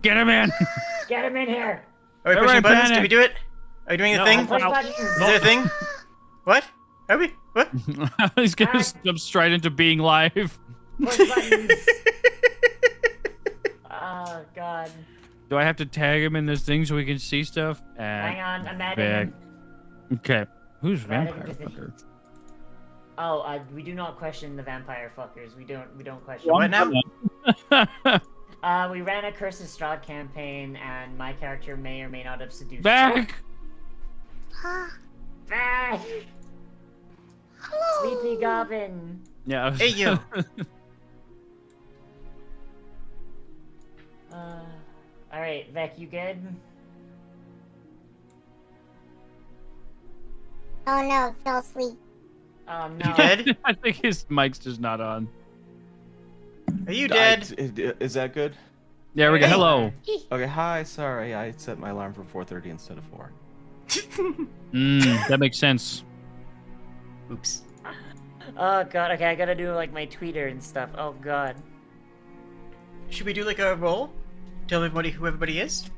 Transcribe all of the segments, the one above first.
Get him in. Get him in here. Are we pushing buttons? Did we do it? Are we doing a thing? Push buttons. Is there a thing? What? Are we? What? He's gonna jump straight into being live. Push buttons. Oh god. Do I have to tag him in this thing so we can see stuff? Hang on, I'm adding him. Okay. Who's Adding vampire him to the- fucker? Oh, we do not question the vampire fuckers. We don't question. What now? We ran a Curse of Strahd campaign, and my character may or may not have seduced. Back. Back. Hello. Sleepy Goblin. Yeah. Hey, you. All right, Vec, you good? Oh no, fell asleep. Oh no. You dead? I think his mic's just not on. Are you dead? Is that good? There we go. Hey. Hello. Okay, hi, sorry, I set my alarm for 4:30 instead of 4. That makes sense. Oops. Oh god. Okay, I gotta do like my tweeter and stuff. Oh god. Should we do like a roll? Tell everybody who everybody is?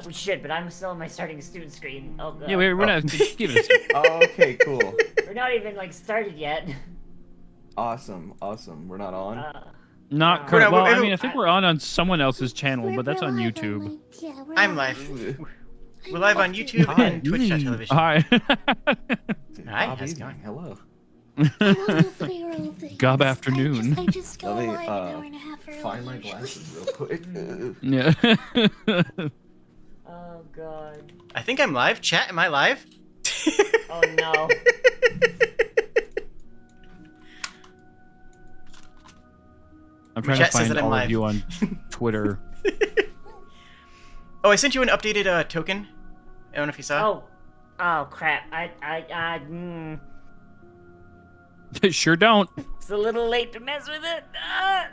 We should, but I'm still on my starting student screen. Oh god. Yeah, we're not. Give it a second. Oh, okay, cool. We're not even like started yet. Awesome. We're not on. Not We're current. not- Well, I we're- mean, I think we're on someone else's channel, but that's on We're live YouTube. my- yeah, we're I'm live. live. We're live on YouTube Hi. and Twitch.tv. Hi. Hi, Bob how's it evening, going? Hello. Gob afternoon. I just go Let me, live an hour and a half early. Find my glasses real quick. Yeah. Oh god. I think I'm live. Chat, am I live? Oh no. I'm trying Chat to says find that I'm all live. of you on Twitter. Oh, I sent you an updated token. I don't know if you saw. Oh crap. Sure don't. It's a little late to mess with it. Ah!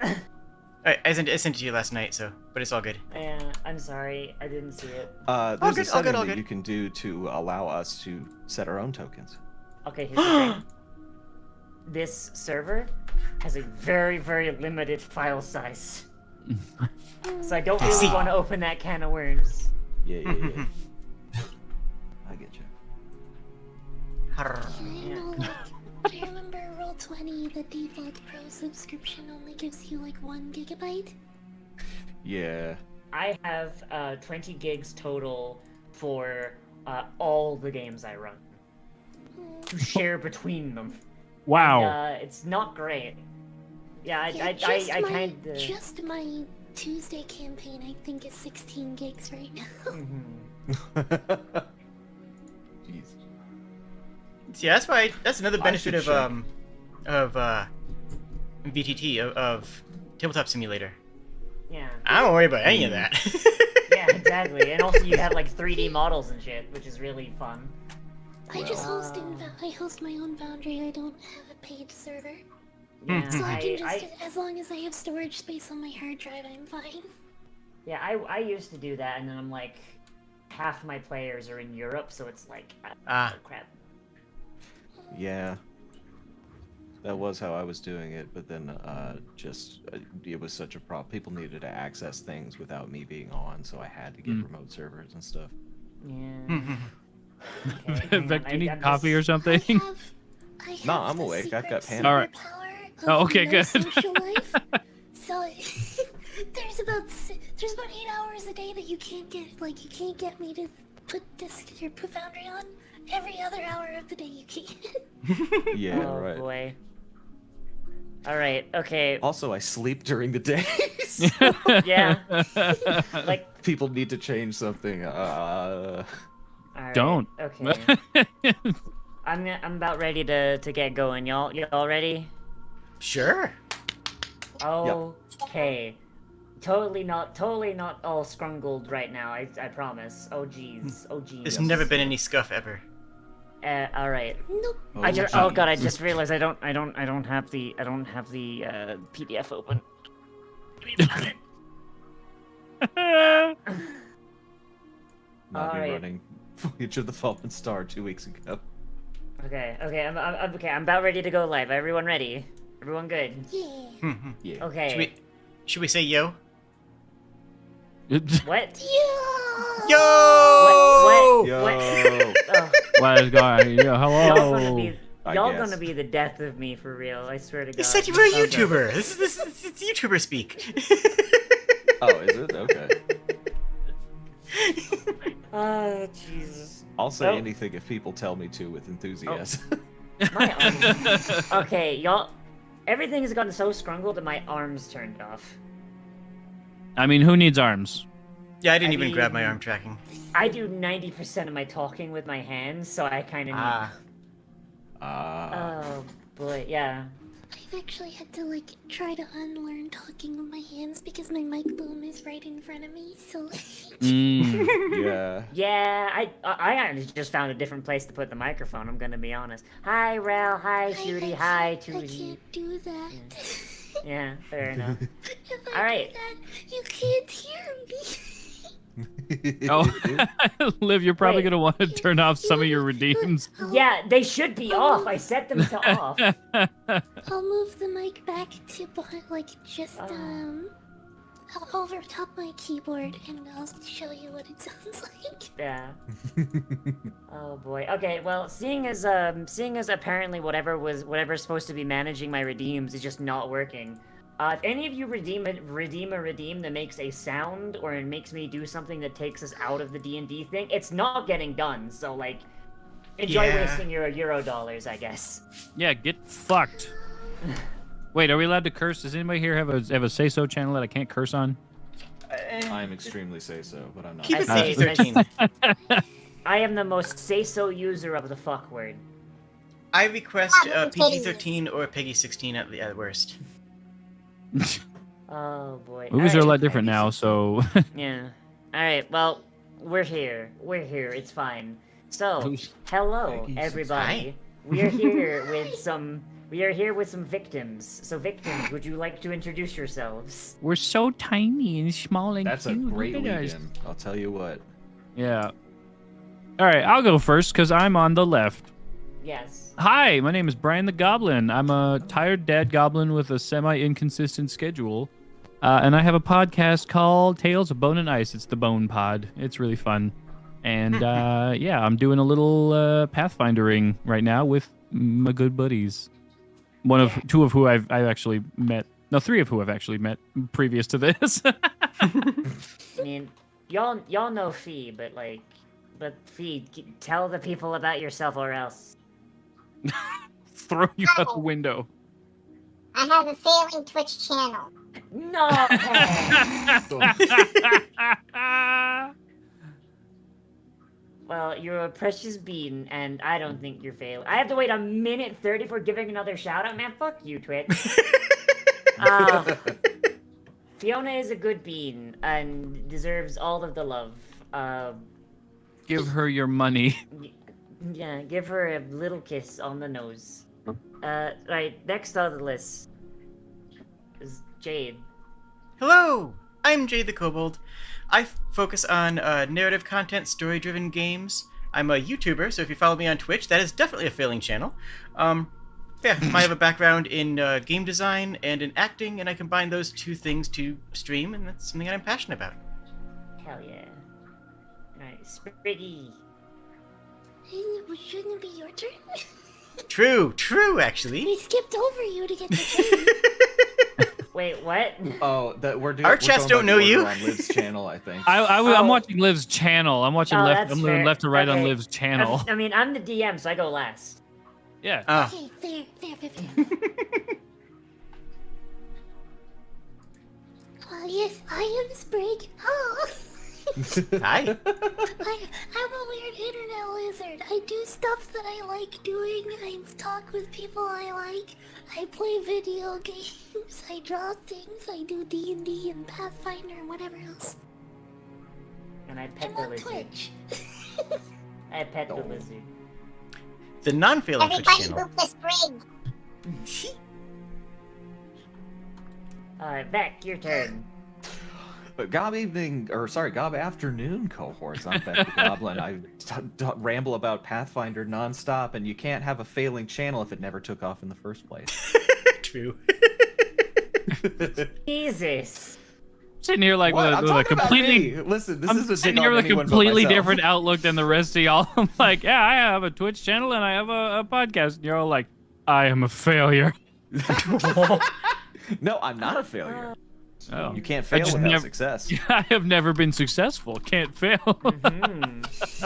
Alright, I sent it to you last night, so but it's all good. Yeah, I'm sorry. I didn't see it. There's All a good, setting all that good. you can do to allow us to set our own tokens. Okay, here's the thing. This server has a very, very limited file size. So I don't really see. want to open that can of worms. Yeah. I get you. I know, like, I remember Roll20, the default pro subscription only gives you like 1 gigabyte. Yeah. I have 20 gigs total for all the games I run to share between them. Wow. It's not great. Yeah, Yeah, I kind of. just my Tuesday campaign, I think, is 16 gigs right now. Jeez. See, that's why that's another I benefit should of VTT of Tabletop Simulator. Yeah. I don't worry about any of that. Yeah, exactly. And also you have like 3D models and shit, which is really fun. I just host I host my own Foundry. I don't have a paid server, Yeah, so I can just as long as I have storage space on my hard drive, I'm fine. Yeah, I used to do that, and then I'm like, half my players are in Europe, so it's like, oh crap. Yeah. That was how I was doing it, but then it was such a problem. People needed to access things without me being on, so I had to get remote servers and stuff. Yeah. Okay, hang Vic, on, do you need I'm coffee just- or something? I have No, I'm the awake. I've got secret panic. All right. superpower of Oh, okay, no good. social life. So there's about 8 hours a day that you can't get me to put disk or put Foundry on. Every other hour of the day you can. Yeah, Oh right. boy. Alright, okay. Also, I sleep during the day. Yeah. Like, People need to change something. alright, Don't. Okay. I'm about ready to get going. Y'all ready? Sure. Okay. Totally not all scrungled right now. I promise. Oh jeez. Oh jeez. There's never been any scuff ever. All right. Nope. Oh god, I just realized I don't have the PDF open. Not be Alright. running Voyage of the Fallen Star 2 weeks ago. Okay. I'm about ready to go live. Everyone ready? Everyone good? Yeah. Yeah. Okay. Should we say yo? What? Yeah. Yo! Yo. What? Oh, What is going? Yeah, y'all hello. gonna be I y'all guess. gonna be the death of me for real. I swear to God. You said you were a Okay. YouTuber. This is it's YouTuber speak. Oh, is it? Okay. Oh Jesus. I'll say Oh. anything if people tell me to with enthusiasm. My arms. Okay, y'all. Everything has gotten so scrungled that my arms turned off. I mean, who needs arms? Yeah, I didn't I even grab my mean- arm tracking. I do 90% of my talking with my hands, so I kind of need. Oh boy, yeah. I've actually had to like try to unlearn talking with my hands because my mic boom is right in front of me. So Mm. Yeah. Yeah, I actually just found a different place to put the microphone. I'm gonna be honest. Hi, Rel. Hi, Shooty. Hi, I Tuzi. can't do that. Yeah, fair enough. If I All right. do that, you can't hear me. Oh, Liv, you're probably Wait. gonna want to turn off some of your redeems. Yeah, they should be off. I set them to off. I'll move the mic back to behind, like just over top my keyboard, and I'll show you what it sounds like. Yeah. Oh boy. Okay. Well, seeing as apparently whatever's supposed to be managing my redeems is just not working. If any of you redeem a redeem that makes a sound or it makes me do something that takes us out of the D&D thing, it's not getting done. So like, enjoy Yeah. wasting your Euro dollars, I guess. Yeah, get fucked. Wait, are we allowed to curse? Does anybody here have a say-so channel that I can't curse on? I'm extremely say so, but I'm not. Keep it I say- PG-13. I am the most say-so user of the fuck word. I request Ah, PG-13 or Peggy-16 at worst. Oh boy. Movies are a Alright. lot different now, so Yeah. Alright, well, we're here. We're here. It's fine. So, Who's- hello, Peggy everybody. Hi. We are here with some victims. So victims, would you like to introduce yourselves? we're so tiny and small and That's a cute. great Look at us. lead-in. I'll tell you what. Yeah. All right, I'll go first because I'm on the left. Yes. Hi, my name is Brian the Goblin. I'm a tired dad goblin with a semi-inconsistent schedule. And I have a podcast called Tales of Bone and Ice. It's the Bone Pod. It's really fun. And yeah, I'm doing a little Pathfindering right now with my good buddies. Two of who I've actually met. No, three of who I've actually met previous to this. I mean, y'all know Fee, but Fee, tell the people about yourself or else. Throw you out the window. I have a failing Twitch channel. No! Well, you're a precious bean, and I don't think you're failing. I have to wait a minute 30 for giving another shout out? Man, fuck you, Twitch. Fiona is a good bean, and deserves all of the love. Give her your money. Yeah, give her a little kiss on the nose. Right, next on the list is Jade. Hello, I'm Jade the Kobold. I focus on narrative content, story-driven games. I'm a YouTuber, so if you follow me on Twitch, that is definitely a failing channel. Yeah, I have a background in game design and in acting, and I combine those two things to stream, and that's something I'm passionate about. Hell yeah. Alright, Spriggy. Shouldn't it be your turn? True, actually. We skipped over you to get the turn. Wait, what? Oh, that we're doing. Our we're chats going don't know by you. order on Liv's channel, I think. I'm Oh. watching Liv's channel. I'm watching Oh, left. that's I'm moving fair. left to right on Okay. Liv's channel. I mean, I'm the DM, so I go last. Yeah. Okay, fair. Yes, I am Sprig. Oh. Hi. I'm a weird internet lizard. I do stuff that I like doing. I talk with people I like. I play video games. I draw things. I do D&D and Pathfinder and whatever else. And I pet I'm the on lizard. Twitch. I pet the lizard. The non-failing Twitch Everybody channel. boop the sprig. Alright, Beck, your turn. But Gob afternoon cohorts. I'm Beck the Goblin. I ramble about Pathfinder nonstop, and you can't have a failing channel if it never took off in the first place. True. Jesus. sitting here like What? I'm with a talking about completely. me. Listen, this I'm isn't sitting taking here on with a anyone but completely myself. different outlook than the rest of y'all. I'm like, yeah, I have a Twitch channel and I have a podcast. And you're all like, I am a failure. No, I'm not a failure. Oh. You can't fail just without never- success. I have never been successful. Can't fail.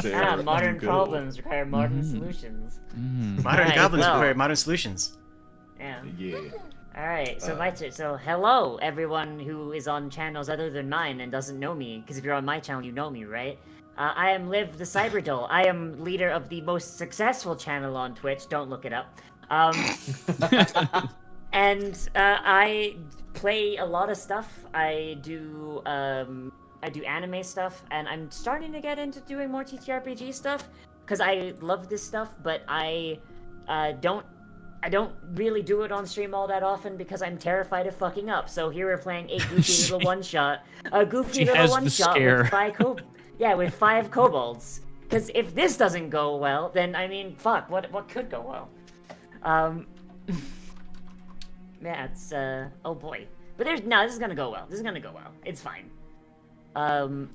There Modern you go. problems require modern solutions. Modern Alright, goblins well. require modern solutions. Yeah. Yeah. All right, so my turn. So hello, everyone who is on channels other than mine and doesn't know me. Because if you're on my channel, you know me, right? I am Liv the Cyberdoll. I am leader of the most successful channel on Twitch. Don't look it up. And I play a lot of stuff. I do anime stuff, and I'm starting to get into doing more TTRPG stuff because I love this stuff. But I don't really do it on stream all that often because I'm terrified of fucking up. So here we're playing a goofy little one shot, She has the scare. with five kobolds. Because if this doesn't go well, then I mean, fuck, what could go well? Yeah, it's oh boy. But this is gonna go well. This is gonna go well. It's fine. All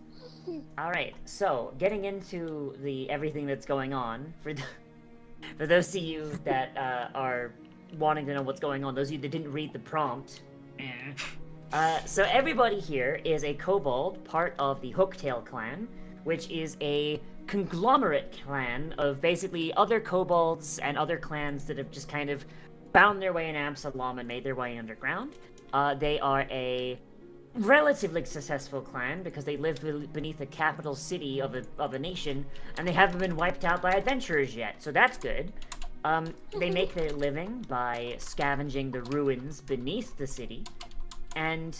right. So getting into the everything that's going on for those of you that are wanting to know what's going on, those of you that didn't read the prompt. So everybody here is a kobold, part of the Hooktail clan, which is a conglomerate clan of basically other kobolds and other clans that have just kind of found their way in Absalom and made their way underground. They are a relatively successful clan because they live beneath the capital city of a nation, and they haven't been wiped out by adventurers yet, so that's good. They make their living by scavenging the ruins beneath the city, and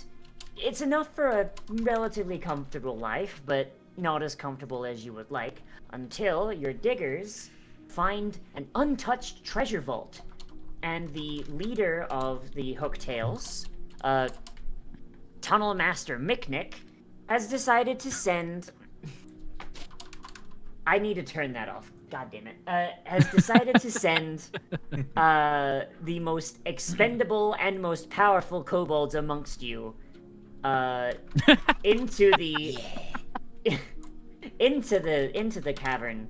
it's enough for a relatively comfortable life, but not as comfortable as you would like, until your diggers find an untouched treasure vault. And the leader of the Hooktails, Tunnel Master Miknik, has decided to send... I need to turn that off. God damn it. Has decided to send the most expendable and most powerful kobolds amongst you into the into the cavern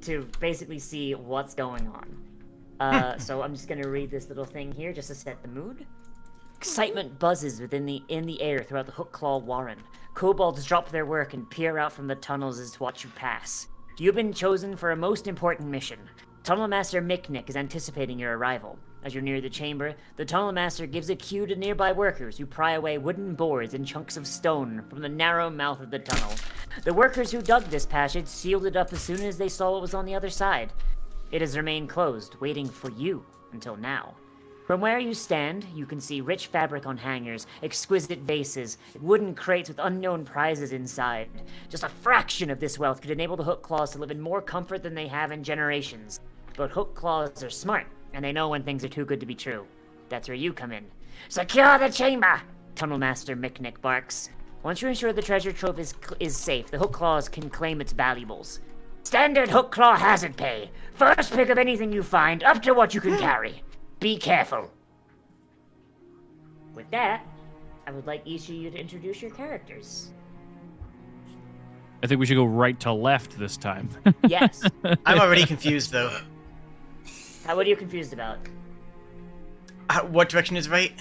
to basically see what's going on. So I'm just gonna read this little thing here just to set the mood. Excitement buzzes in the air throughout the Hookclaw Warren. Kobolds drop their work and peer out from the tunnels as to watch you pass. You've been chosen for a most important mission. Tunnel Master Miknik is anticipating your arrival. As you're near the chamber, the Tunnel Master gives a cue to nearby workers who pry away wooden boards and chunks of stone from the narrow mouth of the tunnel. The workers who dug this passage sealed it up as soon as they saw what was on the other side. It has remained closed, waiting for you until now. From where you stand, you can see rich fabric on hangers, exquisite vases, wooden crates with unknown prizes inside. Just a fraction of this wealth could enable the Hookclaws to live in more comfort than they have in generations. But Hookclaws are smart, and they know when things are too good to be true. That's where you come in. Secure the chamber! Tunnel Master Miknik barks. Once you ensure the treasure trove is safe, the Hookclaws can claim its valuables. Standard Hookclaw hazard pay. First pick of anything you find, up to what you can carry. Be careful. With that, I would like each of you to introduce your characters. I think we should go right to left this time. Yes. I'm already confused, though. What are you confused about? What direction is right?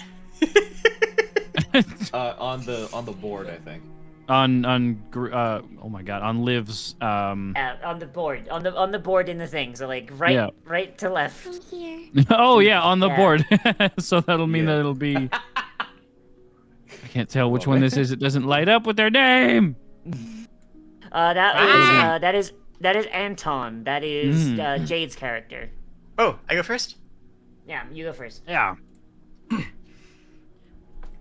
On the board, I think. Oh my god, on Liv's On the board. On the board in the thing. So like right to left. From here. Oh yeah, on the Yeah. board. So that'll mean Yeah. that it'll be I can't tell which one this is. It doesn't light up with their name. That is Anton. That is Jade's character. Oh, I go first? Yeah, you go first. Yeah.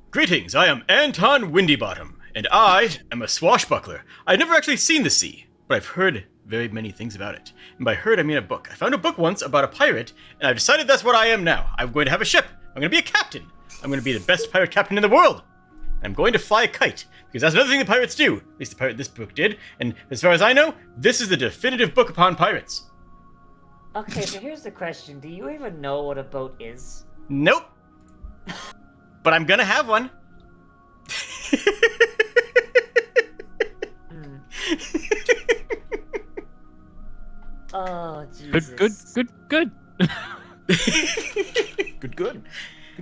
Greetings, I am Anton Windybottom, and I am a swashbuckler. I've never actually seen the sea, but I've heard very many things about it. And by heard, I mean a book. I found a book once about a pirate, and I've decided that's what I am now. I'm going to have a ship. I'm going to be a captain. I'm going to be the best pirate captain in the world. I'm going to fly a kite, because that's another thing the pirates do. At least the pirate this book did, and as far as I know, this is the definitive book upon pirates. Okay, so here's the question. Do you even know what a boat is? Nope. But I'm gonna have one. Oh, Good, Jesus. good, good, good. Good.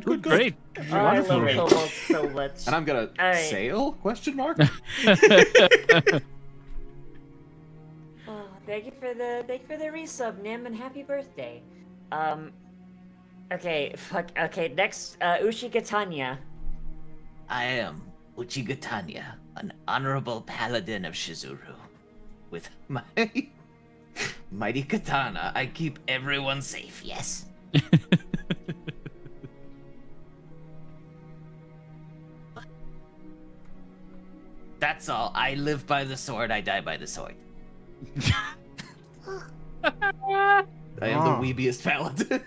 Good. Great. Oh, I love Wonderful. kobolds so much. And I'm gonna Alright. sail? Question mark? Oh, thank you for the resub, Nim, and happy birthday. Okay, next, Ushigatanya. I am Uchigatanya, an honorable paladin of Shizuru. With my mighty katana, I keep everyone safe, yes? That's all. I live by the sword, I die by the sword. I am the weebiest paladin.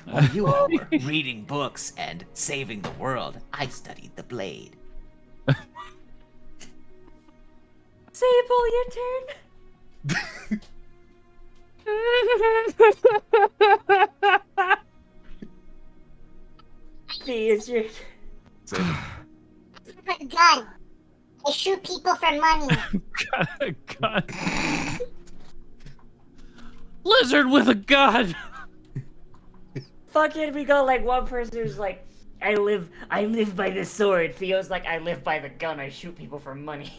While you all were reading books and saving the world, I studied the blade. Sable, your turn. Please, your Super gun. I shoot people for money. God. Lizard with a gun. fucking. We got like one person who's like, I live by the sword. Theo's like, I live by the gun. I shoot people for money.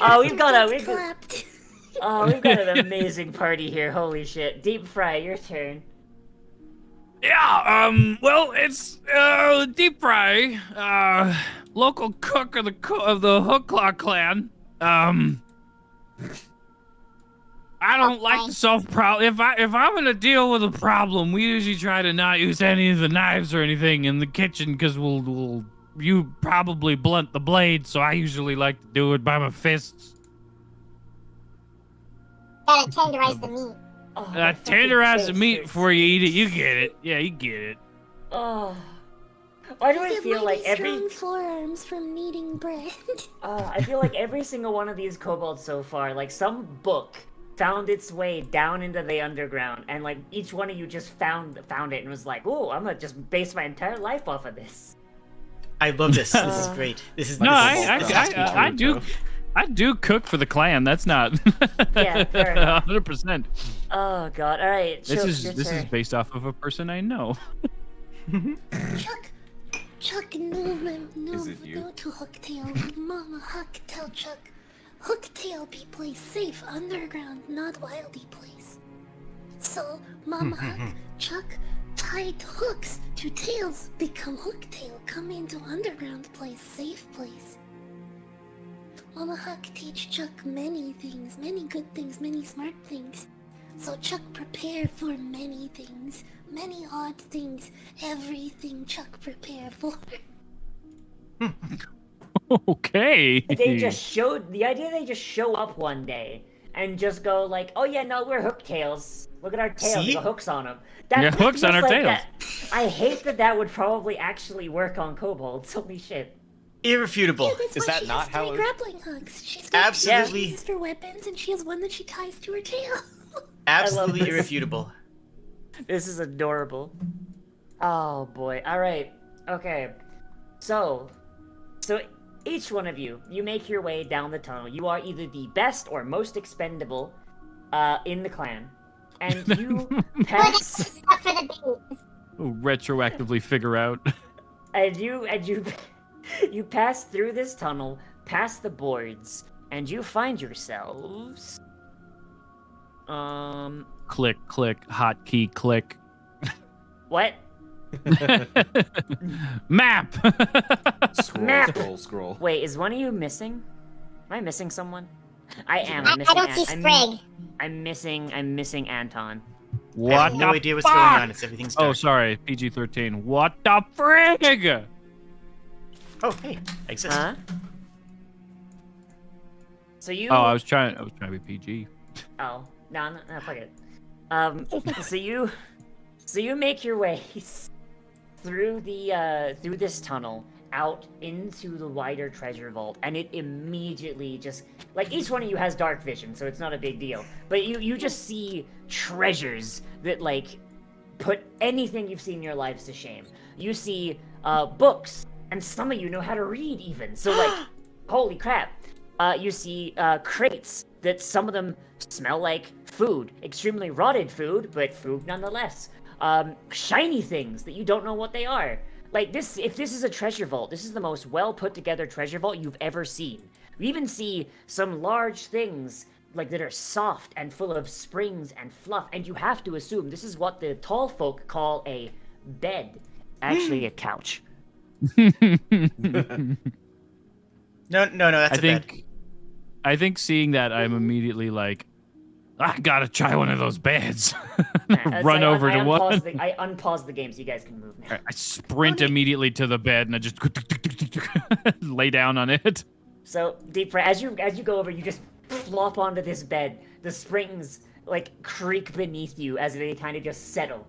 Oh, we've got clapped. an amazing party here. Holy shit. Deep Fry, your turn. Yeah, well, it's Deep Fry, local cook of the Hook Claw clan. I don't like to solve problems. If I'm gonna deal with a problem, we usually try to not use any of the knives or anything in the kitchen because you probably blunt the blade. So I usually like to do it by my fists. Gotta tenderize the meat. Oh, my fucking Tenderize the face meat hurts. before you eat it. You get it. Yeah, you get it. Oh. Why do I get feel like mighty every strong forearms from kneading bread. I feel like every single one of these kobolds so far, like some book found its way down into the underground, and like each one of you just found it and was like, "Oh, I'm gonna just base my entire life off of this." I love this. This is great. This is No, this is- I do cook for the clan. That's not. Yeah, fair enough. 100%. Oh god! All right, This Chook, is your this is turn. based off of a person I know. Chuck no Is it you? to Hooktail. Mama Huck tell Chuck. Hooktail be place safe underground, not wildy place. So Mama Huck, Chuck tied hooks to tails, become Hooktail, come into underground place, safe place. Mama Huck teach Chuck many things, many good things, many smart things. So Chuck prepare for many things, many odd things, everything Chuck prepare for. Okay. They just showed the idea. They just show up one day and just go like, "Oh yeah, no, we're hooktails. Look at our tails. See? We got hooks on them." Yeah, hooks on our tails. I hate that would probably actually work on kobolds. Holy shit. irrefutable. Yeah, that's Is why that she not has how three it- grappling hooks. She's got Absolutely. two she uses for weapons, and she has one that she ties to her tail. Absolutely this. irrefutable. This is adorable. Oh boy. All right. Okay. So each one of you make your way down the tunnel. You are either the best or most expendable in the clan, and you pass Stuff for the bait. Retroactively figure out. and you pass through this tunnel, past the boards, and you find yourselves Click, click, hotkey, click. what? Map. Map. Scroll. Wait, is one of you missing? Am I missing someone? I am. I I'm missing. don't see Sprig. I'm missing Anton. I What have no the idea what's fuck? going on. It's everything's dark. Oh, sorry. PG-13. What the frig? Oh, hey, I exist. Huh? So you. Oh, I was trying to be PG. Oh, no, fuck it. So you make your way through through this tunnel out into the wider treasure vault, and it immediately just like each one of you has dark vision, so it's not a big deal. But you just see treasures that like put anything you've seen in your lives to shame. You see books and some of you know how to read even. So like, holy crap! You see crates that some of them smell like food, extremely rotted food, but food nonetheless. Shiny things that you don't know what they are. Like this, if this is a treasure vault, this is the most well put together treasure vault you've ever seen. You even see some large things like that are soft and full of springs and fluff, and you have to assume this is what the tall folk call a bed. Actually, a couch. No, that's a bed. I think seeing that, I'm immediately like, I gotta try one of those beds. Run over to one. I unpause the game so you guys can move now. I sprint immediately to the bed and I just lay down on it. So deep breath. As you go over, you just flop onto this bed. The springs like creak beneath you as they kind of just settle.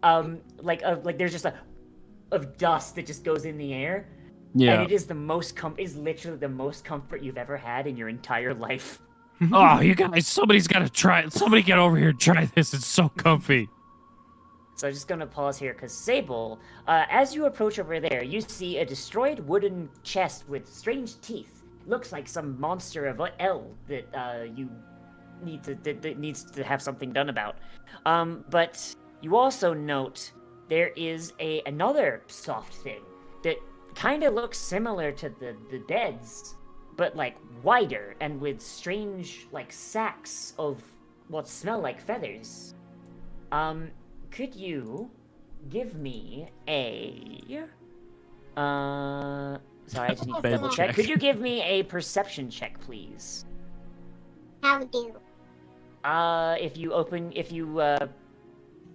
Like there's just of dust that just goes in the air. Yeah. And it is literally the most comfort you've ever had in your entire life. Oh, you guys, somebody's got to try it. Somebody get over here and try this. It's so comfy. So I'm just going to pause here because Sable, as you approach over there, you see a destroyed wooden chest with strange teeth. Looks like some monster of L that you that needs to have something done about. But you also note there is another soft thing that kind of looks similar to the beds, but like wider and with strange like sacks of what smell like feathers. Could you give me a sorry, I just need to double check. Could you give me a perception check, please? How do?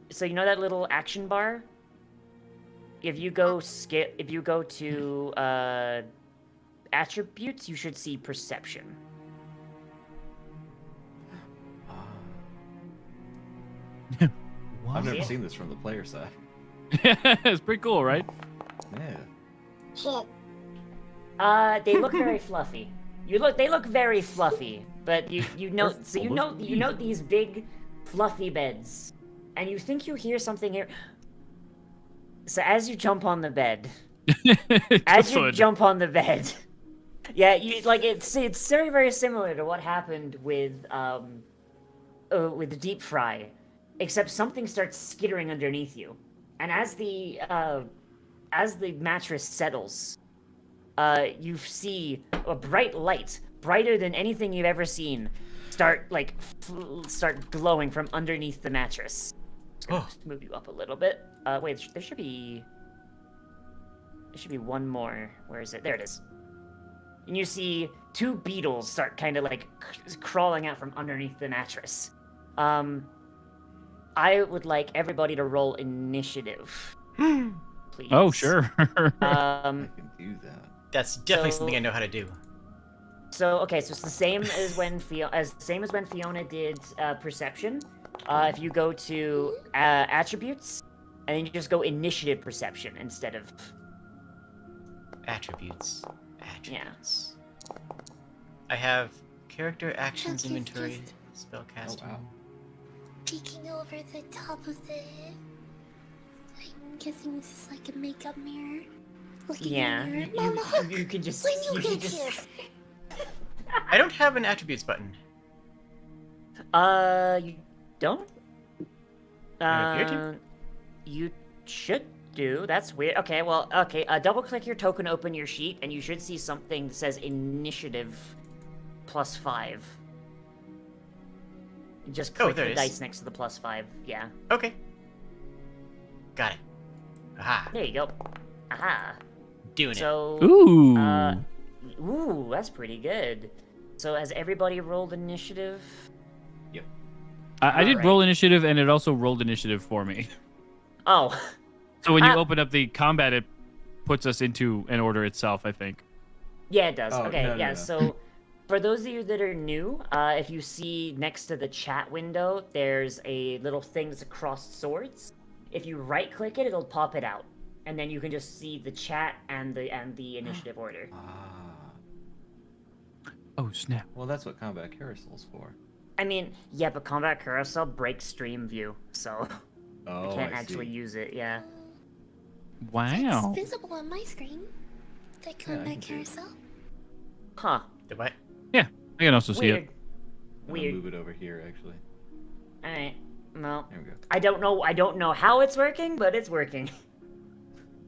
So you know that little action bar? If you go to attributes, you should see perception. I've never seen this from the player side. It's pretty cool, right? Yeah. Shit. They look very fluffy. They look very fluffy, but you note these big fluffy beds, and you think you hear something here. So as you jump on the bed, yeah, it's very very similar to what happened with Deep Fry, except something starts skittering underneath you, and as the mattress settles, you see a bright light, brighter than anything you've ever seen, start glowing from underneath the mattress. Just move you up a little bit. Wait, there should be one more. Where is it? There it is. And you see two beetles start kind of like crawling out from underneath the mattress. I would like everybody to roll initiative, please. Oh, sure. I can do that. That's definitely something I know how to do. So okay, so it's the same as when Fiona did perception. If you go to attributes, and then you just go initiative perception instead of Attributes. I have character actions Okay, inventory, just- spellcasting. Oh, wow. Peeking over the top of the... I'm guessing this is like a makeup mirror. Looking yeah. in the mirror. Mama, look! You can just When you can get just here! I don't have an attributes button. You don't? I appear to. You should do. That's weird. Okay, well, okay. Double click your token, open your sheet, and you should see something that says initiative +5. You just click there the it is. dice next to the +5. Yeah. Okay. Got it. Aha. There you go. Aha. Doing So. Ooh. Ooh, that's pretty good. So has everybody rolled initiative? Yep. I did Alright. roll initiative, and it also rolled initiative for me. Oh. So when you open up the combat, it puts us into an order itself, I think. Yeah, it does. Oh, Okay, no, no, yeah, no. so for those of you that are new, if you see next to the chat window, there's a little thing that's across swords. If you right click it, it'll pop it out. And then you can just see the chat and the initiative order. Ah. Oh, snap. Well, that's what combat carousel's for. I mean, yeah, but Combat Carousel breaks stream view, so Oh, I can't I actually see. use it, yeah. Wow. It's visible on my screen. Like Yeah, on I that can see it. carousel? Huh. The what? Yeah, I can also see Weird. it. I'm gonna Weird. move it over here, actually. Alright. Well, There we go. I don't know how it's working, but it's working.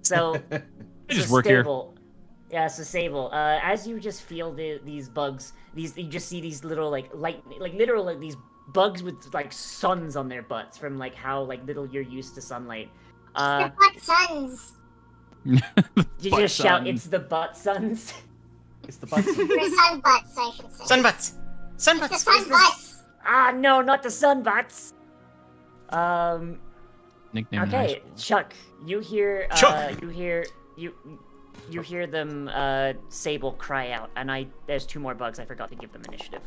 So, I just work here. Sable. Yeah, so Sable, as you just feel these bugs, you just see these little like literal like these bugs with like suns on their butts from like how like little you're used to sunlight. The butt suns. You Butt just shout, sun. "It's the butt suns." It's the button. Or sun butts, I should say. Sun butts. Sun It's the butts. sun butts. Ah, no, not the sun butts. Nickname in high Okay, school. Chuck, you hear Chuck! you hear them Sable cry out, and there's 2 more bugs. I forgot to give them initiative.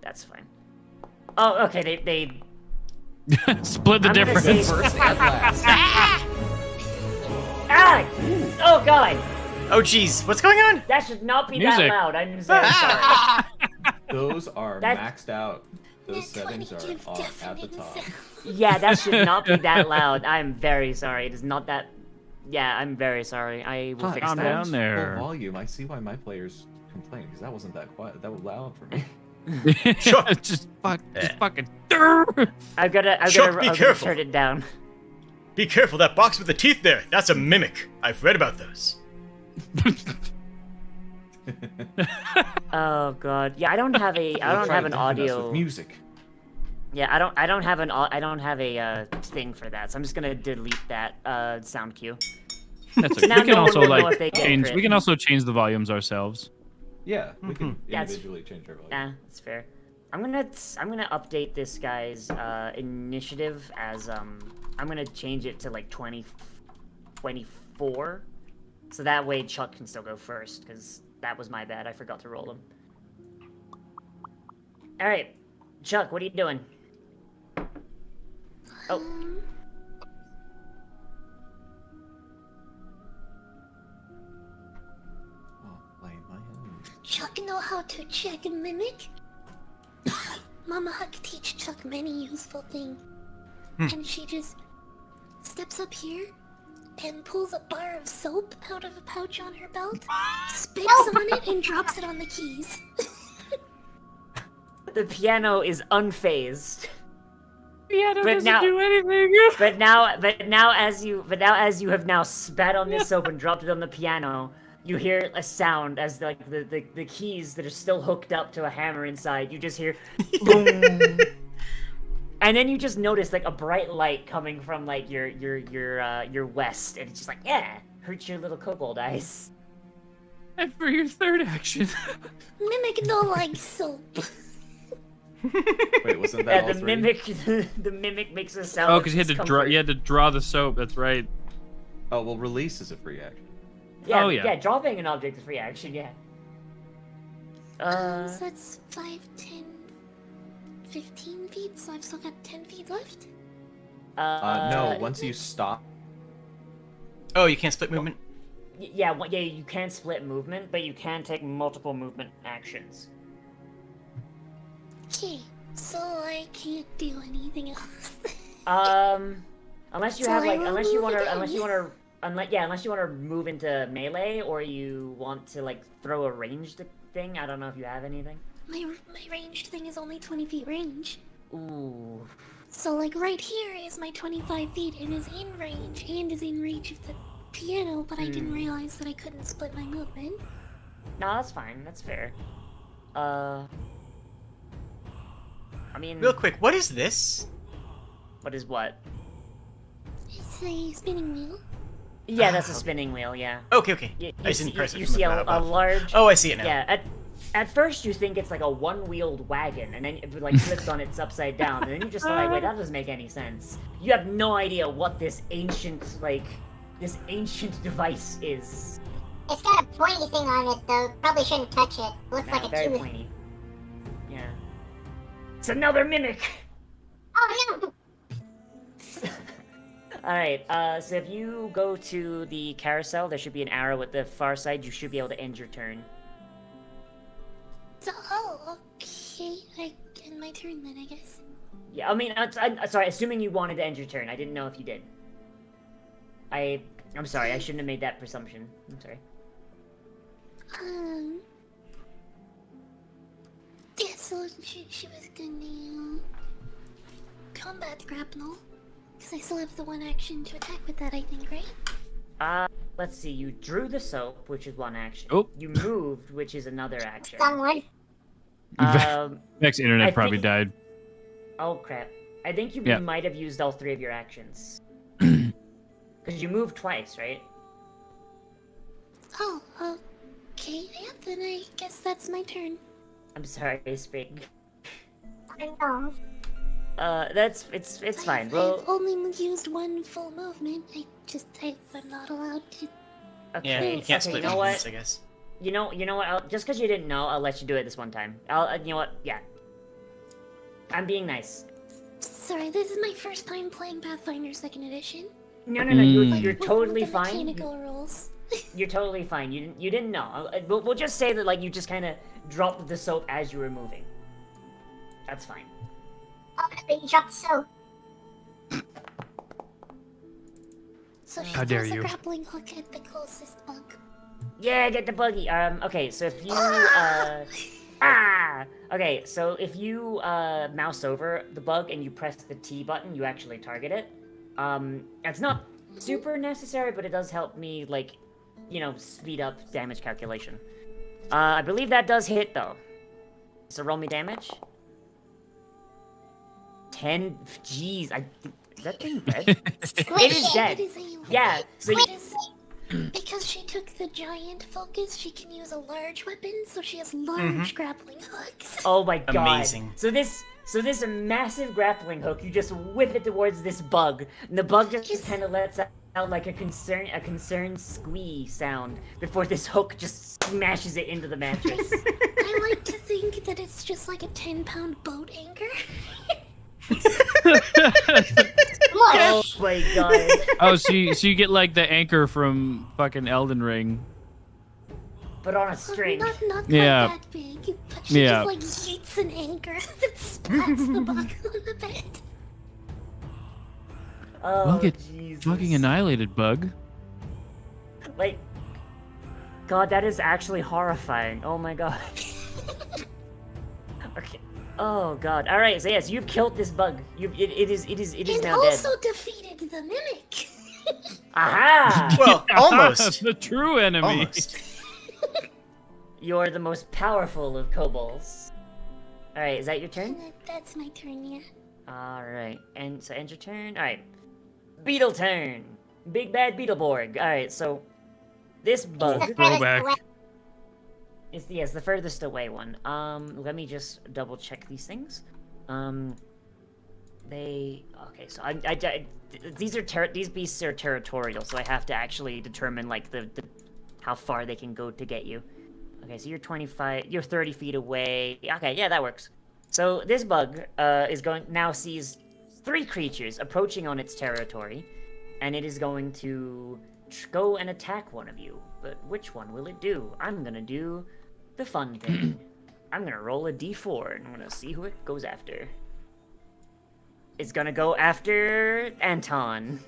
That's fine. Oh, okay, they Split the I'm gonna difference. say- First and last. Ah! Oh god! Oh jeez, what's going on? That should not be Music. that loud. I'm very sorry. Those are That- maxed out. Those Nat 20 settings give are off at the deafening top. sound. Yeah, that should not be that loud. I'm very sorry. It is not that. Yeah, I'm very sorry. I will fix calm that. down Full there. volume. I see why my players complain because that wasn't that quiet. That was loud for me. Chuck, just fucking. I've got to Chuck, be careful. turn it down. Be careful, that box with the teeth there. That's a mimic. I've read about those. Oh god. Yeah, I don't have a Try have to an deafen us audio. with music. Yeah, I don't have thing for that. So I'm just gonna delete that sound cue. That's okay. Now We can no one also will know if like they get change. crit. We can also change the volumes ourselves. Yeah, we can That's- individually change our volume. Yeah, that's fair. I'm gonna update this guy's initiative as I'm gonna change it to like 24, so that way Chuck can still go first, because that was my bad. I forgot to roll him. All right, Chuck, what are you doing? Oh, Oh, blame my own. Chuck know how to check and mimic? Mama had to teach Chuck many useful things. And she just steps up here and pulls a bar of soap out of a pouch on her belt, spits on it, and drops it on the keys. the piano is unfazed. Piano But doesn't now- do anything. But now as you have now spat on this soap and dropped it on the piano, you hear a sound as like the keys that are still hooked up to a hammer inside. You just hear boom, and then you just notice like a bright light coming from like your west, and it's just like, yeah, hurt your little kobold eyes. And for your third action. Mimic don't like soap. Wait, wasn't that Yeah, all the three? mimic makes a sound. Oh, of because you had to draw. discomfort. You had to draw the soap. That's right. Oh, well, release is a free action. Yeah, Oh, yeah. yeah, dropping an object is free action. Yeah. So that's 5, 10, 15 feet, so I've still got 10 feet left? No, once you stop. Oh, you can't split movement? Yeah, you can split movement, but you can take multiple movement actions. Okay, so I can't do anything else. Unless you So have I like, will unless you move want to move into melee, or you want to like throw a ranged thing. I don't know if you have anything. My ranged thing is only 20 feet range. Ooh. So like right here is my 25 feet and is in range and is in reach of the piano, but I didn't realize that I couldn't split my movement. No, that's fine. That's fair. I mean, Real quick, what is this? what is what? It's a spinning wheel. Yeah, that's a spinning wheel. Yeah. Okay, okay. You, I just didn't press it you from see a above. large. Oh, I see it now. Yeah. At first you think it's like a one-wheeled wagon, and then it like flips on its upside down, and then you just like, wait, that doesn't make any sense. You have no idea what this ancient device is. It's got a pointy thing on it, though. Probably shouldn't touch it. Looks Yeah, like a very tooth. pointy. Yeah. It's another mimic. Oh no! Alright, so if you go to the carousel, there should be an arrow at the far side. You should be able to end your turn. So, oh, okay. I end my turn then, I guess. Yeah, I mean, I'm sorry, assuming you wanted to end your turn. I didn't know if you did. I'm sorry, I shouldn't have made that presumption. I'm sorry. Um. Yeah, so she was gonna combat grapple. Because I still have the one action to attack with that, I think, right? Let's see. You drew the soap, which is one action. Oh. You moved, which is another action. Someone. Next internet I probably think- died. Oh crap! I think you Yeah. might have used all 3 of your actions. Because you moved twice, right? Oh, okay. Yeah, then I guess that's my turn. I'm sorry, Sprig. I know. It's fine. Well, I've only used one full movement. I'm not allowed to. okay. Yeah, you can't okay, split you know movements, what? I guess. You know what? Just because you didn't know, I'll let you do it this one time. You know what? Yeah. I'm being nice. Sorry, this is my first time playing Pathfinder 2nd Edition. No, Mm. you're With totally the fine. mechanical rules. You're totally fine. You didn't know. We'll just say that like you just kind of dropped the soap as you were moving. That's fine. Oh, but you dropped the soap. So she How dare throws you. a grappling hook at the closest bug. Yeah, get the buggy. Okay, so if you okay, so if you mouse over the bug and you press the T button, you actually target it. It's not super necessary, but it does help me like, you know, speed up damage calculation. I believe that does hit though. So roll me damage. 10. Jeez, is that thing red? It is dead. It is a Yeah. So you, It is, because she took the giant focus, she can use a large weapon, so she has large grappling hooks. oh my god. Amazing. So this massive grappling hook, you just whip it towards this bug, and the bug just kind of lets out like a concerned squee sound before this hook just smashes it into the mattress. I like to think that it's just like a 10-pound boat anchor. oh my god. Oh, so you get like the anchor from fucking Elden Ring. But on a string. Not quite Yeah. that big, but she Yeah. just like yeets an anchor that splats the bug on the bed. Oh, Well, get Jesus. fucking annihilated, bug. Like, God, that is actually horrifying. Oh my god. Okay. Oh god. All right. So yes, you've killed this bug. It is And now dead. also defeated the mimic. Aha! Well, almost. The true enemy. Almost. You're the most powerful of kobolds. All right. Is that your turn? That's my turn, yeah. All right. And so end your turn. All right. Beetle turn. Big bad Beetleborg. All right. So this bug. The Throwback. furthest away. It's the furthest away one. Let me just double check these things. Okay. So these beasts are territorial, so I have to actually determine like the how far they can go to get you. Okay, so you're 30 feet away. Okay, yeah, that works. So this bug now sees 3 creatures approaching on its territory, and it is going to go and attack one of you. But which one will it do? I'm gonna do the fun thing. I'm gonna roll a d4 and I'm gonna see who it goes after. It's gonna go after Anton.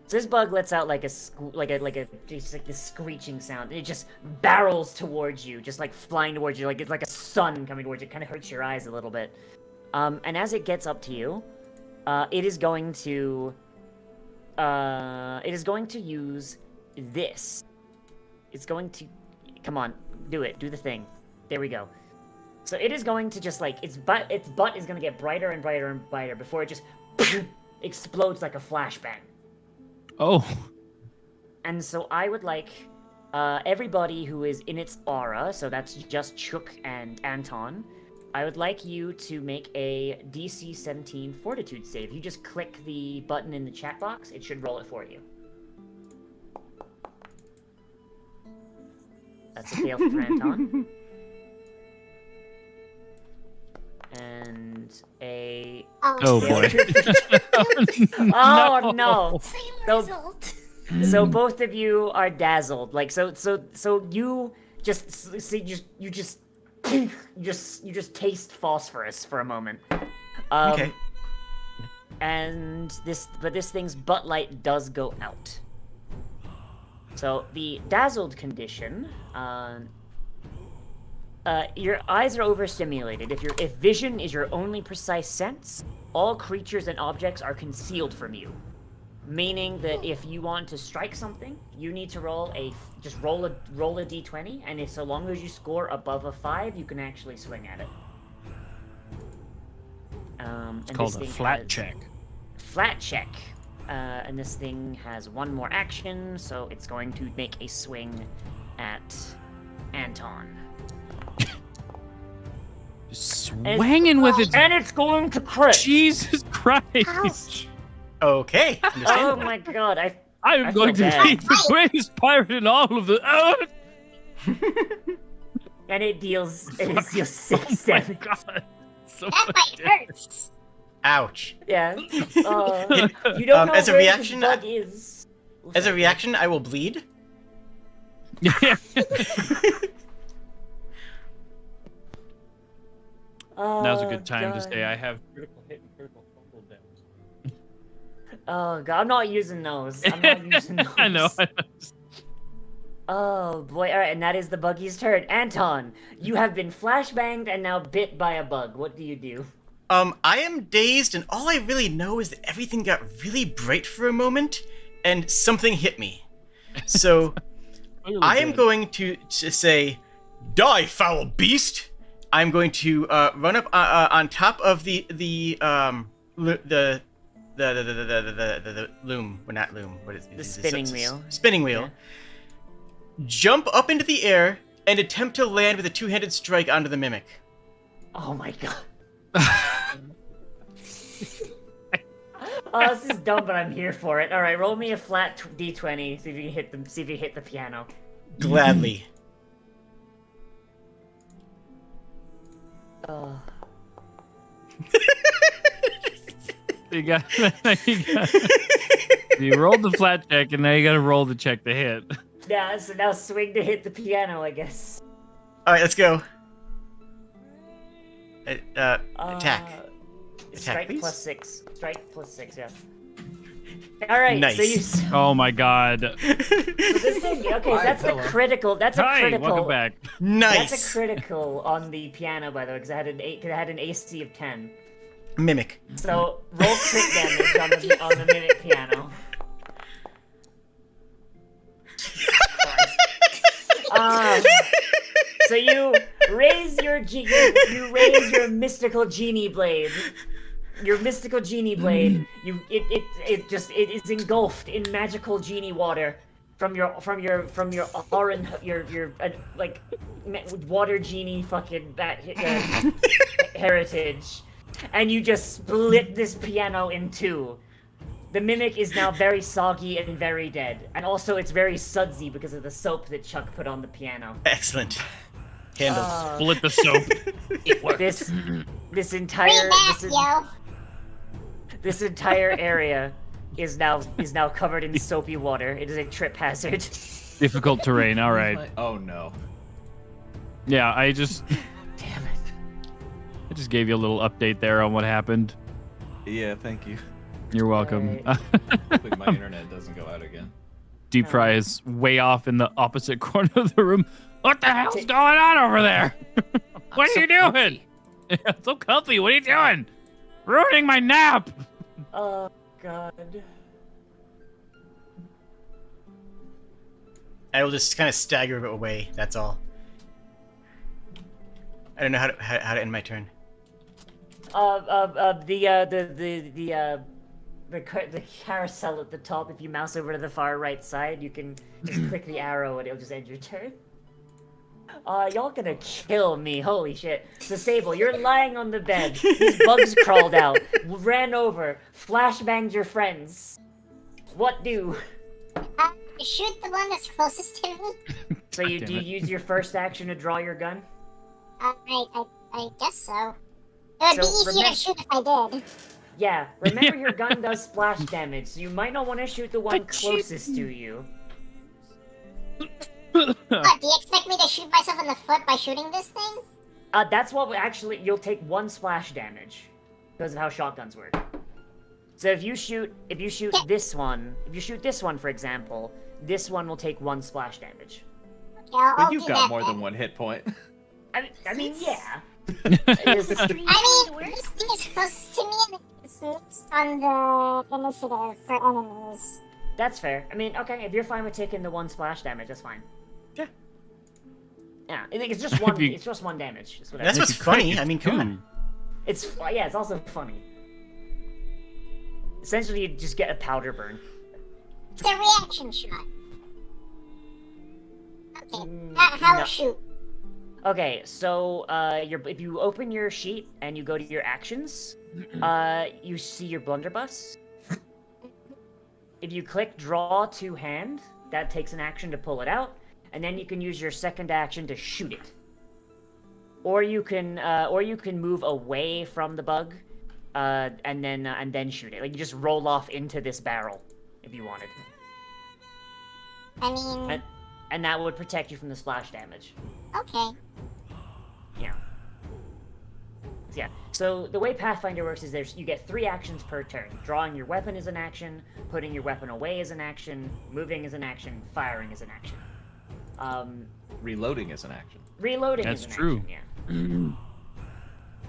So this bug lets out like just like this screeching sound. And it just barrels towards you, just like flying towards you, like it's like a sun coming towards you. It kind of hurts your eyes a little bit. And as it gets up to you, it is going to use this. It's going to, come on, do it, do the thing. There we go. So it is going to just like its butt is going to get brighter and brighter and brighter before it just explodes like a flashbang. Oh. And so I would like everybody who is in its aura, so that's just Chook and Anton, I would like you to make a DC 17 Fortitude save. You just click the button in the chat box, it should roll it for you. That's a fail for Anton. And a... Oh boy. Oh no! Same So- result. So both of you are dazzled. Like so you just you just taste phosphorus for a moment. Okay. And this thing's butt light does go out. So the dazzled condition, your eyes are overstimulated. If vision is your only precise sense, all creatures and objects are concealed from you. Meaning that if you want to strike something, you need to roll a d20, and if so long as you score above a 5, you can actually swing at it. It's called a flat check. Flat check. And this thing has one more action, so it's going to make a swing at Anton. Swinging with its... And it's going to crit. Jesus Christ. Ouch. Okay. Oh my god, I'm going to bad. be the greatest pirate in all of the... And it deals 6 Oh my damage. God. So That much might damage. hurt. Ouch. Yeah. You don't know as a where reaction, this bug is. As a reaction, I will bleed. Now's a good time to God. say I have critical hit and critical fumble damage. Oh god, I'm not using those. I'm not using those. I know. Oh boy, alright, and that is the buggy's turn. Anton, you have been flashbanged and now bit by a bug. What do you do? I am dazed, and all I really know is that everything got really bright for a moment, and something hit me. So, I am going to say, "Die, foul beast!" I'm going to run up on top of the loom. Well, not loom. What is it? The spinning wheel. Spinning wheel. Yeah. Jump up into the air and attempt to land with a two-handed strike onto the mimic. Oh my god. Oh, this is dumb, but I'm here for it. Alright, roll me a flat d20, see if you can hit the piano. Gladly. Oh. you rolled the flat check, and now you gotta roll the check to hit. Yeah, so now swing to hit the piano, I guess. Alright, let's go. Attack. Strike please. plus 6. Strike plus 6, yeah. Alright, Nice. so you... Oh my god. So this thing, okay, Hi, that's fella. the critical, that's a Hi, critical... welcome back. Nice. That's a critical on the piano, by the way, because it had an AC of 10. Mimic. So, roll crit damage on the mimic piano. So you raise your mystical genie blade. Your mystical genie blade. It is engulfed in magical genie water from your orange like water genie fucking heritage, and you just split this piano in two. The mimic is now very soggy and very dead, and also it's very sudsy because of the soap that Chuck put on the piano. Excellent. Handled. Split the soap. It worked. This entire Bring back, yo. this entire area is now covered in soapy water. It is a trip hazard. Difficult terrain, alright. Oh no. Yeah, I just Damn it. gave you a little update there on what happened. Yeah, thank you. You're welcome. Hopefully my internet doesn't go out again. Deep Fry is way off in the opposite corner of the room. What the hell's going on over there? What are you doing? It's so comfy. What are you doing? Ruining my nap. Oh god. I will just kind of stagger away. That's all. I don't know how to end my turn. The carousel at the top. If you mouse over to the far right side, you can just click the arrow and it'll just end your turn. Y'all gonna kill me, holy shit. So Sable, you're lying on the bed. These bugs crawled out, ran over, flashbanged your friends. What do? Shoot the one that's closest to me. So do you damn it. use your first action to draw your gun? I guess so. It would be So easier to shoot if I did. Yeah, remember your gun does splash damage, so you might not want to shoot the one closest to you. What, do you expect me to shoot myself in the foot by shooting this thing? That's what you'll take 1 splash damage because of how shotguns work. So if you shoot this one, for example, this one will take 1 splash damage. Yeah, But I'll you've do got that more then. than 1 hit point. I mean, yeah. It's I mean, this thing is close to me and it's next on the initiative for enemies. That's fair. I mean, okay, if you're fine with taking the 1 splash damage, that's fine. Yeah. Yeah, I think it's just one. If you- It's just 1 damage. Is what I That's think. what's funny. I mean, come on. Yeah, it's also funny. Essentially, you just get a powder burn. It's a reaction shot. Okay, Mm, how no. shoot? Okay, so if you open your sheet and you go to your actions, you see your blunderbuss. If you click draw to hand, that takes an action to pull it out, and then you can use your second action to shoot it. Or you can move away from the bug, and then shoot it. Like you just roll off into this barrel if you wanted, I mean, and that would protect you from the splash damage. okay. Yeah. Yeah. So the way Pathfinder works is you get 3 actions per turn. Drawing your weapon is an action, putting your weapon away is an action, moving is an action, firing is an action. Reloading is an action. Reloading That's is an true. action,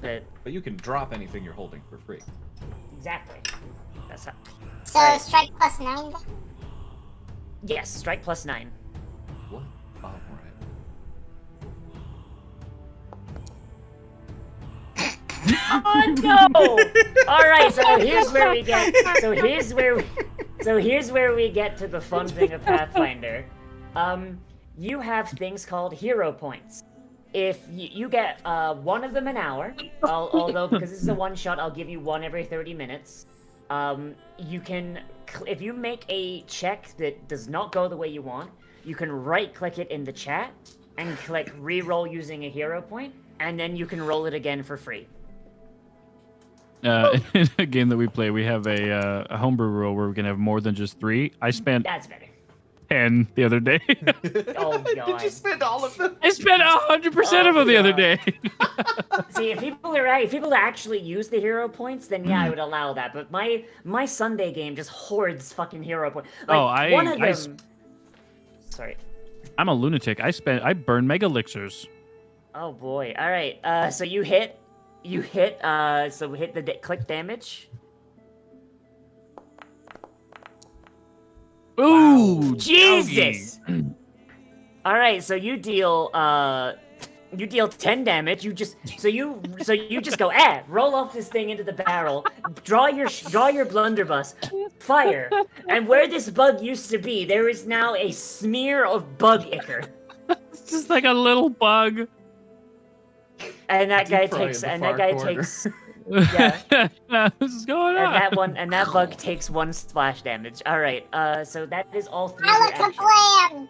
yeah. But you can drop anything you're holding for free. Exactly. That's how. So Alright. strike plus 9 then? Yes, strike plus 9. What? Oh, alright. Oh no! All right, so here's where we get. So here's where we get to the fun thing of Pathfinder. You have things called hero points. If you get 1 of them an hour, although because this is a one shot, I'll give you 1 every 30 minutes. You can, if you make a check that does not go the way you want, you can right click it in the chat and click re-roll using a hero point, and then you can roll it again for free. In a game that we play, we have a homebrew rule where we can have more than just 3. I spent That's better. 10 the other day. Oh god. Did you spend all of them? I spent 100% of them the other day. See, if people actually use the hero points, then yeah, I would allow that. But my Sunday game just hoards fucking hero points. Like, one of them. Sorry. I'm a lunatic. I burn mega elixirs. Oh boy. All right. So you hit. So hit the click damage. Ooh, Jesus. All right. So you deal 10 damage. You just go roll off this thing into the barrel, draw your blunderbuss, fire, and where this bug used to be, there is now a smear of bug ichor. It's just like a little bug. And that guy Deep fry takes, in the and far that guy corner. takes, yeah, This is going on. and that bug takes 1 splash damage. All right, so that is all 3 of your actions. Alakablam!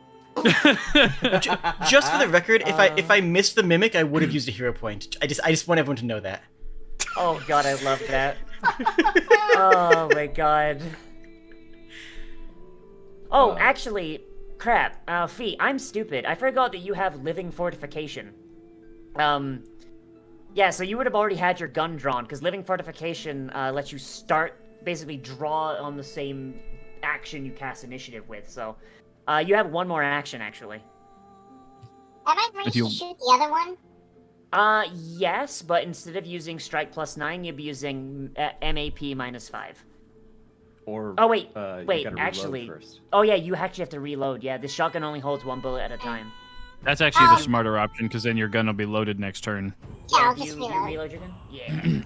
Just for the record, if I missed the mimic, I would have used a hero point. I just want everyone to know that. Oh god, I love that. Oh my god. Oh, actually, crap. Fee, I'm stupid. I forgot that you have living fortification. Yeah, so you would have already had your gun drawn, because living fortification lets you basically draw on the same action you cast initiative with, so you have 1 more action, actually. Am I ready to shoot the other one? Yes, but instead of using strike plus 9, you'd be using MAP minus 5. Or Oh, wait, you gotta reload actually. first. Oh, yeah, you actually have to reload. Yeah, the shotgun only holds 1 bullet at a time. That's actually the smarter option, because then your gun will be loaded next turn. Yeah, I'll you just reload reload. your gun? Yeah.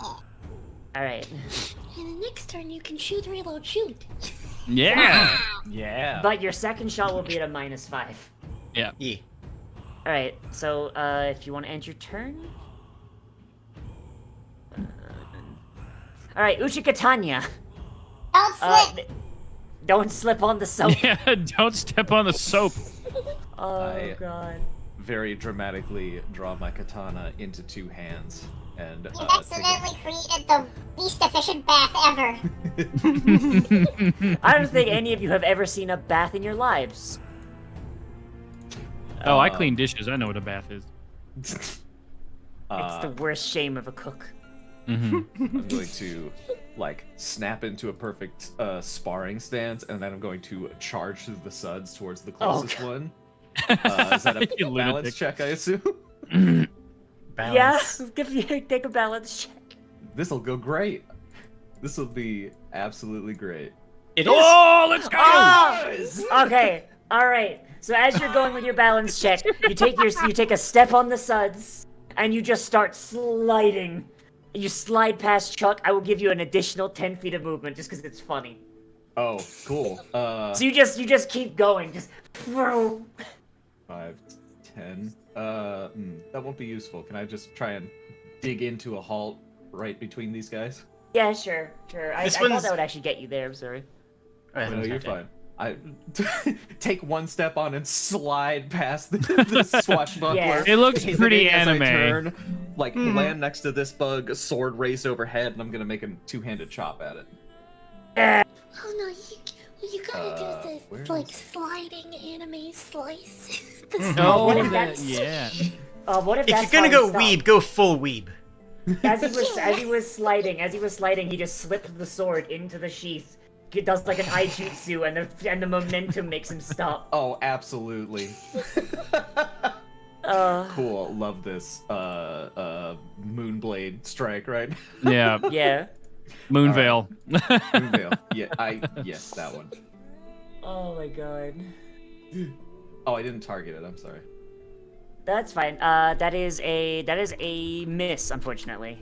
Alright. And the next turn you can shoot, reload, shoot. Yeah. Yeah. But your second shot will be at a minus 5. Yeah. Alright, so if you want to end your turn. Alright, Uchikatanya. Don't slip! Don't slip on the soap. Yeah, don't step on the soap. Oh god. Very dramatically draw my katana into 2 hands and You've take a- accidentally created the least efficient bath ever. I don't think any of you have ever seen a bath in your lives. Oh, I clean dishes. I know what a bath is. It's the worst shame of a cook. Mm-hmm. I'm going to like snap into a perfect sparring stance, and then I'm going to charge through the suds towards the closest one. Is that a You balance lunatic. check, I assume? Yeah, Balance. take a balance check. This'll go great. This will be absolutely great. It is. Oh, let's go! Oh! Okay, all right. So as you're going with your balance check, you take a step on the suds, and you just start sliding. You slide past Chuck. I will give you an additional 10 feet of movement just because it's funny. Oh, cool. So you just keep going, just. 5, 10. That won't be useful. Can I just try and dig into a halt right between these guys? Yeah, sure. I This thought one's- that would actually get you there. I'm sorry. Oh, No, you're okay. fine. I take one step on and slide past the swashbuckler. Yeah. It looks Hitting pretty as I anime. turn, like land next to this bug, a sword raised overhead, and I'm gonna make a two-handed chop at it. Oh no, you gotta do where this like is- sliding anime slice. No, What if that- that's- yeah. What if If that's you're gonna how go he stopped? weeb, go full weeb. As he was sliding, he just slipped the sword into the sheath. He does like an Aijutsu, and the momentum makes him stop. Oh, absolutely. Cool. Love this. Moonblade strike, right? Yeah. Yeah. Moonveil. Moonveil. Yeah, yes, that one. Oh my god. Oh, I didn't target it. I'm sorry. That's fine. That is a miss, unfortunately.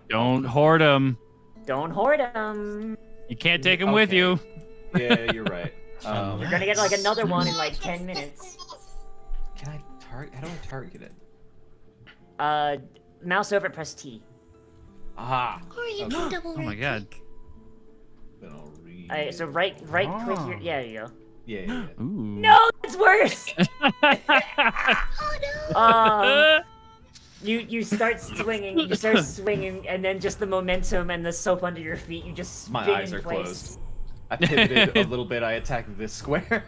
Don't hoard them. Don't hoard him. You can't take them with Okay. you. Yeah, you're right. You're gonna get like another one in like 10 minutes. Can I target? How do I target it? Mouse over, press T. Aha. Or you Okay. can double Oh my god. Then I'll read. Alright, so right click here. Yeah, there you go. Yeah. Ooh. No, it's worse. Oh no! You start swinging, and then just the momentum and the soap under your feet, you just spin My eyes in are place. closed. I pivoted a little bit. I attacked this square.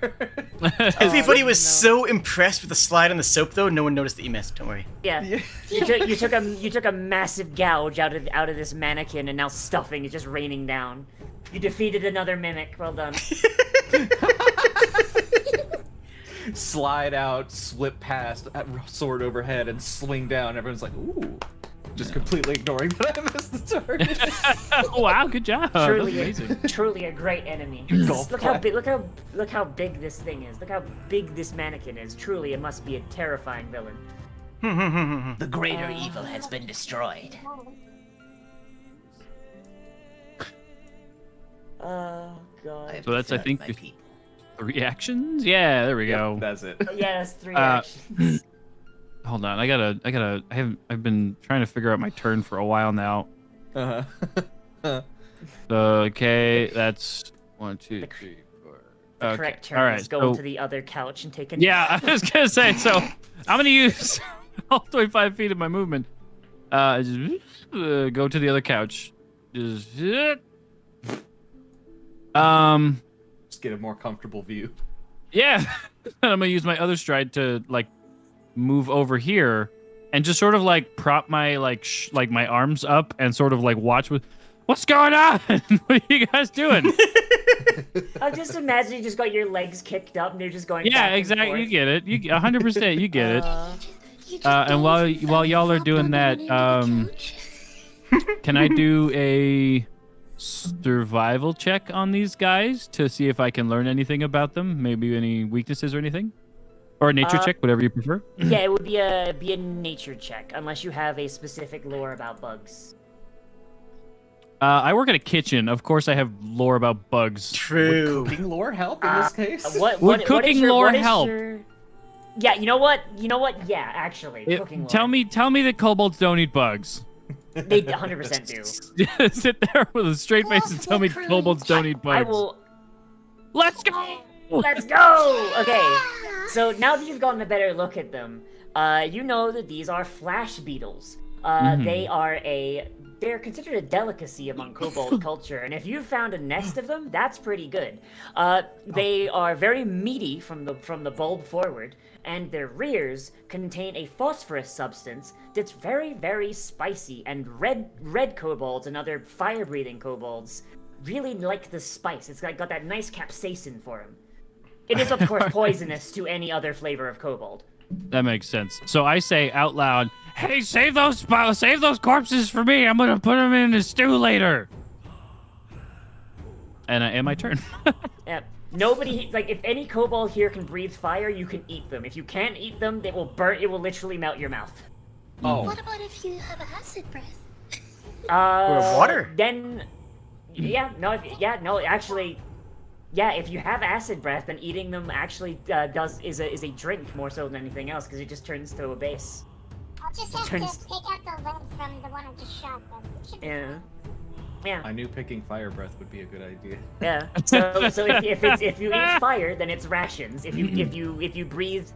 Everybody was no. so impressed with the slide on the soap, though. No one noticed that you missed. Don't worry. Yeah. You took a massive gouge out of this mannequin, and now stuffing is just raining down. You defeated another mimic. Well done. Slide out, slip past, sword overhead, and swing down. Everyone's like, "Ooh!" Just completely ignoring that I missed the target. Wow, good job. That's Truly, amazing. truly a great enemy. Golf Look how clap. big. Look how big this thing is. Look how big this mannequin is. Truly, it must be a terrifying villain. The greater evil has been destroyed. Oh god. So that's, I Third, think, my the- people. 3 actions? Yeah, there we go. That's it. Yeah, that's 3 Uh, actions. Hold on, I've been trying to figure out my turn for a while now. Uh-huh. Okay, that's 1, 2, 3, 4. The Okay. correct turn All right, is go so- to the other couch and take a Yeah, I was gonna say. So I'm gonna use all 25 feet of my movement. Just, go to the other couch. Just, Just get a more comfortable view. yeah. I'm gonna use my other stride to like move over here and just sort of like prop my like my arms up and sort of like watch with. What's going on? What are you guys doing? I just imagine you just got your legs kicked up and you're just going. Yeah, back and exactly. forth. You get it. You 100%. You get it. You just And don't while flop y'all are up doing on that, one end of the couch. can I do a survival check on these guys to see if I can learn anything about them? Maybe any weaknesses or anything? Or a nature check, whatever you prefer. Yeah, it would be a nature check unless you have a specific lore about bugs. I work at a kitchen. Of course, I have lore about bugs. True. Cooking lore help in this case? What Would is cooking your, lore what is help? your- Yeah, you know what? Yeah, actually, cooking lore. Tell me that kobolds don't eat bugs. They 100% do. Sit there with a straight face and tell me kobolds don't eat bugs. I will. Let's go. Let's go. Okay. So now that you've gotten a better look at them, you know that these are flash beetles. They're considered a delicacy among kobold culture, and if you found a nest of them, that's pretty good. They are very meaty from the bulb forward, and their rears contain a phosphorus substance that's very, very spicy, and red kobolds and other fire-breathing kobolds really like the spice. It's got that nice capsaicin for them. It is, of course, poisonous to any other flavor of kobold. That makes sense. So I say out loud, "Hey, save those corpses for me. I'm gonna put them in a stew later." And I end my turn. Yeah. Nobody, like, if any kobold here can breathe fire, you can eat them. If you can't eat them, they will burn. It will literally melt your mouth. Oh. What about if you have acid breath? Or water. Then, actually, if you have acid breath, then eating them actually is a drink more so than anything else, because it just turns to a base. I'll just have to pick out the lead from the one I just shot them. Yeah. Yeah. I knew picking fire breath would be a good idea. Yeah. So if you eat fire, then it's rations. If you breathe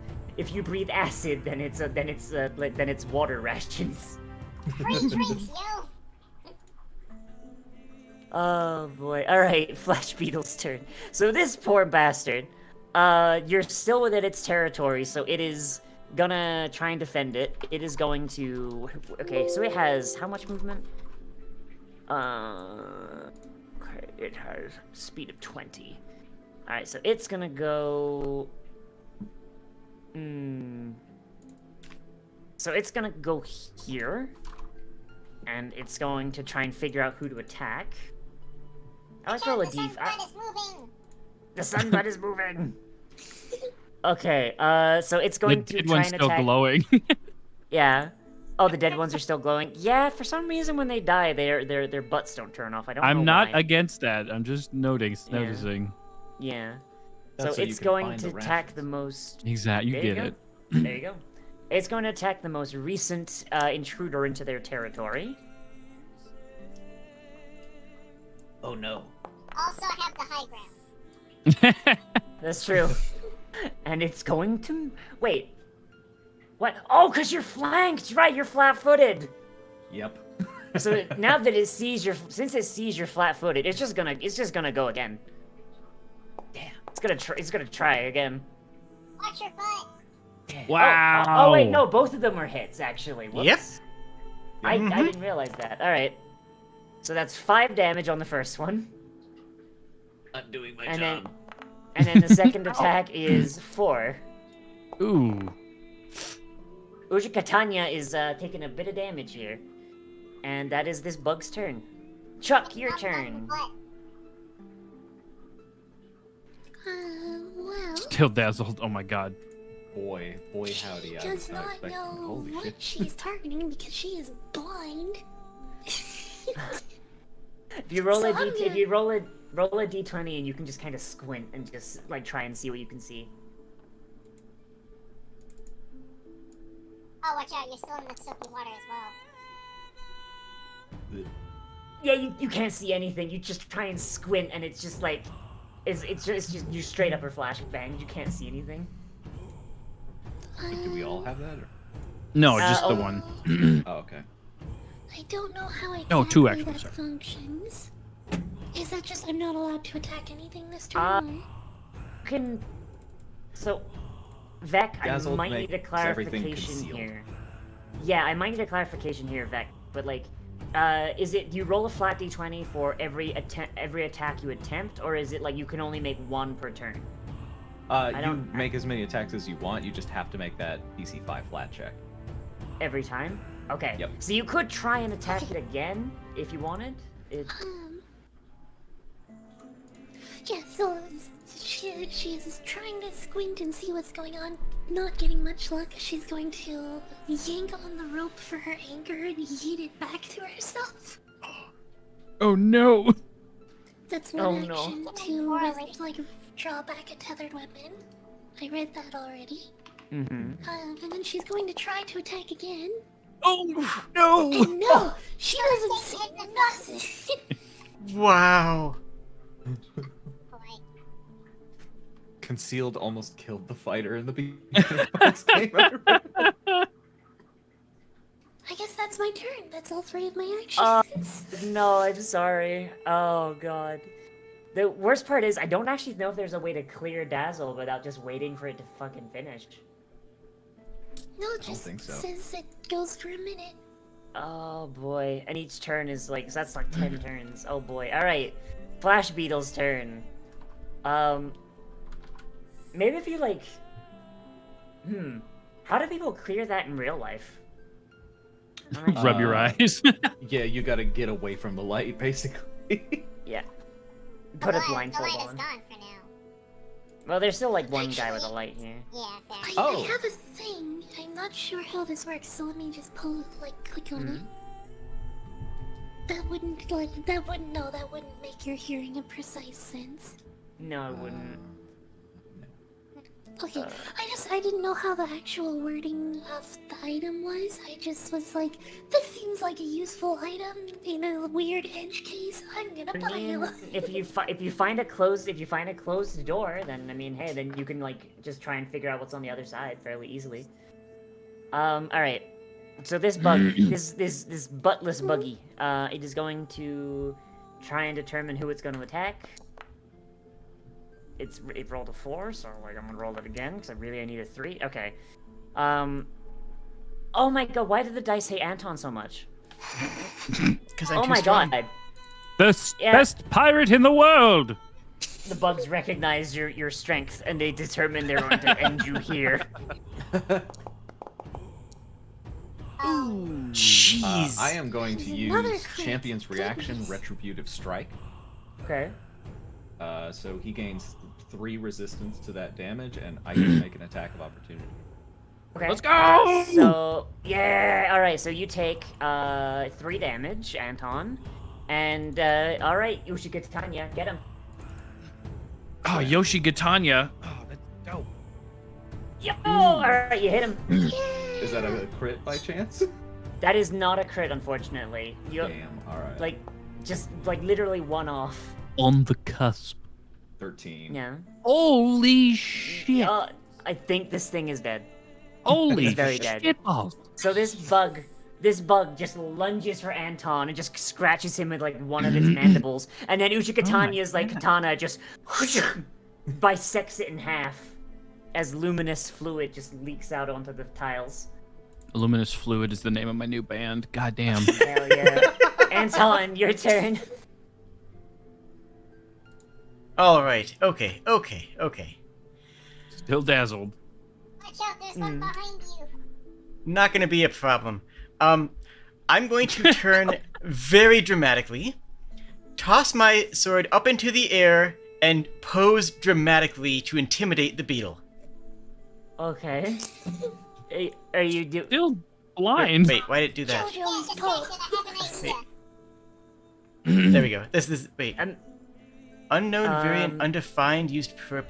acid, then it's water rations. Free drinks, yo! Oh boy. Alright, Flash Beetle's turn. So this poor bastard, you're still within its territory, so it is gonna try and defend it. It is going to... Okay, so it has how much movement? Okay, it has speed of 20. Alright, so it's gonna go... So it's gonna go here. And it's going to try and figure out who to attack. Let's roll a d5. The sunbud is moving. Okay, so it's going to try and attack. Still glowing. Yeah. Oh, the dead ones are still glowing. Yeah, for some reason when they die, their butts don't turn off. I don't know I'm not why. against that. I'm just noticing. Yeah. That's So so it's going to attack the most. Exactly. You There get you it. go. There you go. It's going to attack the most recent intruder into their territory. Oh no. Also have the high ground. That's true. And it's going to... Wait. What? Oh, because you're flanked! Right, you're flat-footed! Yep. So now that it sees since it sees you're flat-footed, it's just gonna go again. Damn. It's gonna try again. Watch your butt. Damn. Wow. Oh, wait, no, both of them are hits, actually. Whoops. Yep. I didn't realize that. Alright. So that's 5 damage on the first one. I'm doing my And job. then the second attack is 4. Ooh. Uji is taking a bit of damage here. And that is this bug's turn. Chuck, your turn. Well, Still dazzled. Oh my god. Boy, howdy, I does was not not expecting. know Holy what shit. she's targeting because she is blind. If you roll So a I'm d, if you roll a d20 and you can just kind of squint and just like try and see what you can see. Oh, watch out, you're still in the soapy water as well. Yeah, you can't see anything. You just try and squint and it's just like it's just you straight up or flashbang. You can't see anything. Do we all have that? Or... No, just the oh. one. Oh, okay. I don't know how No, two exactly actually, that sorry. functions. Is that just I'm not allowed to attack anything this turn? So, Vec, Dazzled I might need a makes everything clarification concealed. here. Yeah, I might need a clarification here, Vec. But like, is it you roll a flat d20 for every attack you attempt, or is it like you can only make 1 per turn? You don't- make as many attacks as you want. You just have to make that DC 5 flat check. Every time? Okay. Yep. So you could try and attack it again if you wanted. Yeah, so she's trying to squint and see what's going on. Not getting much luck. She's going to yank on the rope for her anchor and yeet it back to herself. Oh no. That's one Oh, no. action to like draw back a tethered weapon. I read that already. Mm-hmm. And then she's going to try to attack again. Oh no. And no, she doesn't see nothing. Wow. Boy. Concealed almost killed the fighter in the beginning of this game. I guess that's my turn. That's all 3 of my Oh, actions. no, I'm sorry. Oh, God. The worst part is I don't actually know if there's a way to clear Dazzle without just waiting for it to fucking finish. No, it just think so. says it goes for a minute. Oh, boy. And each turn is like, so that's like 10 turns. Oh, boy. Alright. Flash Beetle's turn. Maybe if you, like... How do people clear that in real life? Rub your eyes. Yeah, you gotta get away from the light, basically. Yeah. Put a The blindfold light is on. gone for now. Well, there's still like one guy with a light here. Yeah, fair. I have a thing. I'm not sure how this works, so let me just click on it. That wouldn't make your hearing a precise sense. No, I wouldn't. Okay, I didn't know how the actual wording of the item was. I just was like, this seems like a useful item in a weird edge case. I'm gonna I buy mean, it. if you find a closed door, then I mean, hey, then you can like just try and figure out what's on the other side fairly easily. All right. So this bug, this buttless buggy, it is going to try and determine who it's going to attack. It rolled a 4, so like I'm gonna roll it again because I need a 3. Okay. Oh my god, why did the dice hate Anton so much? Because I'm Oh too my strong. god. The Yeah. best pirate in the world. The bugs recognize your strength and they determine they're going to end you here. Jeez. I am going to Another use crit. Champion's Reaction Goodness. Retributive Strike. Okay. So he gains 3 resistance to that damage, and I can make an attack of opportunity. Okay. Let's go! So yeah, all right. So you take 3 damage, Anton, and all right, Ushika Tanya, get him. Oh, Yoshi Gatanya. Oh, that's dope. Yo! All right, you hit him. Is that a crit by chance? That is not a crit, unfortunately. You Damn, alright. like just like literally one off. On the cusp. 13. Yeah. Holy shit. I think this thing is dead. Holy It's very dead. shit balls. So this bug just lunges for Anton and just scratches him with like one of its mandibles, and then Uchicatanya's like katana just bisects it in half as luminous fluid just leaks out onto the tiles. Luminous Fluid is the name of my new band. God damn. Hell yeah. Anton, your turn. All right. Okay. Still dazzled. Watch out, there's one behind you. Not gonna be a problem. I'm going to turn very dramatically, toss my sword up into the air, and pose dramatically to intimidate the beetle. Okay. Are you Still blind. Wait, why did it do that? JoJo's Just Poe. wait till I have an idea. There we go. This is wait. Um, Unknown variant undefined used for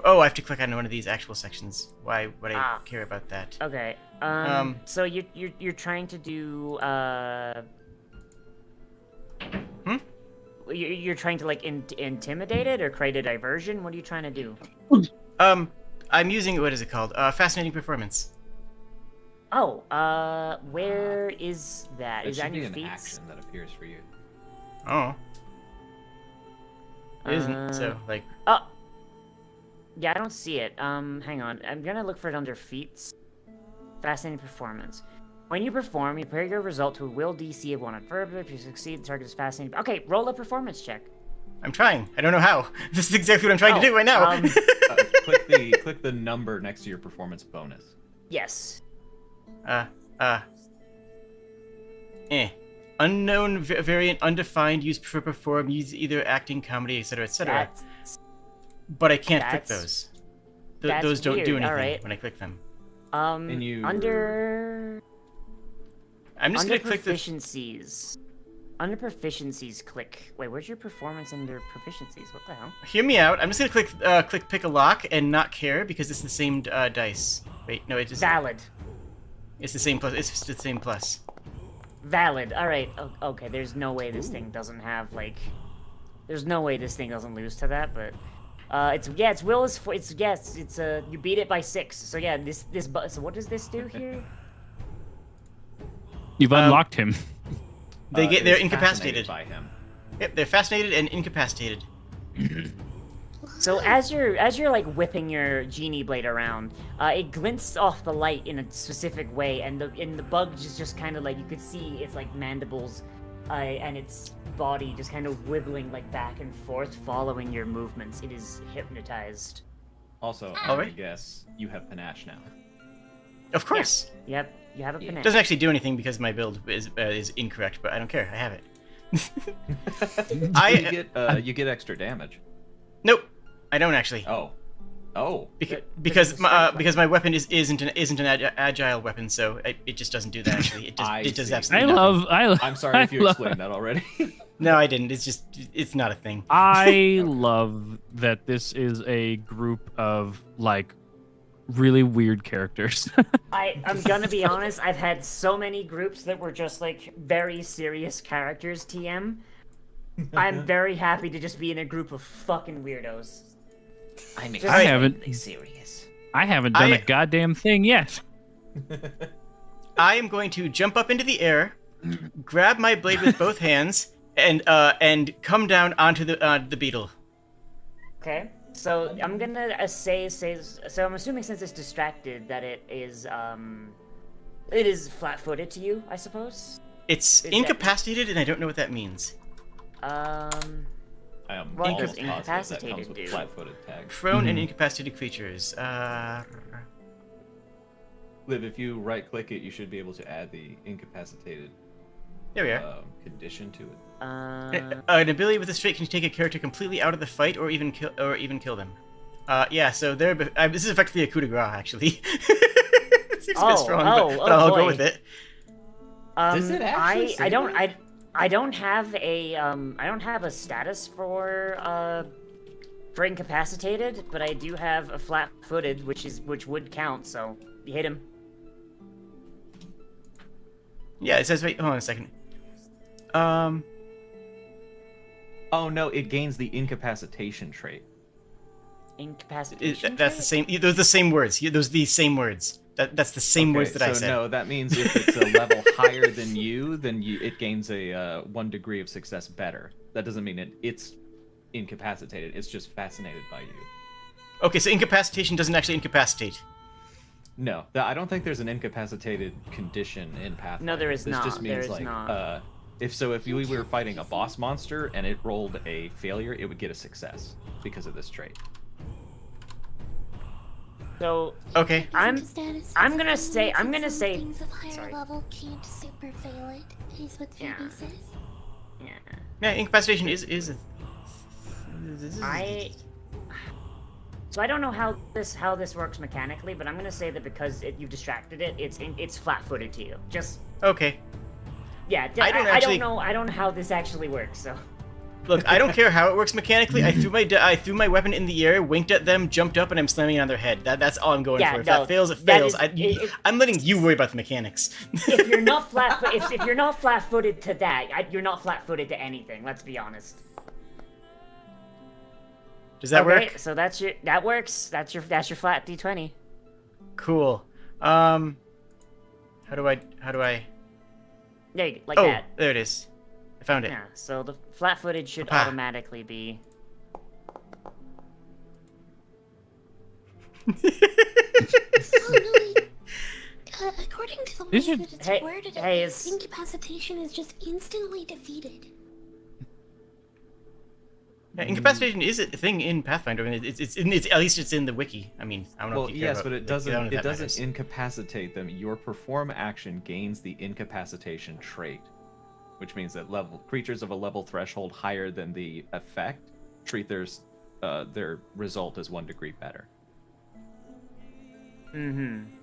Oh, I have to click on one of these actual sections. Why would I Ah. care about that? Okay. So you're trying to do You're trying to like intimidate it or create a diversion? What are you trying to do? I'm using what is it called? Fascinating performance. Oh, where is that? That Is should that in be your an feats? action that appears for you. Oh. It isn't. So like. Oh. Yeah, I don't see it. Hang on. I'm gonna look for it under feats. Fascinating performance. When you perform, you compare your result to a will DC of 1 on verb. If you succeed, the target is fascinating. Okay, roll a performance check. I'm trying. I don't know how. This is exactly what I'm trying to do right now. Click the number next to your performance bonus. Yes. Unknown variant undefined used for perform, use either acting, comedy, etc., etc. That's But I can't click that's- those. that's Those don't do weird, anything alright. when I click them. And you- under I'm just under gonna click the. proficiencies. Under proficiencies, click. Wait, where's your performance under proficiencies? What the hell? Hear me out. I'm just gonna click pick a lock and not care because it's the same dice. Wait, no, it's just Valid. it's the same plus. It's just the same plus. Valid. All right. Okay. There's no way this thing doesn't have like. There's no way this thing doesn't lose to that, but. It's will is for it's yes it's you beat it by 6. So yeah, so what does this do here? You've unlocked him. They're Is incapacitated. fascinated by him. Yep, they're fascinated and incapacitated. So as you're like whipping your genie blade around, it glints off the light in a specific way, and the bug just kind of like you could see its like mandibles, and its body just kind of wiggling like back and forth, following your movements. It is hypnotized. Also, All I right. guess you have panache now. Of course. Yep, you have a Yeah. panache. Doesn't actually do anything because my build is incorrect, but I don't care. I have it. You get extra damage. Nope, I don't actually. Oh. Because my weapon isn't an agile weapon, so it just doesn't do that. Actually, it does see. absolutely nothing. I'm sorry if you explained that already. No, I didn't. It's not a thing. I love that this is a group of like really weird characters. I'm gonna be honest, I've had so many groups that were just like very serious characters, TM. I'm very happy to just be in a group of fucking weirdos. I'm I haven't- extremely serious. I haven't done a goddamn thing yet. I am going to jump up into the air, grab my blade with both hands, and come down onto the beetle. Okay, so I'm gonna say so. I'm assuming since it's distracted that it is flat-footed to you, I suppose. It's Is incapacitated, and I don't know what that means. I am What almost does positive that incapacitated comes with do? flat-footed tag. Prone and incapacitated creatures. Liv, if you right-click it, you should be able to add the incapacitated There we are. condition to it. An ability with this trait can take a character completely out of the fight, or even kill them. Yeah. So this is effectively a coup de grace, actually. It seems a bit strong, but I'll go boy. with it. Does it actually say that? I don't have a status for incapacitated, but I do have a flat-footed, which would count. So you hit him. Yeah, it says. Wait, hold on a second. Oh no, it gains the incapacitation trait. Incapacitation. That's the same. Those are the same words. Those are the same words. That's the same words that I said. No, that means if it's a level higher than you, then it gains a 1 degree of success better. That doesn't mean it's incapacitated. It's just fascinated by you. Okay, so incapacitation doesn't actually incapacitate. No, I don't think there's an incapacitated condition in Pathfinder. No, there is this not. just means There is like not. if we were fighting a boss monster and it rolled a failure, it would get a success because of this trait. So Okay. I'm gonna say things of higher sorry. level can't super fail it, is what Yeah. Phoebe says. Yeah. Yeah, incapacitation is. So I don't know how this works mechanically, but I'm gonna say that because you've distracted it, it's flat-footed to you. Just Okay. yeah. I don't actually- I don't know how this actually works. So Look, I don't care how it works mechanically. I threw my weapon in the air, winked at them, jumped up, and I'm slamming it on their head. That's all I'm going Yeah, for. If no, that fails, it that fails. is- I'm letting you worry about the mechanics. if you're not if you're not flat-footed to that, you're not flat-footed to anything. Let's be honest. Does that Okay, work? so that works. That's your flat d20. Cool. How do I? There you go, like Oh, that. there it is. I found it. Yeah. So the flat-footed should Papa. automatically be. Oh, no, wait. According to the way These are- that it's Hey- worded, hey, it's- incapacitation is just instantly defeated. Yeah, incapacitation is a thing in Pathfinder, and it's at least it's in the wiki. I mean, I don't know Well, if you care yes, about, but it I don't know doesn't if it that doesn't matters. incapacitate them. Your perform action gains the incapacitation trait, which means that creatures of a level threshold higher than the effect treat their result as 1 degree better. Mm-hmm.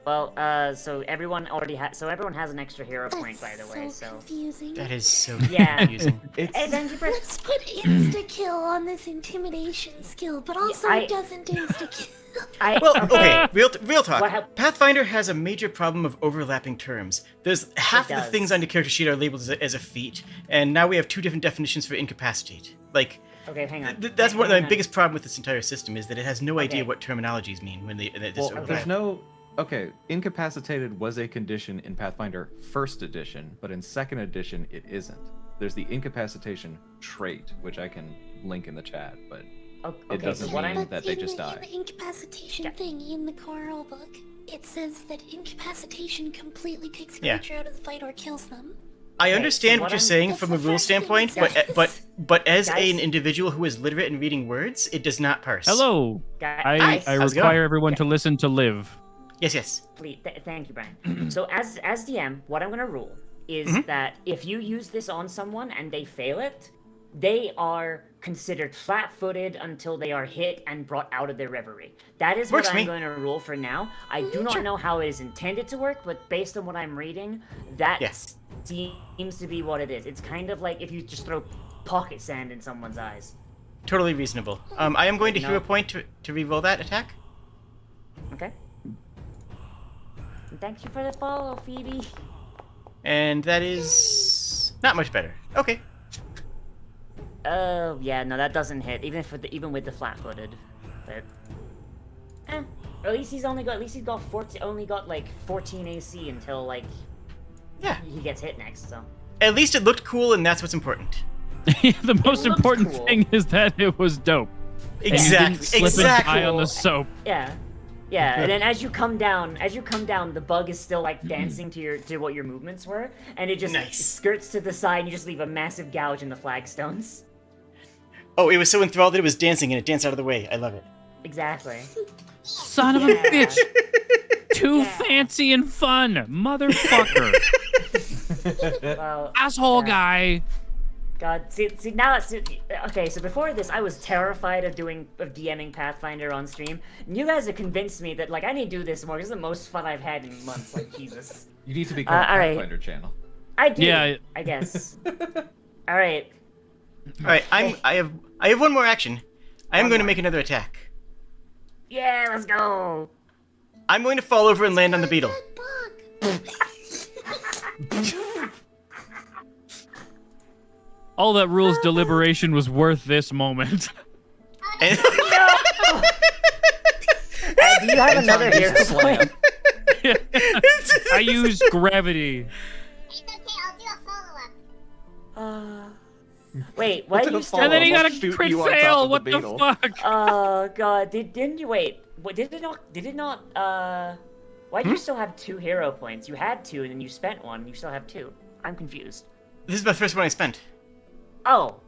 Well, so everyone has an extra hero point, by the way. So confusing. That is so Yeah. confusing. hey, thank you for. Let's put insta-kill on this intimidation skill, but also I- it doesn't insta-kill. Well, okay, real talk. What hap- Pathfinder has a major problem of overlapping terms. There's half of the does. things on the character sheet are labeled as a feat, and now we have 2 different definitions for incapacitate. Like, Okay, hang on. that's one of Hang the on. biggest problem with this entire system is that it has no idea Okay. what terminologies mean when they this Well, overlap. there's no Okay, incapacitated was a condition in Pathfinder First Edition, but in Second Edition it isn't. There's the incapacitation trait, which I can link in the chat, but it doesn't mean that they just die. In the incapacitation thing in the core rule book, it says that incapacitation completely takes a creature out of the fight or kills them. I understand what you're saying from a rule standpoint, but as an individual who is literate in reading words, it does not parse. Hello. I require everyone to listen to live. Yes. Please, thank you, Brian. So as DM, what I'm gonna rule is that if you use this on someone and they fail it, they are considered flat-footed until they are hit and brought out of their reverie. That is what I'm going to rule for now. I do not know how it is intended to work, but based on what I'm reading, that seems to be what it is. It's kind of like if you just throw pocket sand in someone's eyes. Totally reasonable. I am going to hero point to re-roll that attack. Okay. And thank you for the follow, Phoebe. And that is not much better. Okay. Oh yeah, no, that doesn't hit. Even with the flat-footed, but or at least he's got 14, only got like 14 AC until like he gets hit next. So at least it looked cool, and that's what's important. The most important thing is that it was dope. Exactly. And die on the soap. Yeah, and then as you come down, the bug is still like dancing to what your movements were, and it just skirts to the side, and you just leave a massive gouge in the flagstones. Oh, it was so enthralled that it was dancing, and it danced out of the way. I love it. Exactly. Son of a bitch! Too fancy and fun, motherfucker! Well, asshole guy. God, see now. Okay, so before this, I was terrified of DMing Pathfinder on stream. And you guys have convinced me that like I need to do this more. This is the most fun I've had in months. Like Jesus. You need to become a Pathfinder channel. I do. Yeah, I guess. All right. All right. I have one more action. I am going to make another attack. Yeah, let's go. I'm going to fall over and land on the beetle. All that rules deliberation was worth this moment. Do you have another hero point? I used gravity. It's okay, I'll do a follow-up. Wait, why did you still... And then he got a crit fail, what the fuck? Oh, God, didn't you wait? What, did it not, why do you still have 2 hero points? You had 2, and then you spent 1, and you still have 2. I'm confused. This is my first one I spent. Oh.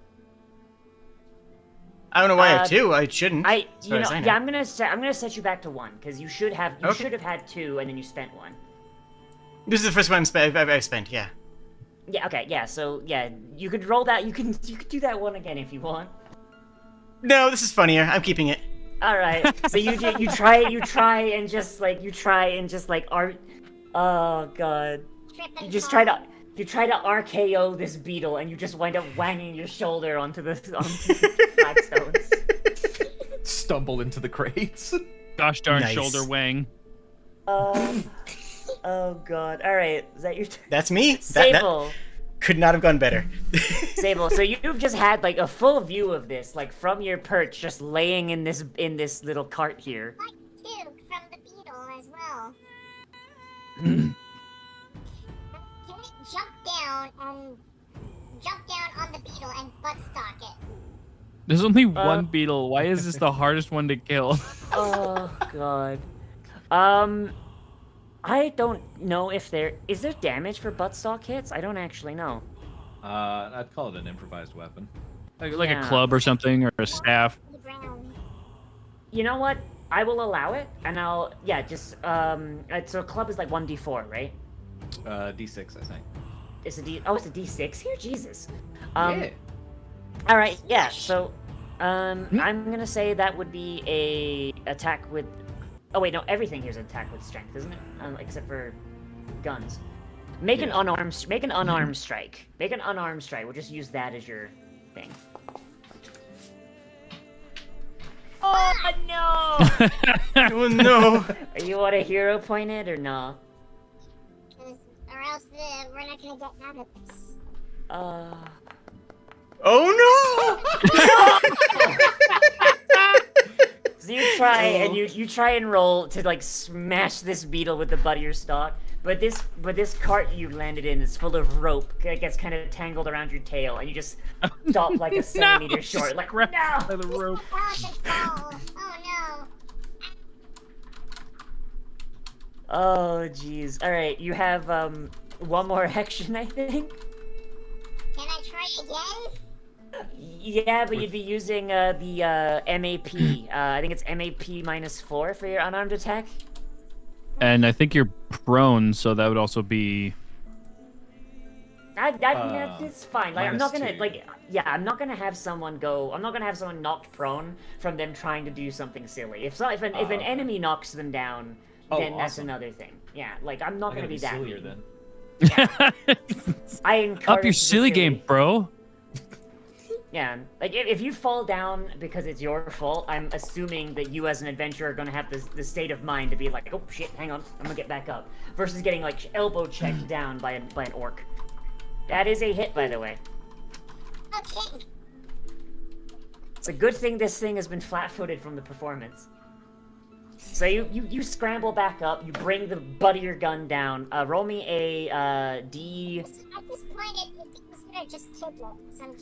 I don't know why I have 2. I shouldn't. I'm gonna set you back to 1 because you should have had 2 and then you spent 1. This is the first one I've spent. Yeah. Yeah. Okay. Yeah. So yeah, you could roll that. You can do that one again if you want. No, this is funnier. I'm keeping it. All right. So you try and just art. Oh God. You try to RKO this beetle, and you just wind up wanging your shoulder onto the flagstones. Stumble into the crates. Gosh darn shoulder wang. Oh God! All right, is that your turn? That's me. Sable. That could not have gone better. Sable, so you've just had like a full view of this, like from your perch, just laying in this little cart here. Like too, from the beetle as well. Can we jump down on the beetle and buttstock it? There's only one beetle. Why is this the hardest one to kill? Oh God. I don't know if is there damage for buttstock hits? I don't actually know. I'd call it an improvised weapon. Like a club or something, or a staff. You know what? I will allow it, and so a club is like 1d4, right? D6, I think. It's a D6 here? Jesus. Yeah. Alright, yeah, so I'm gonna say that would be a attack with... Oh wait, no, everything here's an attack with strength, isn't it? Except for guns. Make an unarmed strike. Make an unarmed strike. We'll just use that as your thing. Oh no! Oh no! You want to hero point it or no? Or else we're not gonna get out of this. Oh no! So you try and you try and roll to like smash this beetle with the butt of your stalk, but this cart you landed in is full of rope. It gets kind of tangled around your tail, and you just stop like a centimeter short. Like no. By the rope. Oh no. Oh jeez. All right, you have one more action, I think. Can I try again? Yeah, but you'd be using the MAP. I think it's MAP -4 for your unarmed attack. And I think you're prone, so that would also be. It's fine. Like I'm not gonna -2. I'm not gonna have someone go. I'm not gonna have someone knocked prone from them trying to do something silly. If an enemy knocks them down, then that's awesome. another thing. Yeah, like I'm not I gonna gotta be be that sillier mean. then. I encourage Up your the silly game, bro. Yeah, like if you fall down because it's your fault, I'm assuming that you as an adventurer are gonna have the state of mind to be like, oh shit, hang on, I'm gonna get back up, versus getting like elbow checked down by an orc. That is a hit, by the way. Okay. It's a good thing this thing has been flat-footed from the performance. So you scramble back up, you bring the butt of your gun down. Roll me a D. At this point, it's gonna just kick it. Some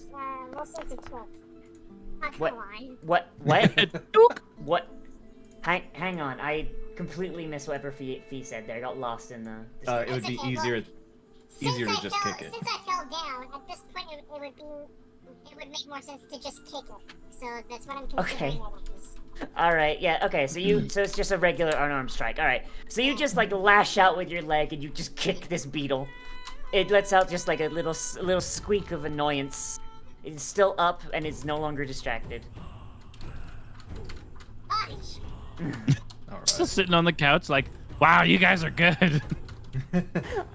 most of it's a kick. Oh, What? come on. What? What? Hang on, I completely missed whatever Fee said there. I got lost in the. It would be easier to just kick it. Since I fell down, at this point it would make more sense to just kick it. So that's what I'm considering. Okay. All right, yeah, okay. So it's just a regular unarmed strike. All right. So you just like lash out with your leg and you just kick this beetle. It lets out just like a little squeak of annoyance. It's still up and it's no longer distracted. All Still right. sitting on the couch, like, wow, you guys are good.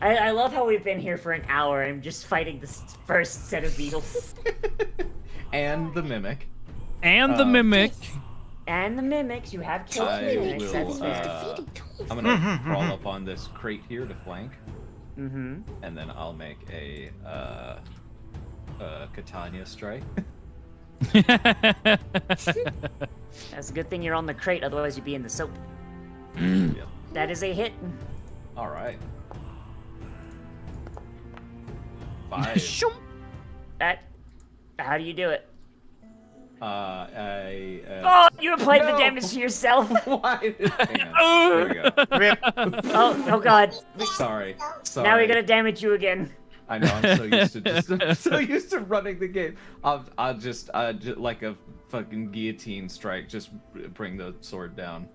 I love how we've been here for an hour and just fighting this first set of beetles. And the mimic. And the mimic. And the mimics, you have killed I the mimics, that's will. fair. I'm gonna crawl up on this crate here to flank, Mm-hmm. and then I'll make a Catania strike. That's a good thing you're on the crate, otherwise you'd be in the soap. Yep. That is a hit. All right. 5. That. How do you do it? I. Oh, you applied the no! damage to yourself. Why? Hang on. There we go. Rip. Oh god. Sorry. Now we're gonna damage you again. I know. I'm so used to I'm so used to running the game. I'll just like a fucking guillotine strike. Just bring the sword down.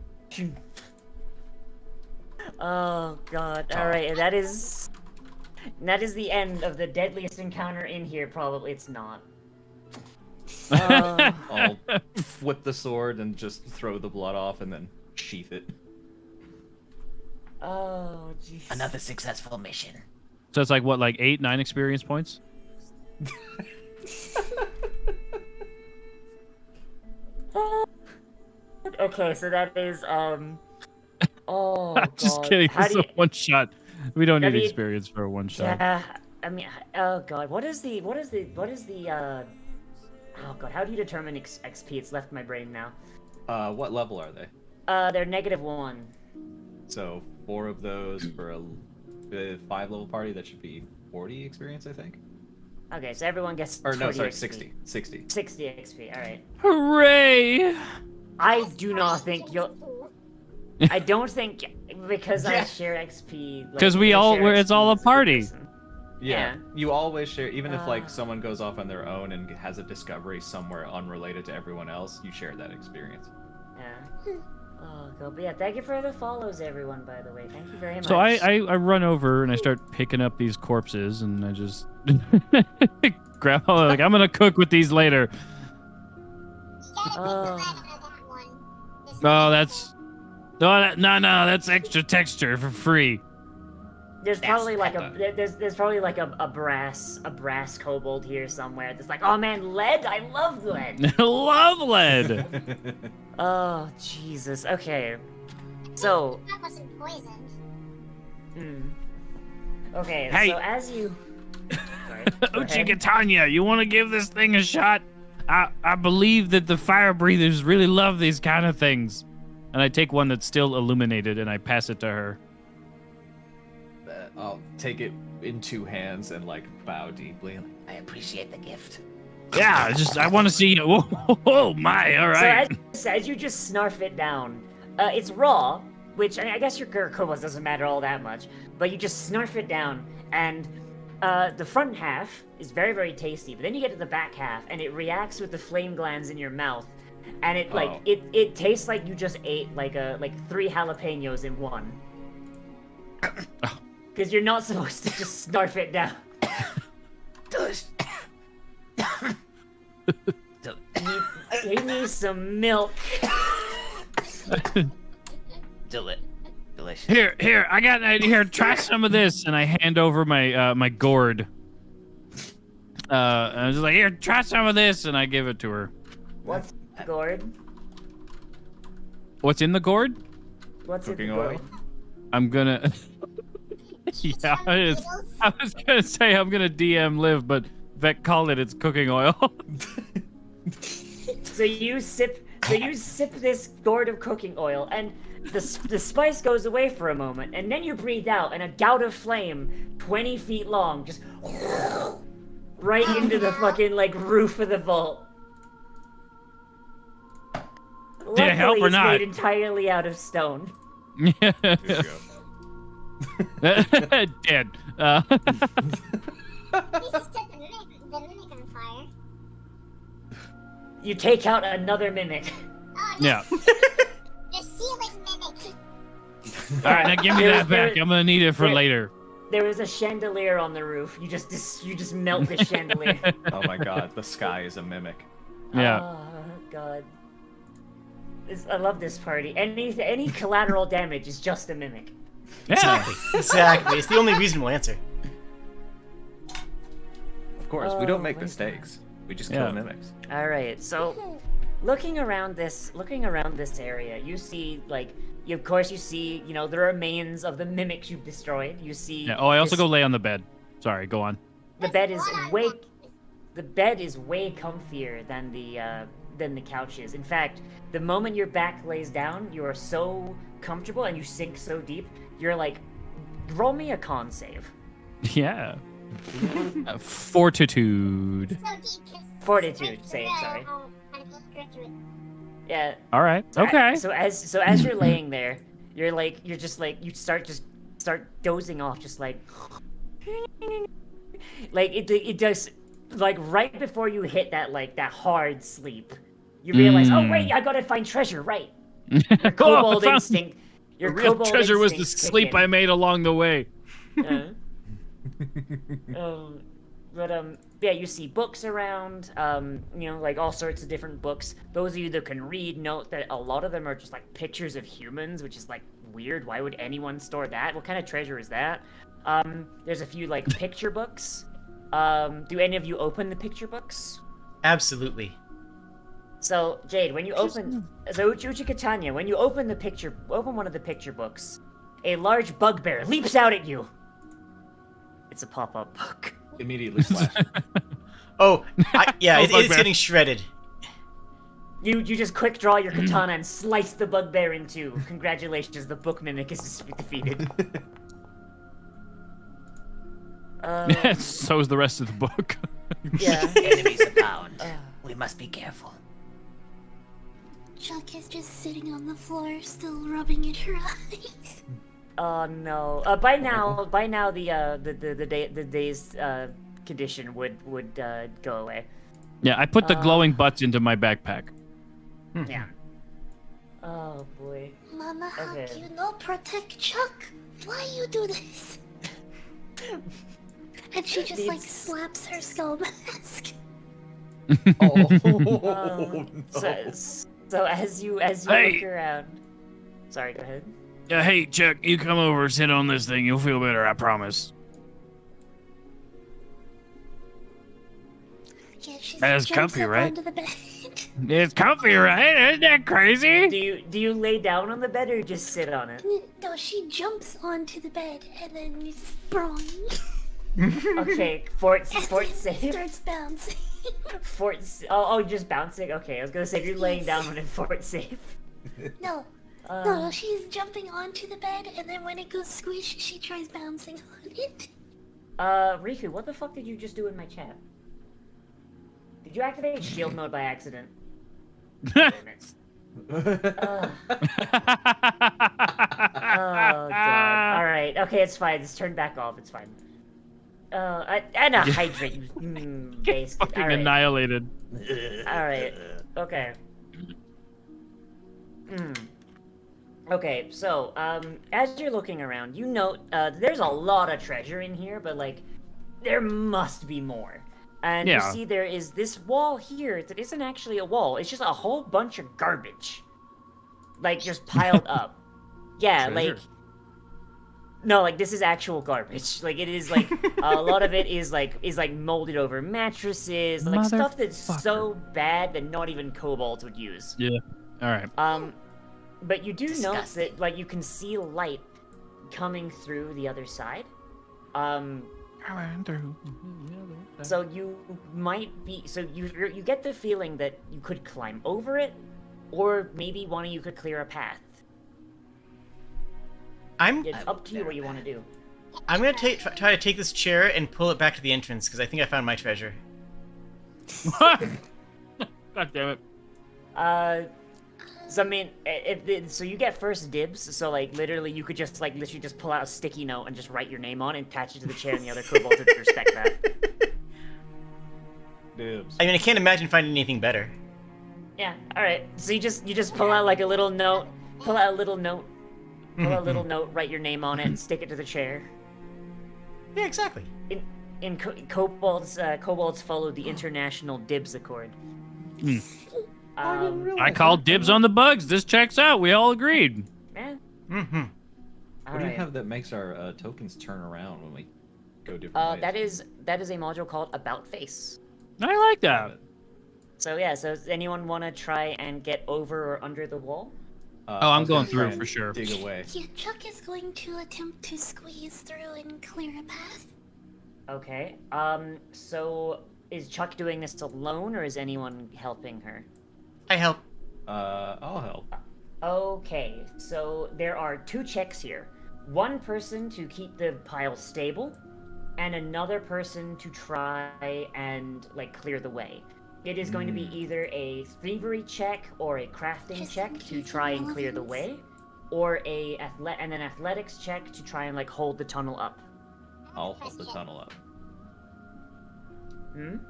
Oh god. All right, and that is the end of the deadliest encounter in here. Probably it's not. I'll flip the sword and just throw the blood off, and then sheath it. Oh jeez. Another successful mission. So it's like what, like 8, 9 experience points? Okay, so that is Oh I'm just God. kidding. How It's do a you... one shot. We don't I need mean, experience for a one shot. Yeah, I mean, oh god, what is the oh god, how do you determine XP? It's left my brain now. What level are they? They're -1. So 4 of those for a 5-level party. That should be 40 experience, I think. Okay, so everyone gets Or no, 40 sorry, XP. 60. 60 XP, alright. Hooray! I do not think you'll... I don't think, because I share XP... like, 'Cause we I all- share we're- it's XP all a with party. person. Yeah, you always share. Even if like Ah. someone goes off on their own and has a discovery somewhere unrelated to everyone else, you share that experience. Yeah. Oh god, but yeah, thank you for the follows, everyone, by the way. Thank you very much. So I run over and I start picking up these corpses and I just grab like I'm gonna cook with these later. Oh. Oh, that's no, that's extra texture for free. There's probably like there's probably like a brass kobold here somewhere that's like, oh man, lead! I love lead. Love lead. Oh Jesus. Okay. So. That wasn't poisoned. Okay. Hey. So as you. Sorry. Go ahead. Uchigatanya, you want to give this thing a shot? I believe that the fire breathers really love these kind of things. And I take one that's still illuminated and I pass it to her. I'll take it in 2 hands and like bow deeply. I appreciate the gift. Yeah, I want to see. Oh my! All right. So as you just snarf it down, it's raw, which I guess your kobolds doesn't matter all that much. But you just snarf it down, and the front half is very, very tasty. But then you get to the back half, and it reacts with the flame glands in your mouth, and it tastes like you just ate like 3 jalapenos in one. Because you're not supposed to just snarf it down. He needs some milk. Delicious. Here, I got here. Try some of this, and I hand over my gourd. And I was just like, here, try some of this, and I give it to her. What's the gourd? What's in the gourd? What's Cooking in the gourd? oil. I'm gonna. Yeah, it is. I was gonna say I'm gonna DM Liv, but Vec called it's cooking oil. So you sip this gourd of cooking oil, and the spice goes away for a moment, and then you breathe out, and a gout of flame, 20 feet long, just right into the fucking roof of the vault. Did it help or Luckily, not? It's made entirely out of stone. There you go. Dead. This is set the mimic on fire. You take out another mimic. Oh, Yeah. The ceiling mimic. All right, now give me that back. I'm gonna need it for later. There was a chandelier on the roof. You just melt the chandelier. Oh my god, the sky is a mimic. Yeah. Oh god. I love this party. Any collateral damage is just a mimic. Yeah. Exactly. It's the only reasonable answer. Of course, we don't make my mistakes. We just Yeah. kill mimics. All right. So, looking around this area, you see you see the remains of the mimics you've destroyed. You see. Yeah. Oh, I also this- go lay on the bed. Sorry, go on. The bed is way comfier than the couch is. In fact, the moment your back lays down, you are so comfortable and you sink so deep. You're like, roll me a con save. Yeah. Fortitude. So deep 'cause Fortitude it's save. Sorry. an anchor through it. Yeah. All right. Okay. So as you're laying there, you start dozing off, just like it does, right before you hit that hard sleep, you realize, oh wait, I gotta find treasure, right? Your kobold I found- instinct. Your The real kobold treasure was the instincts kick sleep in. I made along the way. Yeah, you see books around, all sorts of different books. Those of you that can read note that a lot of them are just pictures of humans, which is weird. Why would anyone store that? What kind of treasure is that? There's a few picture books. Do any of you open the picture books? Absolutely. So Jade, when you open, Uchikatanya, when you open one of the picture books, a large bugbear leaps out at you. It's a pop-up book. Immediately slash. Oh, yeah, Oh, it's bugbear. getting shredded. You just quick draw your katana and slice the bugbear in two. Congratulations, the book mimic is defeated. So is the rest of the book. Yeah. Enemies abound. We must be careful. Chuck is just sitting on the floor, still rubbing at her eyes. Oh no. By now the day's condition would go away. Yeah, I put the glowing butts into my backpack. Yeah. Oh boy. Mama, how Okay. do you not protect Chuck? Why you do this? And she just Needs- slaps her skull mask. Oh, So as you Hey. look around. Sorry, go ahead. Hey, Chuck, you come over, sit on this thing. You'll feel better, I promise. Yeah, she That's jumps comfy, up right? onto the bed. It's comfy, right? Isn't that crazy? Do you lay down on the bed or just sit on it? No, she jumps onto the bed and then sprung. Okay, fort And save. then starts bouncing. Oh, you're just bouncing? Okay, I was gonna say, if you're laying down when it's fort safe. No. No, she's jumping onto the bed, and then when it goes squish, she tries bouncing on it. Riku, what the fuck did you just do in my chat? Did you activate shield mode by accident? Damn it. Oh god. Alright, okay, it's fine. Just turn back off, it's fine. And a hydrate, you based. Fucking Alright. annihilated. Alright, okay. Okay, so, as you're looking around, you note, there's a lot of treasure in here, but, like, there must be more. And you Yeah. see there is this wall here that isn't actually a wall, it's just a whole bunch of garbage. Like, just piled up. Yeah, Treasure. like... No, like, this is actual garbage. Like, it is, like, a lot of it is, like, molded over mattresses, like, stuff that's so bad that not even kobolds would use. Yeah. All right. But you do note Disgusting. that, like, you can see light coming through the other side. So you might be, so you get the feeling that you could climb over it, or maybe one of you could clear a path. It's up to you what you want to do. I'm gonna try to take this chair and pull it back to the entrance because I think I found my treasure. God damn it. So I mean, so you get first dibs. So like literally, you could just like literally just pull out a sticky note and just write your name on it and attach it to the chair, and the other kobolds would respect that. Dibs. I mean, I can't imagine finding anything better. Yeah. All right. So you just pull out like a little note, pull out a little note, write your name on it, and stick it to the chair. Yeah, exactly. Kobolds follow the international dibs accord. I called dibs on the bugs. This checks out. We all agreed. Man. Mm-hmm. What do you have that makes our tokens turn around when we go different ways? That is a module called About Face. I like that. So yeah, so does anyone want to try and get over or under the wall? I'm I was going gonna try through and for sure. Dig away. Yeah, Chuck is going to attempt to squeeze through and clear a path. Okay. So is Chuck doing this alone, or is anyone helping her? I help. I'll help. Okay, so there are 2 checks here. One person to keep the pile stable, and another person to try and like clear the way. It is going to be either a thievery check or a crafting check to try and clear the way, or an athletics check to try and like hold the tunnel up. I'll hold the tunnel up.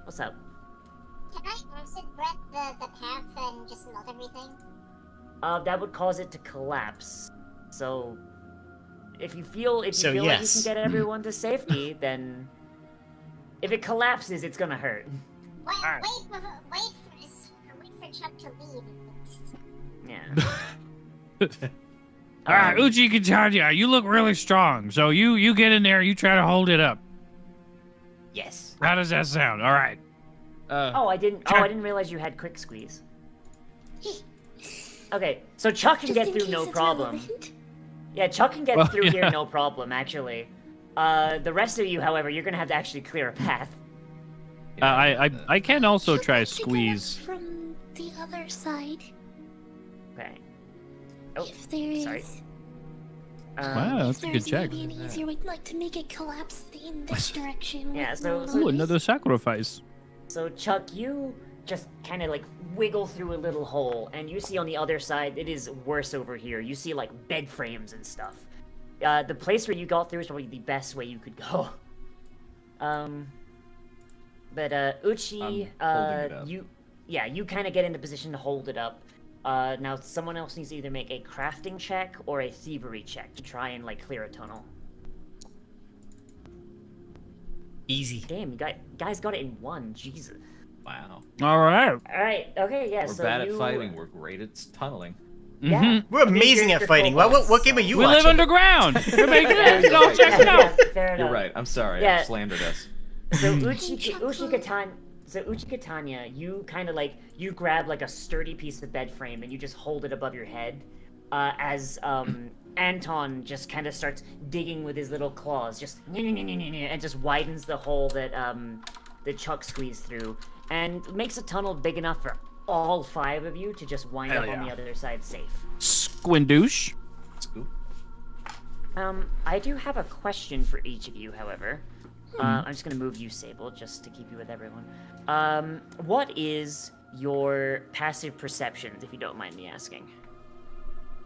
What's up? Can I acid breath the path and just melt everything? That would cause it to collapse. So, if you feel like you yes. can get everyone to safety, then if it collapses, it's gonna hurt. Wait for Chuck to leave. Yeah. All right, Uchi Katanya, you look really strong. So you get in there. You try to hold it up. Yes. How does that sound? All right. I didn't realize you had quick squeeze. Okay, so Chuck can get through no problem. Yeah, Chuck can get through here no problem, actually. The rest of you, however, you're gonna have to actually clear a path. I can also Chuck try has to get squeeze. us from the other side. Okay. Oh, If there is. sorry. Wow, that's a good There's check. maybe an easier way, like to make it collapse in this direction. Yeah, with so- no so Ooh, noise. another sacrifice. So Chuck, you just kind of like wiggle through a little hole, and you see on the other side it is worse over here. You see like bed frames and stuff. The place where you got through is probably the best way you could go. But Uchi, I'm holding it up. you kind of get in the position to hold it up. Now someone else needs to either make a crafting check or a thievery check to try and like clear a tunnel. Easy. Damn, you guys got it in one. Jesus. Wow. All right. All right. Okay. Yeah. We're so bad you... at fighting. We're great at tunneling. Yeah. Mhm. We're amazing at fighting. What game are you We watching? live underground. It makes sense. Go check it out. Fair enough. You're right. I'm sorry. Yeah. I slandered us. So Uchi Katanya, you kind of like you grab like a sturdy piece of bed frame and you just hold it above your head, as Anton just kind of starts digging with his little claws, just and just widens the hole that that Chuck squeezed through, and makes a tunnel big enough for all 5 of you to just wind Hell up on yeah. the other side safe. Squindoosh. Scoop. I do have a question for each of you, however. I'm just gonna move you, Sable, just to keep you with everyone. What is your passive perceptions, if you don't mind me asking?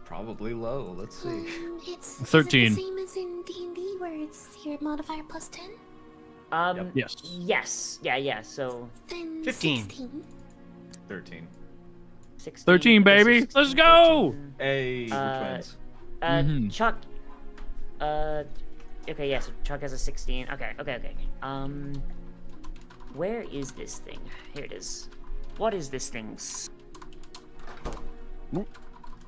Probably low. Let's see. It's 13. Is it the same as in D&D where it's your modifier plus 10? Yes. Yes. Yeah, so... Then 15. 16. 13. 16. 13, Okay, so baby. 16, Let's go! 13. Hey, we're twins. Chuck... Okay, yeah, so Chuck has a 16. Okay. Where is this thing? Here it is. What is this thing?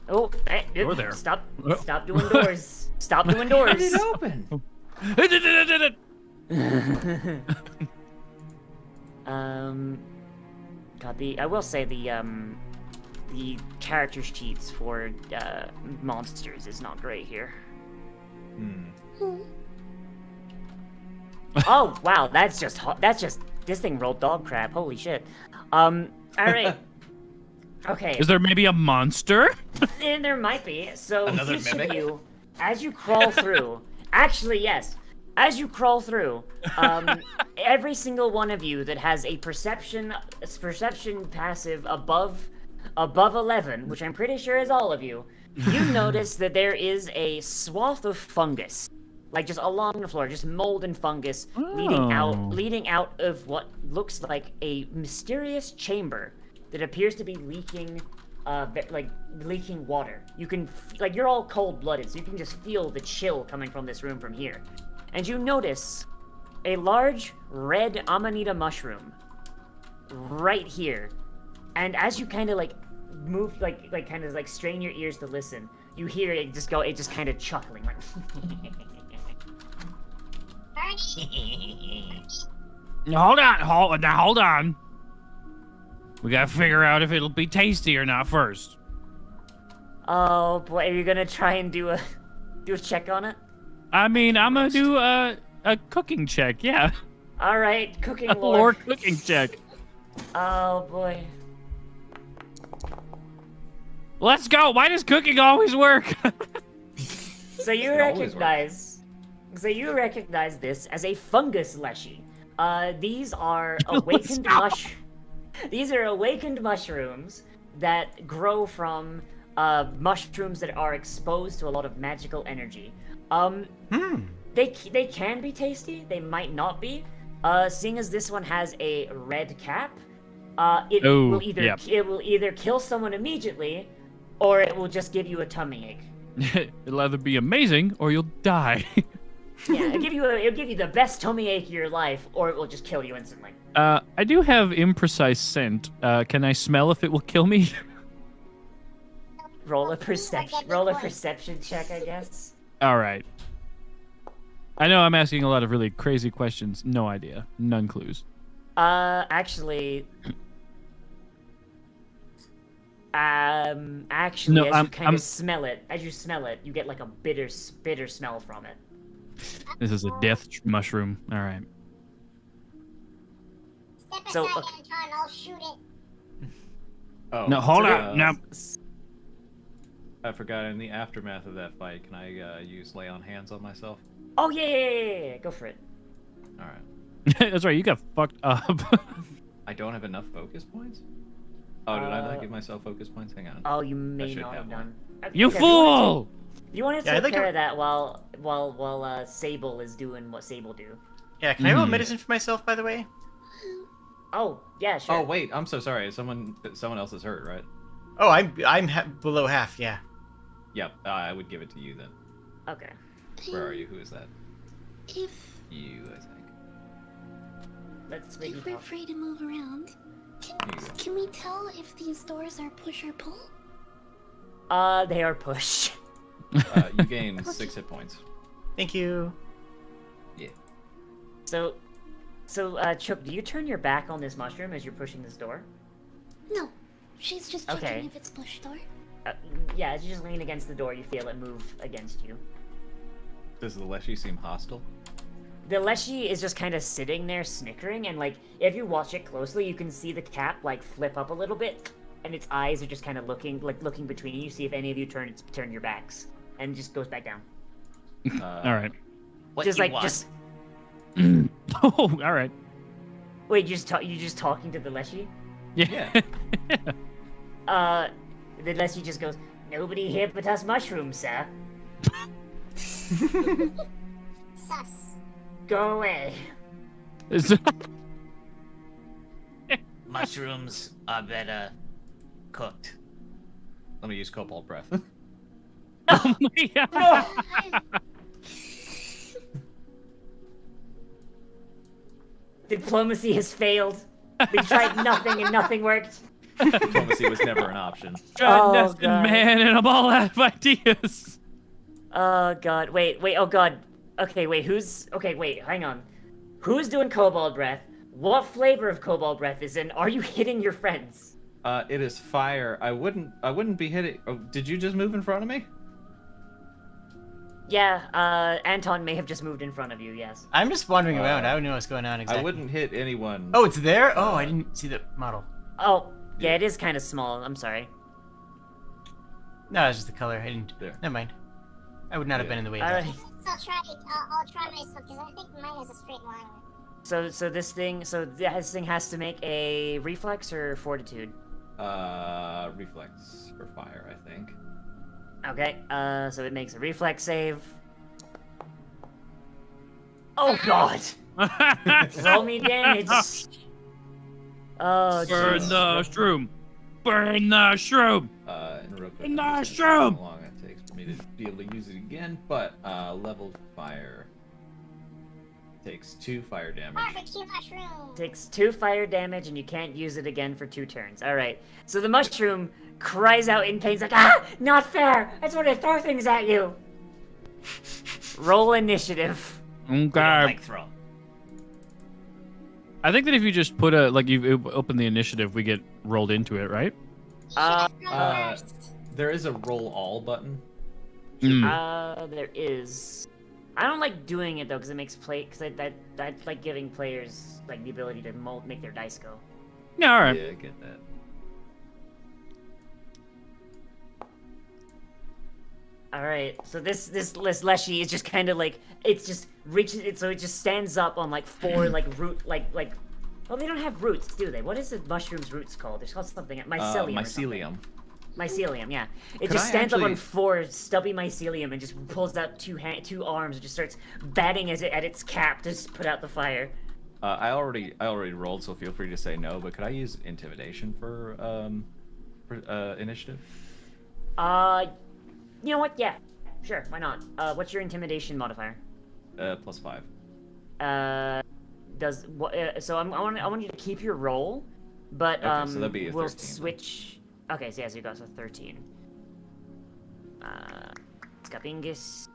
Oh, hey, Door there. Stop Oh. doing doors. Stop doing doors. It open. I will say the character sheets for monsters is not great here. Oh wow, that's just this thing rolled dog crap. Holy shit. All right. Okay. Is there maybe a monster? And there might be. So Another each of mimic? you, as you crawl through, actually yes, as you crawl through, every single one of you that has a perception passive above 11, which I'm pretty sure is all of you, you notice that there is a swath of fungus, like just along the floor, just mold and fungus leading out of what looks like a mysterious chamber that appears to be leaking leaking water. You can you're all cold-blooded, so you can just feel the chill coming from this room from here. And you notice a large red amanita mushroom right here. And as you kind of move kind of strain your ears to listen, you hear it just kind of chuckling like Hold on. We gotta figure out if it'll be tasty or not first. Oh boy, are you gonna try and do a check on it? I mean, I'm gonna do a cooking check, yeah. All right, cooking A lore. lore cooking check. Oh boy. Let's go. Why does cooking always work? So you recognize this as a fungus leshy. These are awakened These are awakened mushrooms that grow from mushrooms that are exposed to a lot of magical energy. They can be tasty. They might not be. Seeing as this one has a red cap, it will either kill someone immediately, or it will just give you a tummy ache. It'll either be amazing or you'll die. Yeah, it'll give you the best tummy ache of your life, or it will just kill you instantly. I do have imprecise scent. Can I smell if it will kill me? Roll a perception check, I guess. All right. I know I'm asking a lot of really crazy questions. No idea. None clues. Actually, No, as you kind of smell it, you get like a bitter smell from it. This is a death mushroom. All right. Step So, aside, okay. Anton, I'll shoot it. Oh, No, hold so, on. Now, I forgot. In the aftermath of that fight, can I use lay on hands on myself? Oh yeah, go for it. All right. that's right. You got fucked up. I don't have enough focus points. Oh, did I not give myself focus points? Hang on. Oh, you may should not have have done. You Okay, fool! You want to Yeah, I'd take like care to- of that while Sable is doing what Sable do. Yeah, can I roll medicine for myself, by the way? Oh yeah, sure. Oh wait, I'm so sorry. Someone else is hurt, right? Oh, I'm below half. Yeah. Yep. I would give it to you then. Okay. Where are you? Who is that? If You, I think. Let's make if we're free to move around, Here you go. can we tell if these doors are push or pull? They are push. You gain 6 hit points. Thank you. Yeah. So, Chook, do you turn your back on this mushroom as you're pushing this door? No, she's just checking Okay. if it's push door. Yeah, as you just lean against the door, you feel it move against you. Does the Leshy seem hostile? the Leshy is just kind of sitting there snickering, and like if you watch it closely, you can see the cap like flip up a little bit, and its eyes are just kind of looking between you, see if any of you turn your backs, and just goes back down. All right. What Just you like want? just Oh, all right. wait, you just talking to the Leshy? Yeah. The Leshy just goes, "Nobody here but us mushrooms, sir. Sus. Go away." Mushrooms are better cooked. Let me use Kobold Breath. Oh my God. Diplomacy has failed. We tried nothing and nothing worked. Diplomacy was never an option. Destin, God. man, and I'm all out of ideas. Oh god, wait, oh god. Okay, wait, hang on. Who's doing Kobold Breath? What flavor of Kobold Breath is in? Are you hitting your friends? It is fire. I wouldn't be hitting. Oh, did you just move in front of me? Yeah, Anton may have just moved in front of you, yes. I'm just wandering around. I don't know what's going on exactly. I wouldn't hit anyone. Oh, it's there? Oh, I didn't see the model. Oh, yeah, it is kind of small, I'm sorry. No, it's just the color. I didn't. There. Never mind. I would not have been in the way of Alright. that. I'll try myself because I think mine is a straight line. So this thing has to make a reflex or fortitude. Reflex for fire, I think. Okay, so it makes a reflex save. Oh god! Roll me damage! Oh, Burn jeez. the shroom. Burn the shroom. And real quick, In the I'm just gonna see shroom! how long it takes for me to be able to use it again, but leveled fire takes 2 fire damage. Barbecue mushroom. Takes 2 fire damage and you can't use it again for 2 turns. Alright, so the mushroom cries out in pain. He's like, "Ah! Not fair! I just want to throw things at you!" Roll initiative. We don't Okay. like throw. I think that if you just put you open the initiative, we get rolled into it, right? There is a roll all button. There is. I don't like doing it though, because it makes because I like giving players like the ability to make their dice go. Yeah, all right. Yeah, I get that. All right, so this Leshy is just kind of like it's just reaches it, so it just stands up on like 4 like root like. Well, they don't have roots, do they? What is the mushroom's roots called? It's called something. Mycelium. or something. Mycelium. Mycelium, yeah. It Could just I stands up on actually- 4 stubby mycelium and just pulls out 2 arms and just starts batting at its cap to just put out the fire. I already rolled, so feel free to say no. But could I use intimidation for initiative? You know what? Yeah, sure. Why not? What's your intimidation modifier? +5. Does what? So I want you to keep your roll, but Okay, so that'd be a we'll 13 then. switch. Okay, so yeah, so you got 13. Scabingus.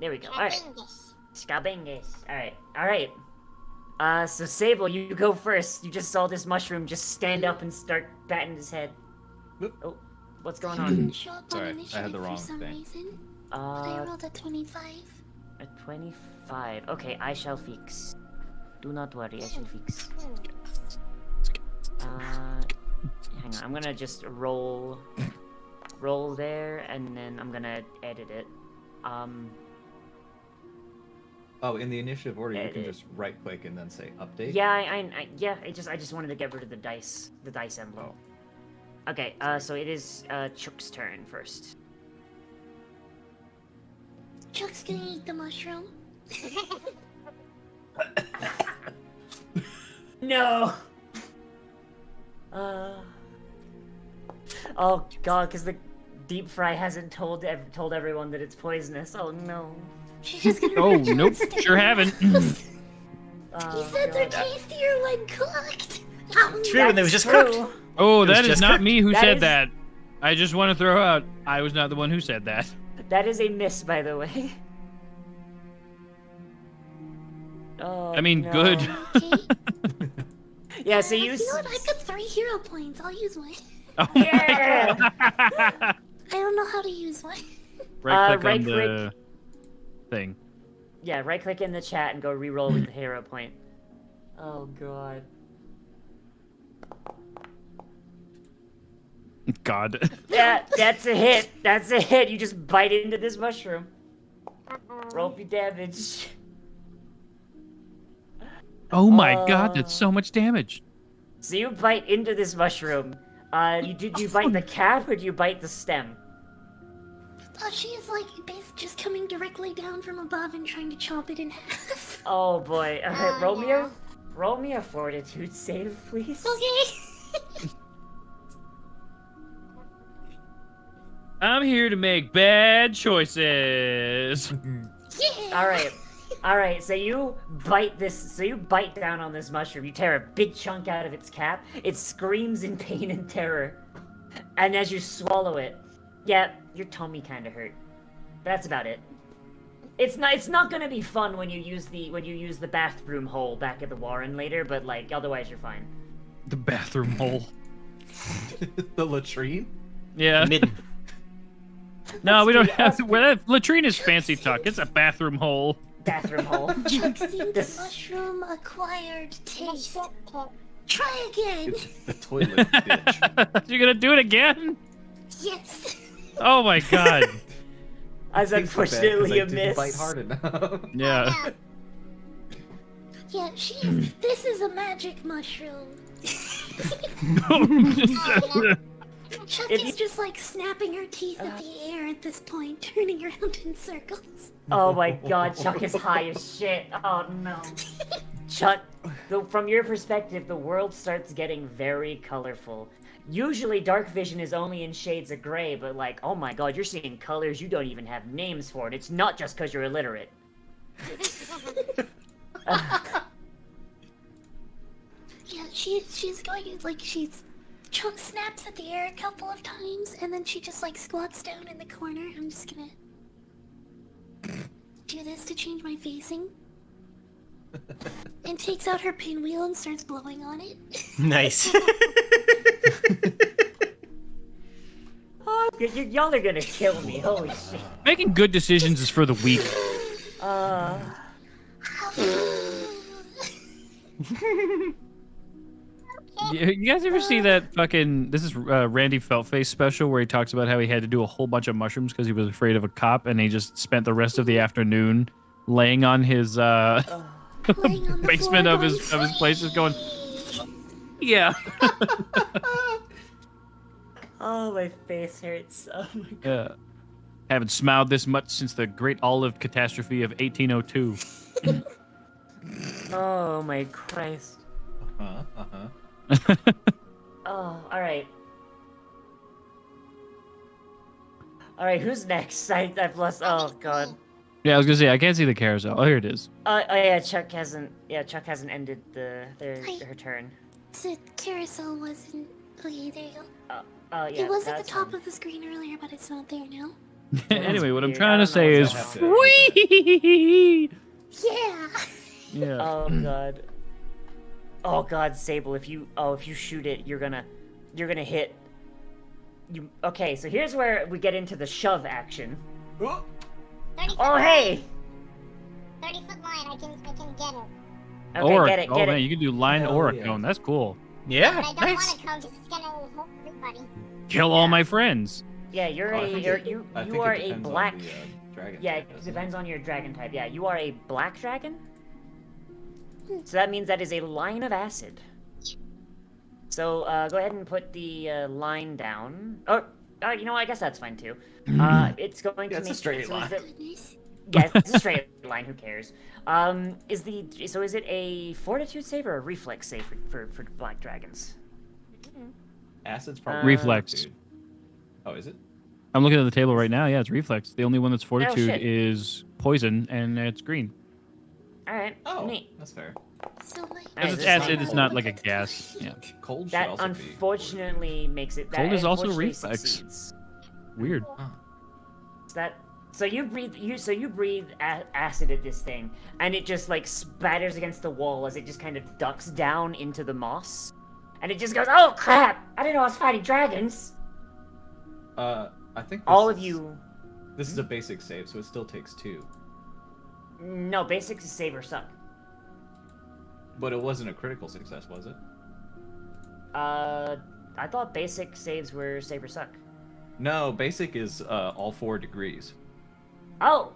There we go. All right. Scabingus. All right. So Sable, you go first. You just saw this mushroom just stand up and start batting his head. Whoop. Oh, what's going It on? didn't show up on Sorry, I had initiative the wrong for some thing. reason. But I Uh, rolled a 25. a 25. Okay, I shall fix. Do not worry, I shall fix. Hang on, I'm gonna just roll there, and then I'm gonna edit it. Oh, in the initiative order, you can Edit. just right click and then say update. Yeah, I just wanted to get rid of the dice emblem. Oh. Okay, so it is Chuck's turn first. Chuck's gonna eat the mushroom. No. Oh god, because the deep fry hasn't told everyone that it's poisonous. Oh no. She's just gonna Oh, reach out nope. and stick Sure it. haven't. Oh, He said they're God. tastier when cooked. True, and it was That's just cooked. true. Oh, It was that is just not cooked. me who That said is- that. I just want to throw out, I was not the one who said that. That is a miss, by the way. Oh, I mean, no. good. Okay. Yeah, so you. You know what? I've got 3 hero points. I'll use one. Oh Yeah! I don't know how to use one. Right click right on the thing. Yeah, right-click in the chat and go re-roll with the hero point. Oh god. God. Yeah, that's a hit. That's a hit. You just bite into this mushroom. Roll for damage. Oh my God, that's so much damage. So you bite into this mushroom. Did you bite the cap or do you bite the stem? She is like just coming directly down from above and trying to chomp it in half. Oh boy. Oh, Romeo, roll me a fortitude save, please. Okay. I'm here to make bad choices. Yeah. All right. So you bite this. So you bite down on this mushroom. You tear a big chunk out of its cap. It screams in pain and terror. And as you swallow it, yeah, your tummy kind of hurt. That's about it. It's not gonna be fun when you use the bathroom hole back at the Warren later. But like otherwise, you're fine. The bathroom hole. The latrine? Yeah. Midden. No, we don't have. Well, latrine is fancy talk. It's a bathroom hole. Bathroom hole. Chuck seems This- mushroom acquired taste. Shit pit. Try again. The toilet bitch. You're gonna do it again? Yes. Oh my God. As Tastes so bad 'cause unfortunately I a didn't miss. bite hard enough. Yeah. Yeah, this is a magic mushroom. Chuck If is you- just like snapping her teeth at the air at this point, turning around in circles. Oh my god, Chuck is high as shit. Oh no. Chuck, from your perspective, the world starts getting very colorful. Usually dark vision is only in shades of gray, but like, oh my god, you're seeing colors you don't even have names for, and it's not just because you're illiterate. Yeah, she's going like Chuck snaps at the air a couple of times, and then she just like squats down in the corner. I'm just gonna do this to change my facing. And takes out her pinwheel and starts blowing on it. Nice. Y'all are gonna kill me, holy shit. Making good decisions is for the weak. You guys ever see that fucking? This is Randy Feltface special where he talks about how he had to do a whole bunch of mushrooms because he was afraid of a cop, and he just spent the rest of the afternoon laying on his Laying on the basement floor of his place, just going, yeah. Oh, my face hurts. Oh my god. Yeah. Haven't smiled this much since the Great Olive Catastrophe of 1802. Oh my Christ. Uh-huh. Oh, alright. Alright, who's next? I've lost. Oh god. Yeah, I was gonna say I can't see the carousel. Oh, here it is. Oh yeah, Chuck hasn't ended her turn. The carousel wasn't. Okay, there you go. Oh yeah. It was at the that's top fine. of the screen earlier, but it's not there now. Anyway, what I'm weird. trying I to don't know say what's is, gonna happen. whee! Yeah. Yeah. Oh god. Oh god, Sable, if you shoot it, you're gonna hit. You okay? So here's where we get into the shove action. 30 foot Oh line. hey. 30-foot line. I can get it. Okay, Or, get it, oh get man, it. you can do line Hell or a yeah. cone. That's cool. Yeah, But I don't nice. want to come because it's gonna hurt everybody. Kill all my friends. Yeah, you're Oh, I a think you're, it- you I you think are it a depends on black. the, dragon Yeah, type, it doesn't depends on your dragon type. Yeah, you are a black dragon. So that means that is a line of acid. So go ahead and put the line down. Oh, you know what? I guess that's fine too. It's going to Yeah, it's a make straight so is line. it- Goodness. yeah, it's a straight line. Who cares? Is it a fortitude save or a reflex save for black dragons? Acid's probably Reflex. fortitude. Oh, is it? I'm looking at the table right now. Yeah, it's reflex. The only one that's fortitude shit. is poison, and it's green. All right. Oh, Neat. that's fair. So my. Alright, Because it's this acid, one- it's not like a gas. Yeah. Cold should That also be. unfortunately makes it. That Cold is also unfortunately reflex. succeeds. Weird. So you breathe acid at this thing, and it just like spatters against the wall as it just kind of ducks down into the moss, and it just goes, "Oh crap! I didn't know I was fighting dragons." I think All this of is- you, This is a basic save, so it still takes 2. No, basic is save or suck. But it wasn't a critical success, was it? I thought basic saves were save or suck. No, basic is all 4 degrees. Oh!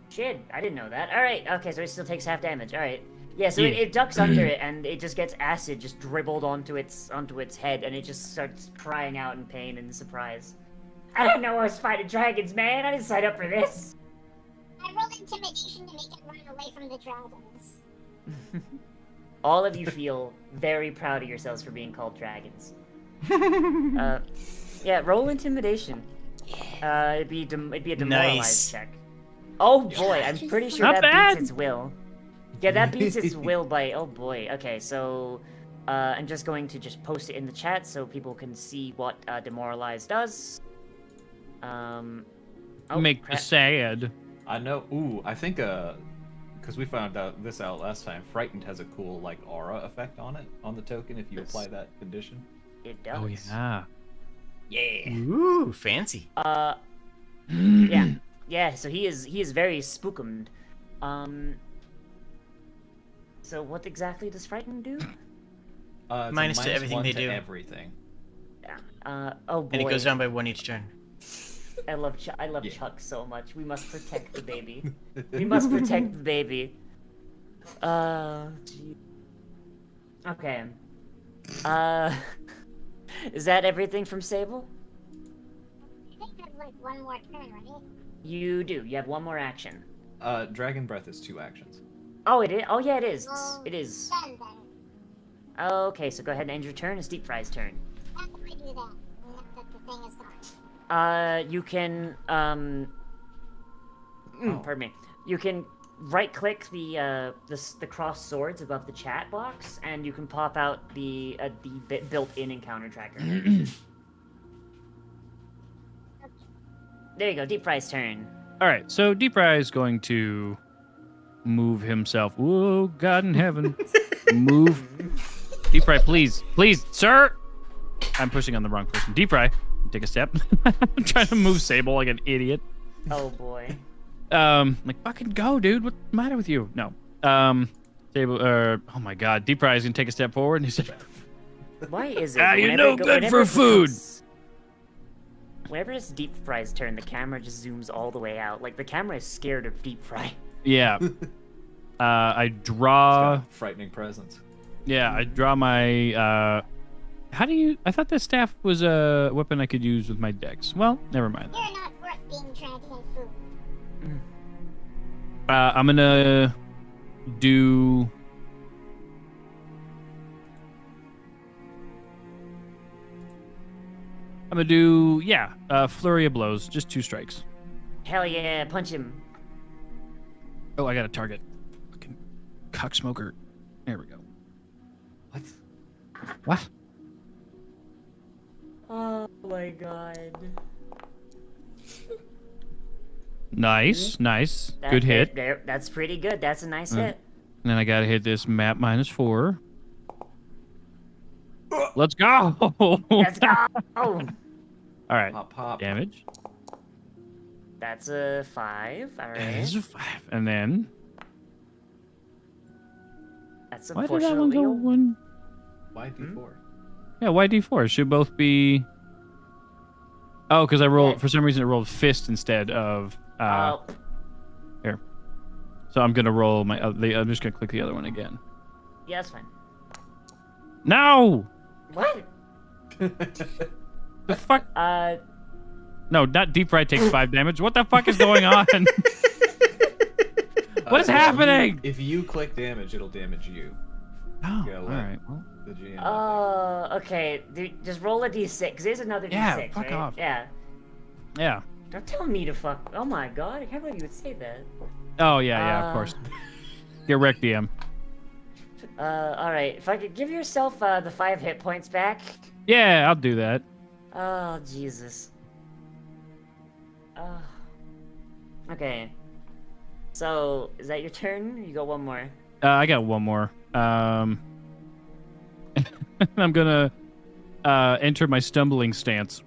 Shit, I didn't know that. Alright, okay, so it still takes half damage. Alright. Yeah, so it ducks under it, and it just gets acid just dribbled onto its head, and it just starts crying out in pain and surprise. I didn't know I was fighting dragons, man! I didn't sign up for this! I rolled intimidation to make it run away from the dragons. All of you feel very proud of yourselves for being called dragons. Yeah, roll intimidation. It'd be a demoralized Nice. check. Oh boy, I'm pretty sure Not that bad. beats its will. Yeah, that beats its will by, oh boy. Okay, so I'm just going to just post it in the chat so people can see what demoralized does. Oh, Make me crap. sad. I know. Ooh, I think because we found out this out last time. Frightened has a cool like aura effect on it on the token if you apply that condition. It does. Oh yeah. Yeah. Ooh, fancy. Yeah. Yeah, so he is very spookumed. So what exactly does Frighten do? It's a Minus to everything -1 they to do. Everything. Oh boy. And it goes down by 1 each turn. I love Yeah. Chuck so much. We must protect the baby. We must protect the baby. Gee. Okay. Is that everything from Sable? I think I have like one more turn, right? You do. You have one more action. Dragon breath is 2 actions. Oh, it is. Oh, yeah, it is. Well, It is. Then. Okay, so go ahead and end your turn. It's Deep Fry's turn. How do I do that? That the thing is gone. You can pardon me. You can right-click the crossed swords above the chat box, and you can pop out the built-in encounter tracker. There you go. Deep Fry's turn. All right, so Deep Fry is going to move himself. Whoa, God in heaven. Move. Deep Fry, please. Please, sir. I'm pushing on the wrong person. Deep Fry, take a step. I'm trying to move Sable like an idiot. Oh boy. Like, fucking go, dude. What's the matter with you? No. Sable, oh my God. Deep Fry is going to take a step forward, and he said, Why is it? you're whenever no it go- good whenever for it food. becomes- Whenever it's Deep Fry's turn, the camera just zooms all the way out. Like the camera is scared of Deep Fry. yeah. I draw. Got a frightening presence. Yeah, I draw my. How do you? I thought the staff was a weapon I could use with my dex. Well, never mind. You're not worth being dragon food. I'm gonna do. I'm gonna do flurry of blows, just 2 strikes. Hell yeah, punch him. Oh, I got a target. Fucking cocksmoker. There we go. What? What? Oh my god. Nice. Good hit. There, that's pretty good. That's a nice hit. And then I gotta hit this map -4. Let's go. Let's go. Oh, All right. Pop, pop. Damage. that's a 5. All That right. is a 5. And then That's why did that one unfortunately. go 1? Why D4? Yeah, why D4? It should both be. Oh, because I rolled for some reason it rolled fist instead of. Oh, Here. So I'm gonna roll my. I'm just gonna click the other one again. yeah, that's fine. No. What? The fuck? Uh, No, not Deep Fry takes 5 damage. What the fuck is going on? What is happening? If you click damage, it'll damage you. Oh, Yeah, all let- right. Well, The GM. oh, okay. Dude, just roll a d6. 'Cause there's another Yeah, d6, fuck right? off. Yeah. yeah. Don't tell me to fuck. Oh my god, I can't believe you would say that. Oh yeah, of course. Get wrecked, DM. Alright. If I could give yourself the 5 hit points back. Yeah, I'll do that. Oh, Jesus. Oh. Okay. So, is that your turn? You got one more. I got one more. I'm gonna enter my stumbling stance.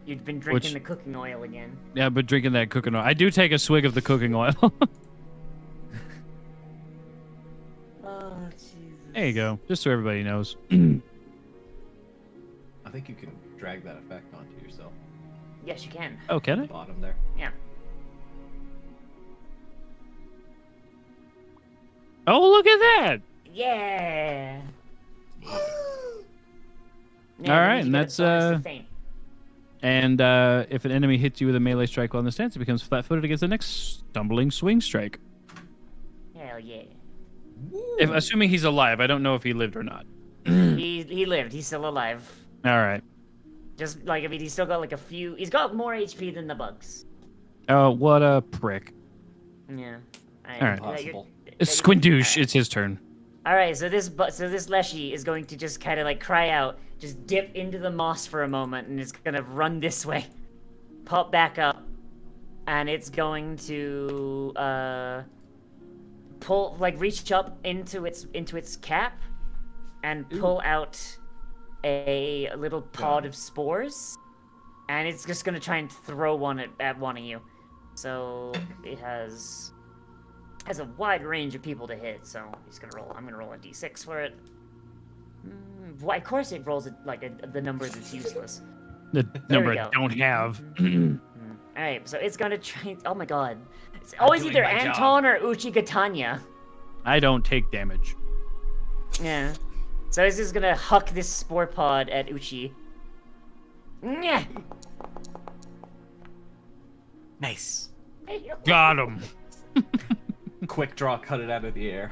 You'd been drinking the cooking oil again. Yeah, but drinking that cooking oil. I do take a swig of the cooking oil. Oh, Jesus. There you go. Just so everybody knows. I think you can drag that effect onto yourself. Yes, you can. Oh, can The I? bottom there. Yeah. Oh, look at that! Yeah. All right, and that's and if an enemy hits you with a melee strike while in the stance, it becomes flat-footed against the next stumbling swing strike. Hell yeah. If assuming he's alive, I don't know if he lived or not. He lived. He's still alive. All right. Just like I mean, he's still got like a few. He's got more HP than the bugs. Oh, what a prick! Yeah. All right. Impossible. It's Squindoosh. It's his turn. All right. So this Leshy is going to just kind of like cry out, just dip into the moss for a moment, and it's gonna run this way, pop back up, and it's going to reach up into its cap, and pull out a little pod of spores, and it's just gonna try and throw one at one of you. So it has a wide range of people to hit. So he's gonna roll. I'm gonna roll a d6 for it. Why? Of course it rolls the number that's useless. The There number we I go. don't have. All right, so it's gonna try. Oh my god! It's always doing either my job. Anton or Uchigatanya. I don't take damage. Yeah. So it's just gonna huck this spore pod at Uchi. Yeah. Nice. Got him. Quick draw, cut it out of the air.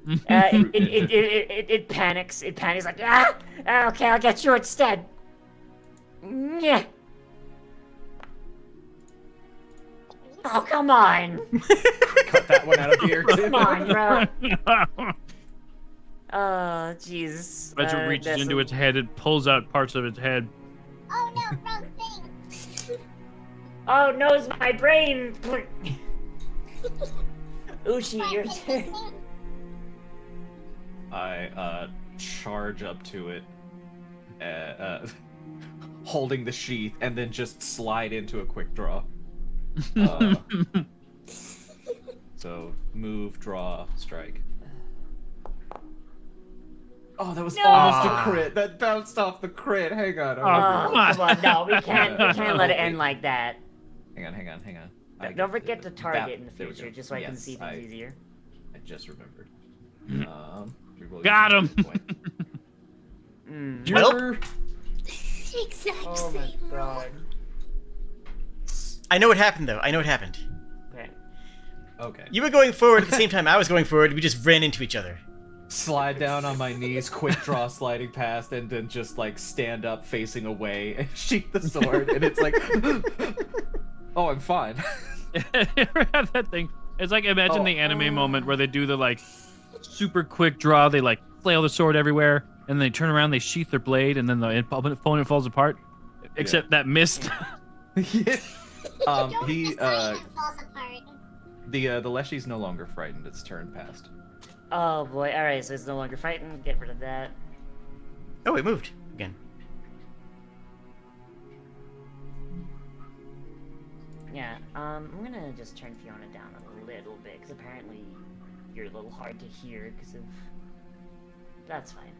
It panics. It panics like okay, I'll get you instead. Yeah. Oh come on! Cut that one out of the air too. Come on, bro. Oh jeez. As it reaches into its head, it pulls out parts of its head. Oh no, wrong thing. Oh no, it's my brain. Uchi, your Hit this turn. thing. I charge up to it, holding the sheath, and then just slide into a quick draw. So move, draw, strike. Oh, that was almost a crit. That bounced off the crit. Hang on. Oh, come on, no, we can't let it end like that. Hang on. Don't forget to target that- in the there we future, go. just so I can Yes, see things easier. I just remembered. Got him. Well, Exact Oh my same roll. god. I know what happened though. I know what happened. Okay. Okay. You were going forward at the same time I was going forward. We just ran into each other. Slide down on my knees, quick draw, sliding past, and then just like stand up, facing away, and sheath the sword, and it's like, oh, I'm fine. Ever have that thing? It's like imagine the anime moment where they do the like super quick draw. They like flail the sword everywhere, and they turn around, they sheath their blade, and then the opponent falls apart. Except that missed. Don't He decide it falls apart. the Leshy's no longer frightened. Its turn passed. Oh boy, alright, so it's no longer fighting. Get rid of that. Oh, it moved again. Yeah, I'm gonna just turn Fiona down a little bit, because apparently you're a little hard to hear because of... That's fine.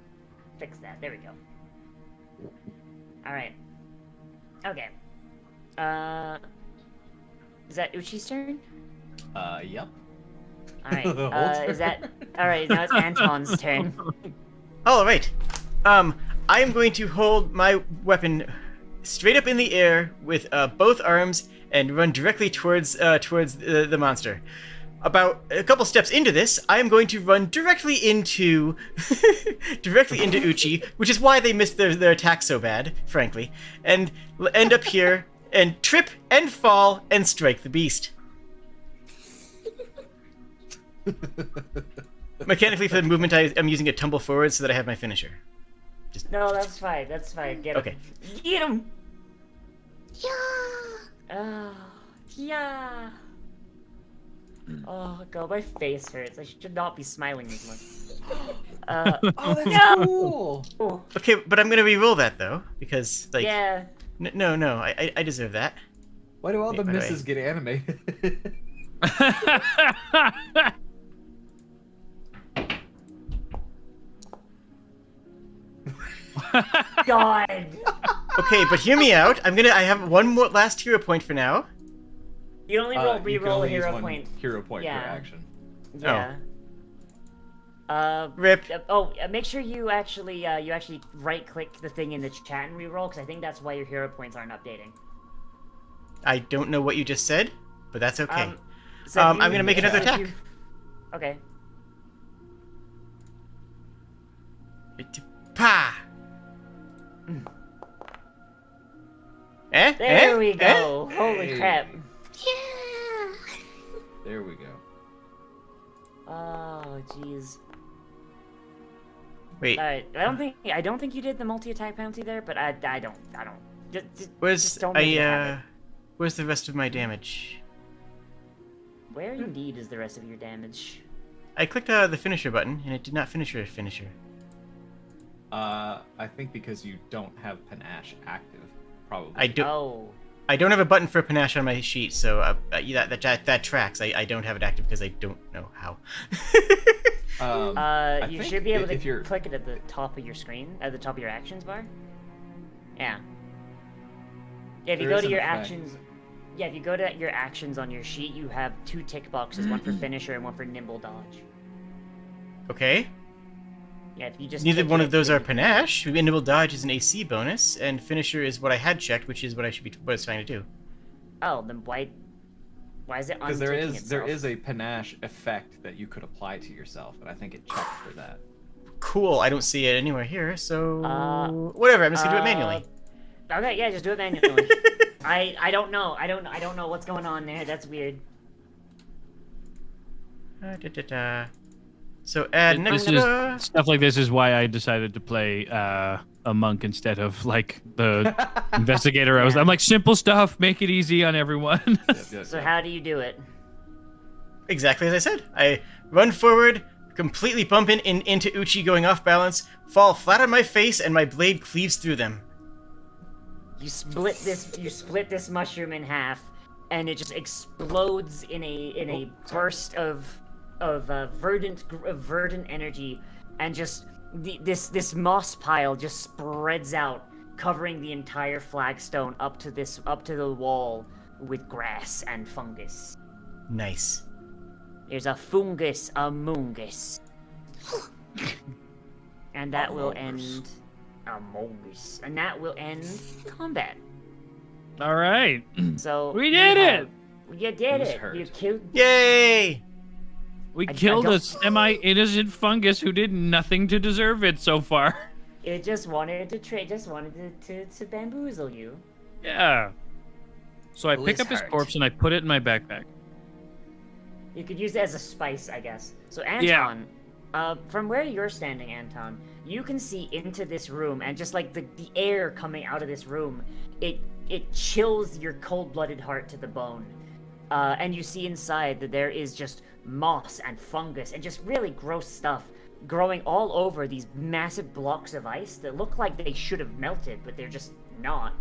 Fix that. There we go. Alright. Okay. Is that Uchi's turn? Yep. Alright, is that... Alright, now it's Anton's turn. All right. I am going to hold my weapon straight up in the air with both arms and run directly towards the monster. About a couple steps into this, I am going to run directly into Uchi, which is why they missed their attack so bad, frankly, and end up here and trip and fall and strike the beast. Mechanically, for the movement, I'm using a tumble forward so that I have my finisher. No, that's fine. That's fine. Get him. Okay. Get him! Yeah. Yeah. Oh god, my face hurts. I should not be smiling this much. Oh, that's No! cool. Okay, but I'm gonna re-roll that though, because like Yeah. No. I deserve that. Why do all Wait, the by the misses way. get animated? God. Okay, but hear me out. I have one more last hero point for now. You only You can re-roll a only use hero one point. hero point Yeah. per action. Yeah. Rip. Make sure you actually right-click the thing in the chat and re-roll, because I think that's why your hero points aren't updating. I don't know what you just said, but that's okay. So if I'm you- gonna make another if attack. you- Okay. Pa! Eh? There we Eh? go. Holy Hey. crap. Yeah. There we go. Oh, jeez. Wait, All right. I don't think you did the multi-attack penalty there, but I don't. where's don't make it a habit. where's the rest of my damage? Where indeed is the rest of your damage? I clicked the finisher button and it did not finish your finisher. I think because you don't have panache active, probably. I don't have a button for panache on my sheet, so that tracks. I don't have it active because I don't know how. I You think should be able to if you're click it at the top of your screen, at the top of your actions bar. Yeah. If you There go is to an your effect. actions, yeah, if you go to your actions on your sheet, you have 2 tick boxes, one for finisher and one for nimble dodge. Okay. Yeah, if you just Neither tick one it, of those then are you can- panache. Nimble dodge is an AC bonus, and finisher is what I had checked, which is what I was trying to do. Oh, then why is it because unticking there itself? is a panache effect that you could apply to yourself, and I think it checked for that. Cool. I don't see it anywhere here, so whatever. I'm just gonna do it manually. Okay, yeah, just do it manually. I don't know. I don't know what's going on there. That's weird. So add This next. is stuff like this is why I decided to play a monk instead of like the investigator. I'm like, simple stuff, make it easy on everyone. So how do you do it? Exactly as I said. I run forward, completely bump into Uchi, going off balance, fall flat on my face, and my blade cleaves through them. You split this mushroom in half, and it just explodes in a burst of verdant energy, and just this moss pile just spreads out, covering the entire flagstone up to the wall with grass and fungus. Nice. There's a fungus among us. And that will end among us. And that will end combat. All right. So We did it! You did Who's it! hurt? You killed Yay! We I killed don't- a semi-innocent fungus who did nothing to deserve it so far. it just wanted to bamboozle you. Yeah. So I Who pick is up his hurt? corpse and I put it in my backpack. You could use it as a spice, I guess. So Anton, from where you're standing, Anton, you can see into this room, and just like the air coming out of this room, it chills your cold-blooded heart to the bone. And you see inside that there is just moss and fungus and just really gross stuff growing all over these massive blocks of ice that look like they should have melted, but they're just not.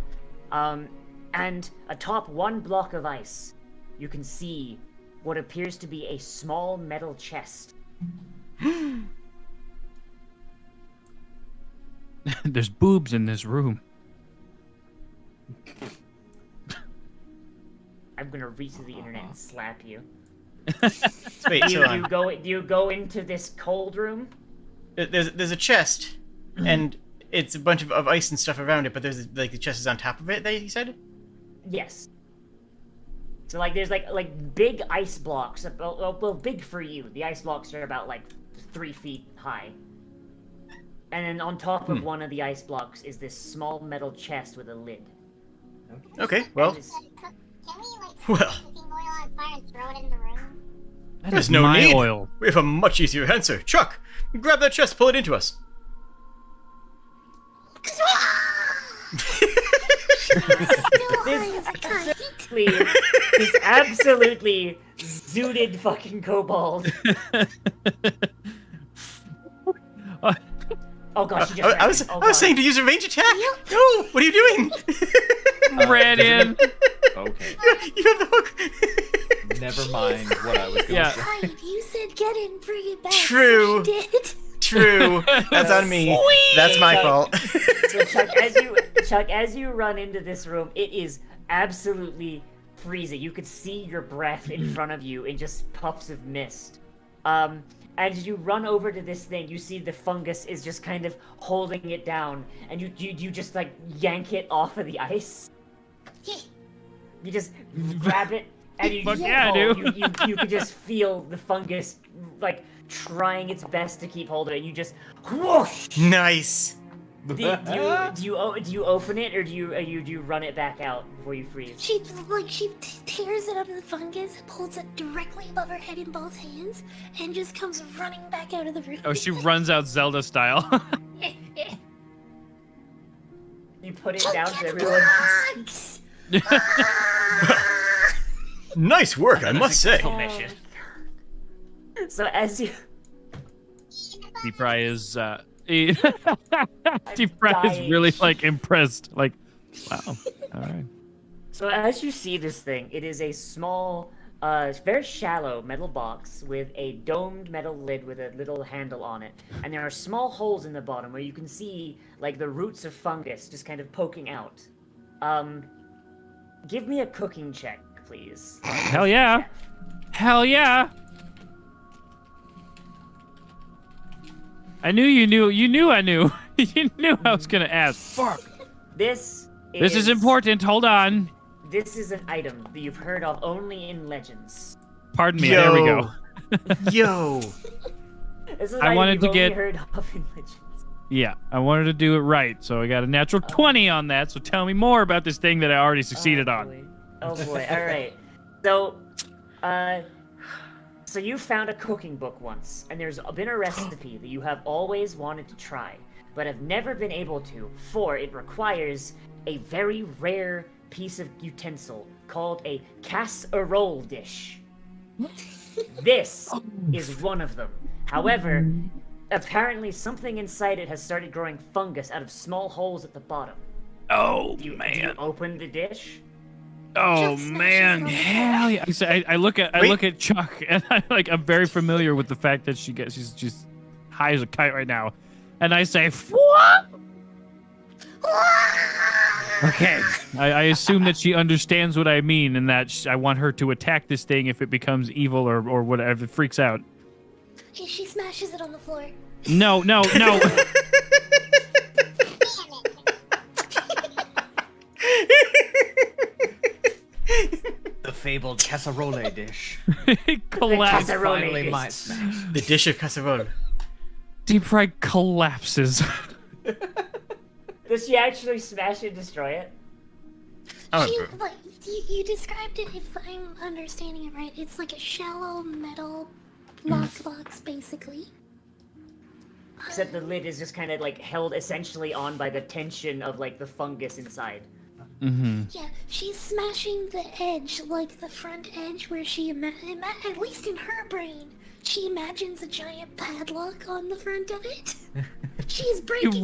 And atop one block of ice, you can see what appears to be a small metal chest. There's boobs in this room. I'm gonna reach to the internet and slap you. Wait, Do so you go into this cold room? there's a chest, and it's a bunch of ice and stuff around it, but there's like the chest is on top of it. That you said? Yes. So like there's like big ice blocks. Well, big for you. The ice blocks are about like 3 feet high. And then on top of one of the ice blocks is this small metal chest with a lid. Okay, well, And it's- Can we, like, Well. set cooking oil on fire and throw it in the room? That there's is no my need. oil. We have a much easier answer. Chuck, grab that chest, pull it into us. This absolutely zooted fucking kobold. Oh gosh, you just I was saying to use a range attack. No, what are you doing? ran in. Okay. You have the hook. Never mind what I was gonna Yeah. say. Right, you said get it and bring it back. True. So she did. True. That's on me. That's my fault. So Chuck, as you run into this room, it is absolutely freezing. You could see your breath in front of you in just puffs of mist. As you run over to this thing, you see the fungus is just kind of holding it down, and you just like yank it off of the ice. You just grab it, and you Fuck just yeah, I pull. do. You could just feel the fungus like trying its best to keep hold of it. You just whoosh. Nice. Do you open it, or do you run it back out before you freeze? She tears it out of the fungus, holds it directly above her head in both hands, and just comes running back out of the room. Oh, she runs out Zelda style. You put it Chuck, down to get everyone. bugs! Nice work, I must say. Mission. So as you Deep Fry is Deep Fry is dying. really like impressed. Like, wow. All right. So as you see this thing, it is a small, very shallow metal box with a domed metal lid with a little handle on it. And there are small holes in the bottom where you can see, like, the roots of fungus just kind of poking out. Give me a cooking check, please. Hell yeah. Hell yeah. I knew you knew. You knew I knew. You knew I was gonna ask. Fuck. This This is important. Hold on. This is an item that you've heard of only in legends. Pardon me. There we go. Yo. This is an I item wanted you've to only get- heard of in legends. Yeah, I wanted to do it right, so I got a natural 20 on that. So tell me more about this thing that I already succeeded on. Boy. Oh boy. All right. So, so you found a cooking book once, and there's been a recipe that you have always wanted to try, but have never been able to, for it requires a very rare piece of utensil called a casserole dish. This is one of them. However, apparently something inside it has started growing fungus out of small holes at the bottom. Oh Do you man. open the dish? Oh Chuck man. smashes on the Hell yeah. So I look at Chuck, and I'm very familiar with the fact that she's high as a kite right now, and I say what? Okay. I assume that she understands what I mean, and that I want her to attack this thing if it becomes evil or whatever, if it freaks out. She smashes it on the floor. No. The fabled casserole dish. It collapses. Casserole Finally, dish. my smash. The dish of casserole. Deep Fry collapses. Does she actually smash and destroy it? Oh, You described it, if I'm understanding it right, it's like a shallow metal lockbox, basically. Except the lid is just kind of like held essentially on by the tension of like the fungus inside. Mm-hmm. Yeah, she's smashing the edge, like the front edge, where she, at least in her brain, she imagines a giant padlock on the front of it. She's breaking the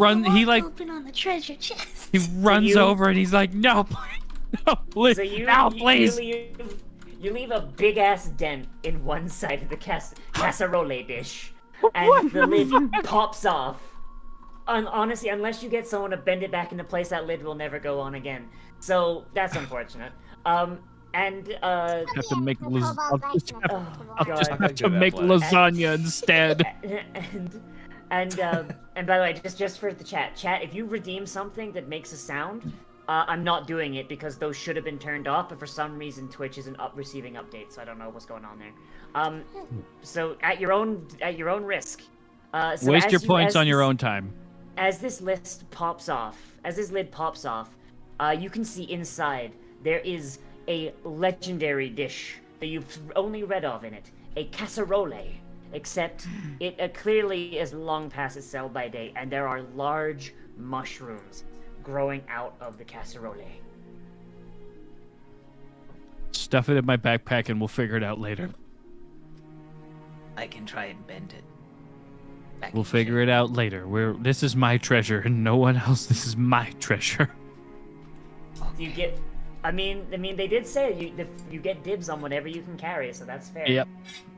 lock open on the treasure chest. He runs you- over and he's like, "No, please, no, please, So you, no, you- please." you leave a big ass dent in one side of the casserole dish, and the lid pops off. Honestly, unless you get someone to bend it back into place, that lid will never go on again. So that's unfortunate. Have to make Kobold I'll just Adventure. Oh, just God. have to that make plan. lasagna instead. And by the way, just for the chat, if you redeem something that makes a sound, I'm not doing it because those should have been turned off, but for some reason Twitch isn't receiving updates, so I don't know what's going on there. So at your own risk. So Waste as your you- points as on your this- own time. As this lid pops off, you can see inside there is a legendary dish that you've only read of in it, a casserole. Except it clearly is long past its sell-by date, and there are large mushrooms growing out of the casserole. Stuff it in my backpack and we'll figure it out later. I can try and bend it. We'll figure it out later. This is my treasure and no one else. This is my treasure. you get. I mean, they did say you get dibs on whatever you can carry, so that's fair. Yep.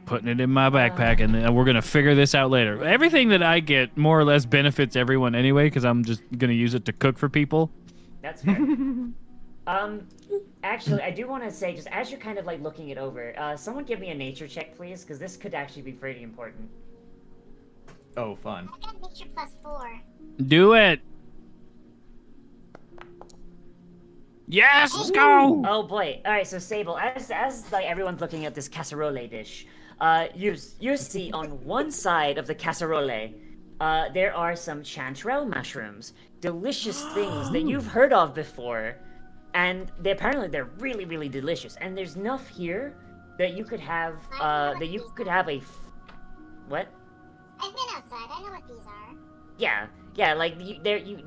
Putting it in my backpack, and then we're gonna figure this out later. Everything that I get more or less benefits everyone anyway, because I'm just gonna use it to cook for people. That's fair. Actually, I do want to say, just as you're kind of like looking it over, someone give me a nature check, please, because this could actually be pretty important. Oh, fun. I got nature +4. Do it. Yes, let's go. Oh boy! All right, so Sable, as like everyone's looking at this casserole dish, you see on one side of the casserole, there are some chanterelle mushrooms, delicious things that you've heard of before, and apparently they're really, really delicious. And there's enough here that you could have, what? I've been outside. I know what these are. Yeah, like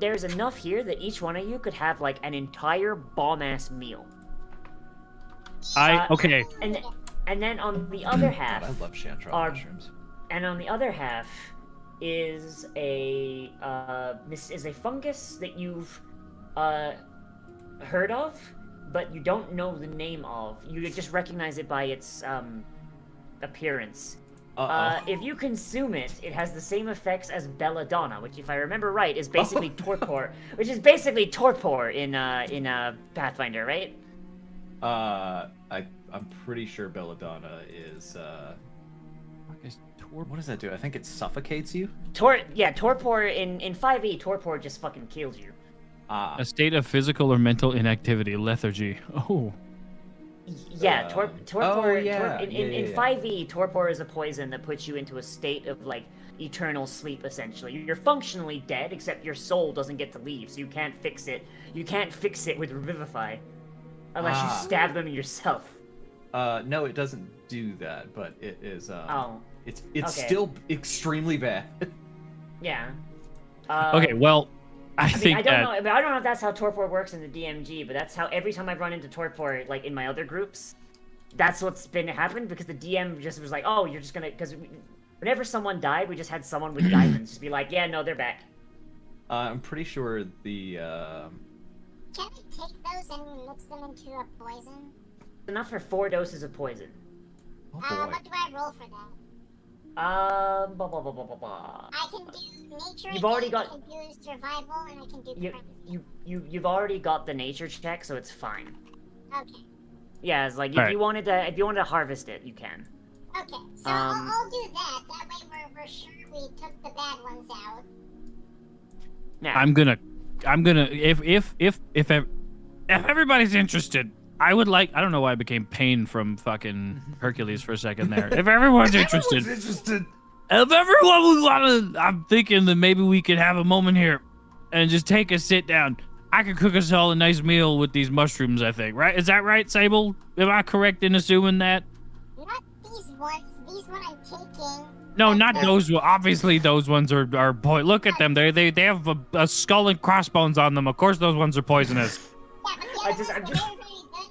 there's enough here that each one of you could have like an entire bomb-ass meal. Okay. And then on the other half, God, I love chanterelle are- mushrooms. and on the other half is a fungus that you've heard of, but you don't know the name of. You just recognize it by its appearance. If you consume it, it has the same effects as belladonna, which, if I remember right, is basically torpor, which is basically torpor in Pathfinder, right? I'm pretty sure belladonna is what does that do? I think it suffocates you. Torpor in 5e, torpor just fucking kills you. A state of physical or mental inactivity, lethargy. Oh. Yeah, torpor. In 5e, torpor is a poison that puts you into a state of like eternal sleep. Essentially, you're functionally dead, except your soul doesn't get to leave, so you can't fix it. You can't fix it with revivify, unless you stab them yourself. No, it doesn't do that, but it is. It's okay. still extremely bad. Yeah. Okay, well, I think I don't know if that's how torpor works in the DMG, but that's how every time I've run into torpor, like in my other groups, that's what's been happened, because the DM just was like, oh, you're just gonna, because whenever someone died, we just had someone with guidance just be like, yeah, no, they're back. I'm pretty sure the. Can we take those and mix them into a poison? Enough for 4 doses of poison. Oh boy. What do I roll for that? Blah, blah, blah, blah, blah, blah. I can do nature. You've already got. I can do survival, and I can do. You've already got the nature check, so it's fine. Okay. Yeah, it's like if you wanted to harvest it, you can. Okay, so I'll do that. That way we're sure we took the bad ones out. Now, I'm gonna if everybody's interested, I would like. I don't know why I became Pain from fucking Hercules for a second there. If everyone's interested, if everyone would want to, I'm thinking that maybe we could have a moment here and just take a sit down. I could cook us all a nice meal with these mushrooms, I think. Right? Is that right, Sable? Am I correct in assuming that? Not these ones. These ones I'm taking. No, not those. Obviously, those ones are Look at them. They have a skull and crossbones on them. Of course, those ones are poisonous. Yeah, but the others are very, very good.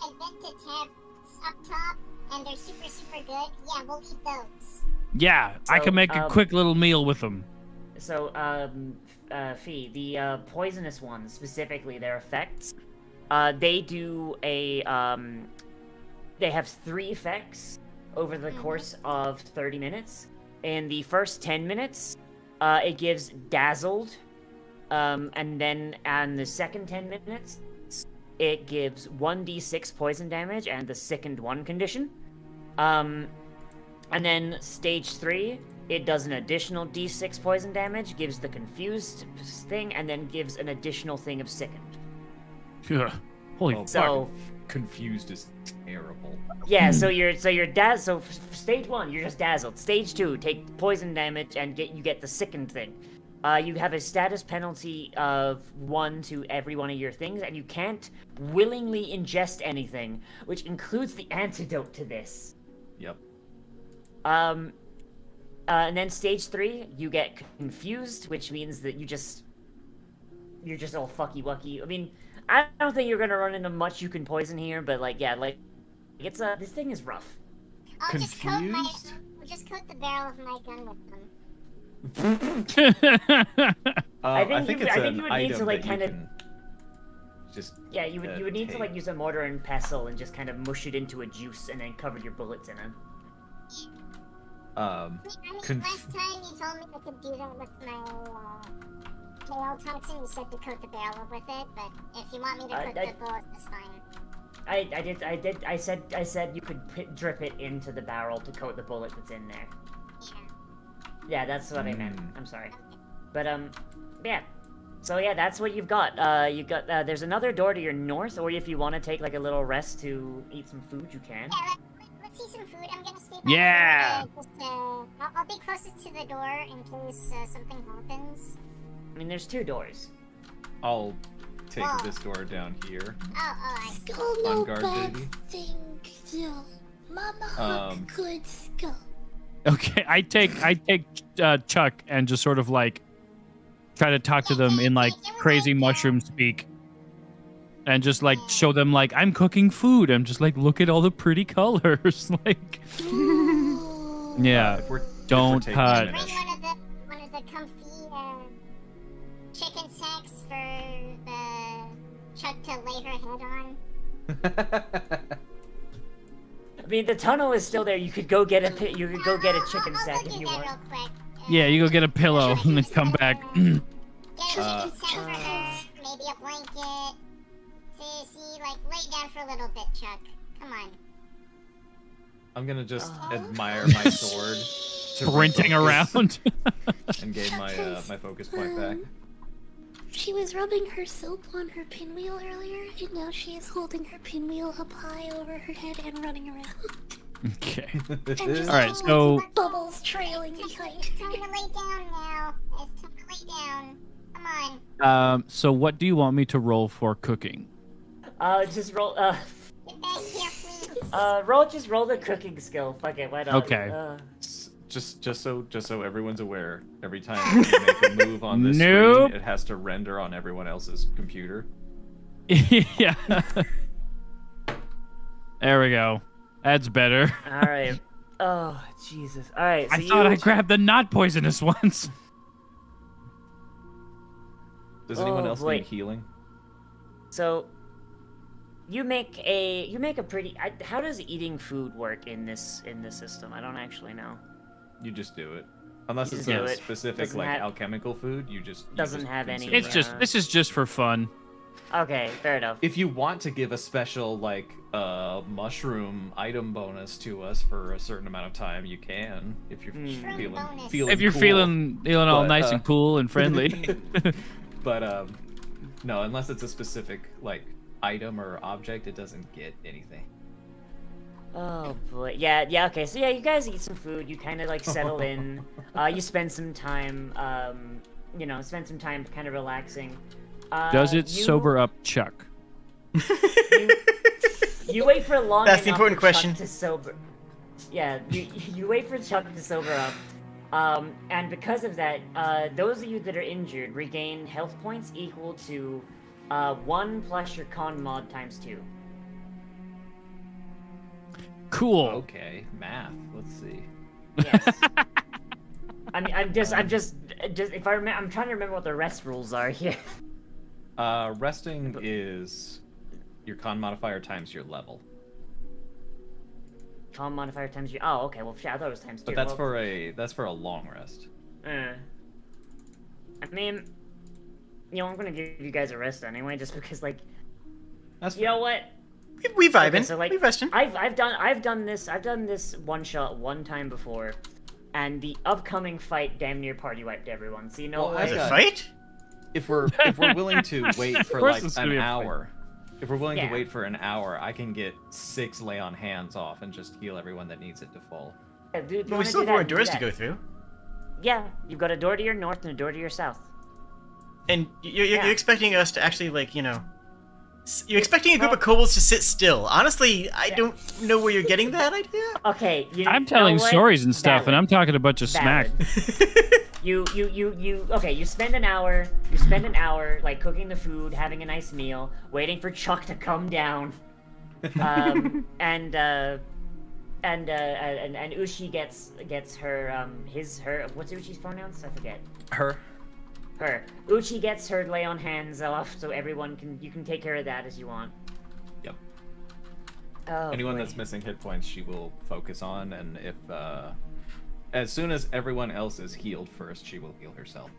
Advented have up top, and they're super, super good. Yeah, we'll eat those. Yeah, I can make a quick little meal with them. So, Fee, the poisonous ones, specifically their effects, they do a, they have 3 effects over the course of 30 minutes. In the first 10 minutes, it gives Dazzled, and then on the second 10 minutes, it gives 1d6 poison damage and the Sickened 1 condition. And then stage 3, it does an additional d6 poison damage, gives the Confused thing, and then gives an additional thing of Sickened. Yeah. Holy So, Confused is terrible. yeah, so you're so stage 1, you're just dazzled. Stage 2, take poison damage and you get the Sickened thing. You have a status penalty of 1 to every one of your things, and you can't willingly ingest anything, which includes the antidote to this. Yep. And then stage 3, you get Confused, which means that you're just all fucky wucky. I mean, I don't think you're gonna run into much you can poison here, but like, yeah, like, it's this thing is rough. I'll just coat Confused? just coat the barrel of my gun with them. I think it's you an would need item to, like, that kind of. can Just Yeah, you would need to like use a mortar and pestle and just kind of mush it into a juice and then cover your bullets in it. I mean, last time you told me I could do that with my tail toxin. You said to coat the barrel with it, but if you want me to coat the bullets, that's fine. I said you could drip it into the barrel to coat the bullet that's in there. Yeah, that's what I meant. I'm sorry. But yeah. So yeah, that's what you've got. There's another door to your north, or if you want to take like a little rest to eat some food, you can. Yeah, let's see some food. I'm gonna stay by Yeah. the door. I'll be closest to the door in case something happens. I mean, there's 2 doors. I'll take this door down here. I see. Skull, no On guard bad duty. thing, Jill. Mama Hawk, good skull. Okay, I take Chuck and just sort of like try to talk to them in like crazy mushroom speak, and just like show them like I'm cooking food. I'm just like, look at all the pretty colors. Like, yeah, If we're don't taking touch. a Bring minute. one of the comfy chicken sacks for the Chuck to lay her head on. I mean, the tunnel is still there. You could go get a chicken I'll sack go if do you that want. real quick. Yeah, you go get a pillow and then come back. Get a chicken sack for her, maybe a blanket. See, like, lay down for a little bit, Chuck. Come on. I'm gonna just admire my sword. To Sprinting refocus around. and gain my my focus point back. She was rubbing her soap on her pinwheel earlier, and now she is holding her pinwheel up high over her head and running around. Okay. And just All right, so bubbles trailing behind It's time her. to lay down now. It's time to lay down. Come on. so what do you want me to roll for cooking? Just roll. Get back here, please. Just roll the cooking skill. Fuck it, why not? Okay. Just so everyone's aware, every time you make a move on this Nope. screen, it has to render on everyone else's computer. Yeah. There we go. That's better. All right. Oh Jesus. All right. So I thought I grabbed the not poisonous ones. Does anyone Oh, else boy. need healing? So you make a pretty. How does eating food work in this system? I don't actually know. You just do it. Unless You it's just do a it. specific Doesn't like have- alchemical food, you just Doesn't have any- consume It's it. just this is just for fun. Okay, fair enough. If you want to give a special like mushroom item bonus to us for a certain amount of time, you can. If you're feeling bonus. If you're cool. feeling all But, nice and cool and friendly. But no, unless it's a specific like item or object, it doesn't get anything. Oh boy. Yeah. Okay. So yeah, you guys eat some food. You kind of like settle in. You spend some time. Kind of relaxing. Does it you- sober up Chuck? You wait for long That's the enough important for Chuck question. to sober. Yeah, you wait for Chuck to sober up, and because of that, those of you that are injured regain health points equal to 1 plus your con mod times 2. Cool. Okay, math. Let's see. Yes. I'm just if I remember, I'm trying to remember what the rest rules are here. Resting is your con modifier times your level. Con modifier times you. Oh, okay. Well, shit, I thought it was times 2. But that's well, for a long rest. I mean, I'm gonna give you guys a rest anyway, just because, like, That's you know what? We vibing. Okay, so, like, we resting. I've done this one shot one time before, and the upcoming fight damn near party wiped everyone. So you know Well, what? Is it got- fight? If we're willing to wait for course like it's gonna an be a fight. hour, if we're willing Yeah. to wait for an hour, I can get 6 lay on hands off and just heal everyone that needs it to full. Yeah, dude, you But we wanna still do have more that, do doors to that. go through. Yeah, you've got a door to your north and a door to your south. And you're Yeah. expecting us to actually, like, you're expecting a group of kobolds to sit still. Honestly, I don't know where you're getting that idea. Okay, I'm telling know what? stories and stuff, and Valid. I'm talking a bunch of smack. Valid. You spend an hour like cooking the food, having a nice meal, waiting for Chuck to come down. And Ushi gets her what's Ushi's pronouns? I forget. Her. Her. Uchi gets her lay on hands off, so you can take care of that as you want. Yep. Oh, Anyone boy. that's missing hit points, she will focus on, and if as soon as everyone else is healed first, she will heal herself.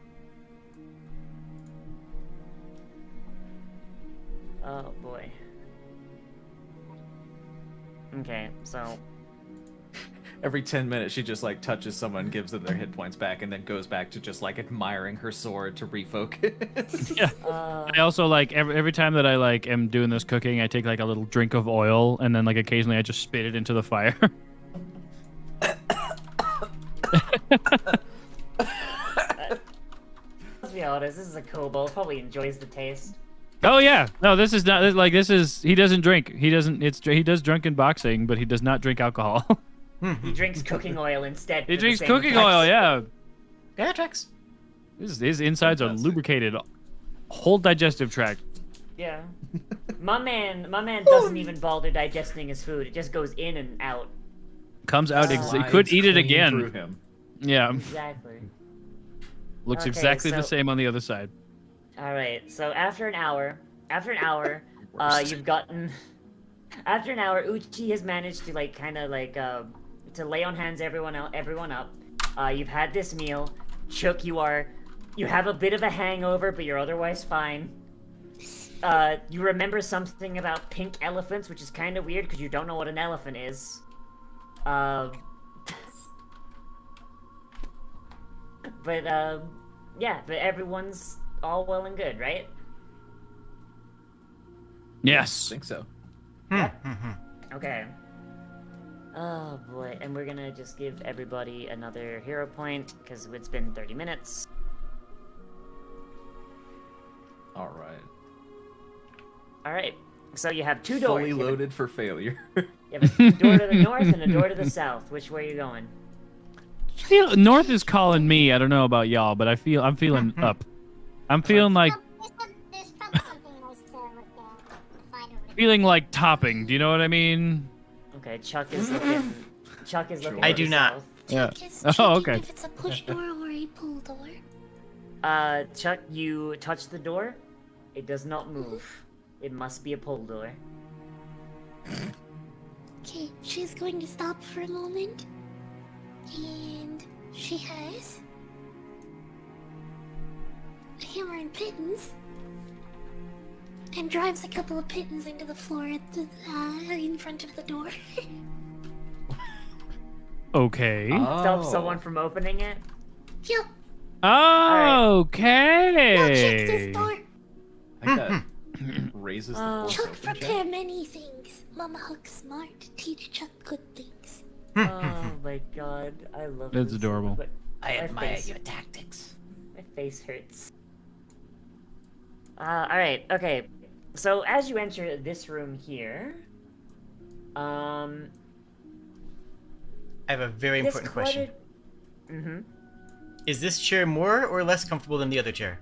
Oh boy. Okay, so Every 10 minutes, she just like touches someone, gives them their hit points back, and then goes back to just like admiring her sword to refocus. Yeah. I also like every time that I like am doing this cooking, I take like a little drink of oil, and then like occasionally I just spit it into the fire. let's be honest, this is a kobold. Probably enjoys the taste. Oh yeah, no, this is not like this is. He doesn't drink. He doesn't. He does drunken boxing, but he does not drink alcohol. He drinks cooking oil instead. He for the drinks same cooking effects. oil. Yeah, Yeah, tracks. his insides are Fantastic. lubricated, whole digestive tract. Yeah. My man doesn't even bother digesting his food. It just goes in and out. Comes out. He Slides could eat it clean again. through him. Yeah, Exactly. looks Okay, exactly the so- same on the other side. All right. So after an hour, Worst. you've gotten. After an hour, Uchi has managed to like kind of like to lay on hands everyone up. You've had this meal. Chook, you have a bit of a hangover, but you're otherwise fine. You remember something about pink elephants, which is kind of weird because you don't know what an elephant is. But yeah, but everyone's all well and good, right? I Yes. think so. Okay. Oh boy, and we're gonna just give everybody another hero point because it's been 30 minutes. All right. All right. So you have two doors. Fully You have a- loaded for failure. You have a door to the north and a door to the south. Which way are you going? North is calling me. I don't know about y'all, but I'm feeling up. I'm feeling like There's probably something nice to look at. To find over there. feeling like topping. Do you know what I mean? Okay, Chuck is looking. Chuck is looking. I to do the not. south. Yeah. Chuck is Oh, checking okay. if it's a push door or a pull door. Chuck, you touch the door. It does not move. It must be a pull door. Okay, she's going to stop for a moment. And she has a hammer and pittance. And drives a couple of pittance into the floor at the, in front of the door. Okay. Stop Oh. someone from opening it. Yep, Okay. now check this door. I think that raises the Oh. force Chuck open check. prepare many things. Mama Huck smart. Teach Chuck good things. Oh my god, I love That's this. adorable. But I My admire face. your tactics. my face hurts. Alright, okay. So as you enter this room here, I have a very this important question. Mm-hmm. Is this chair more or less comfortable than the other chair?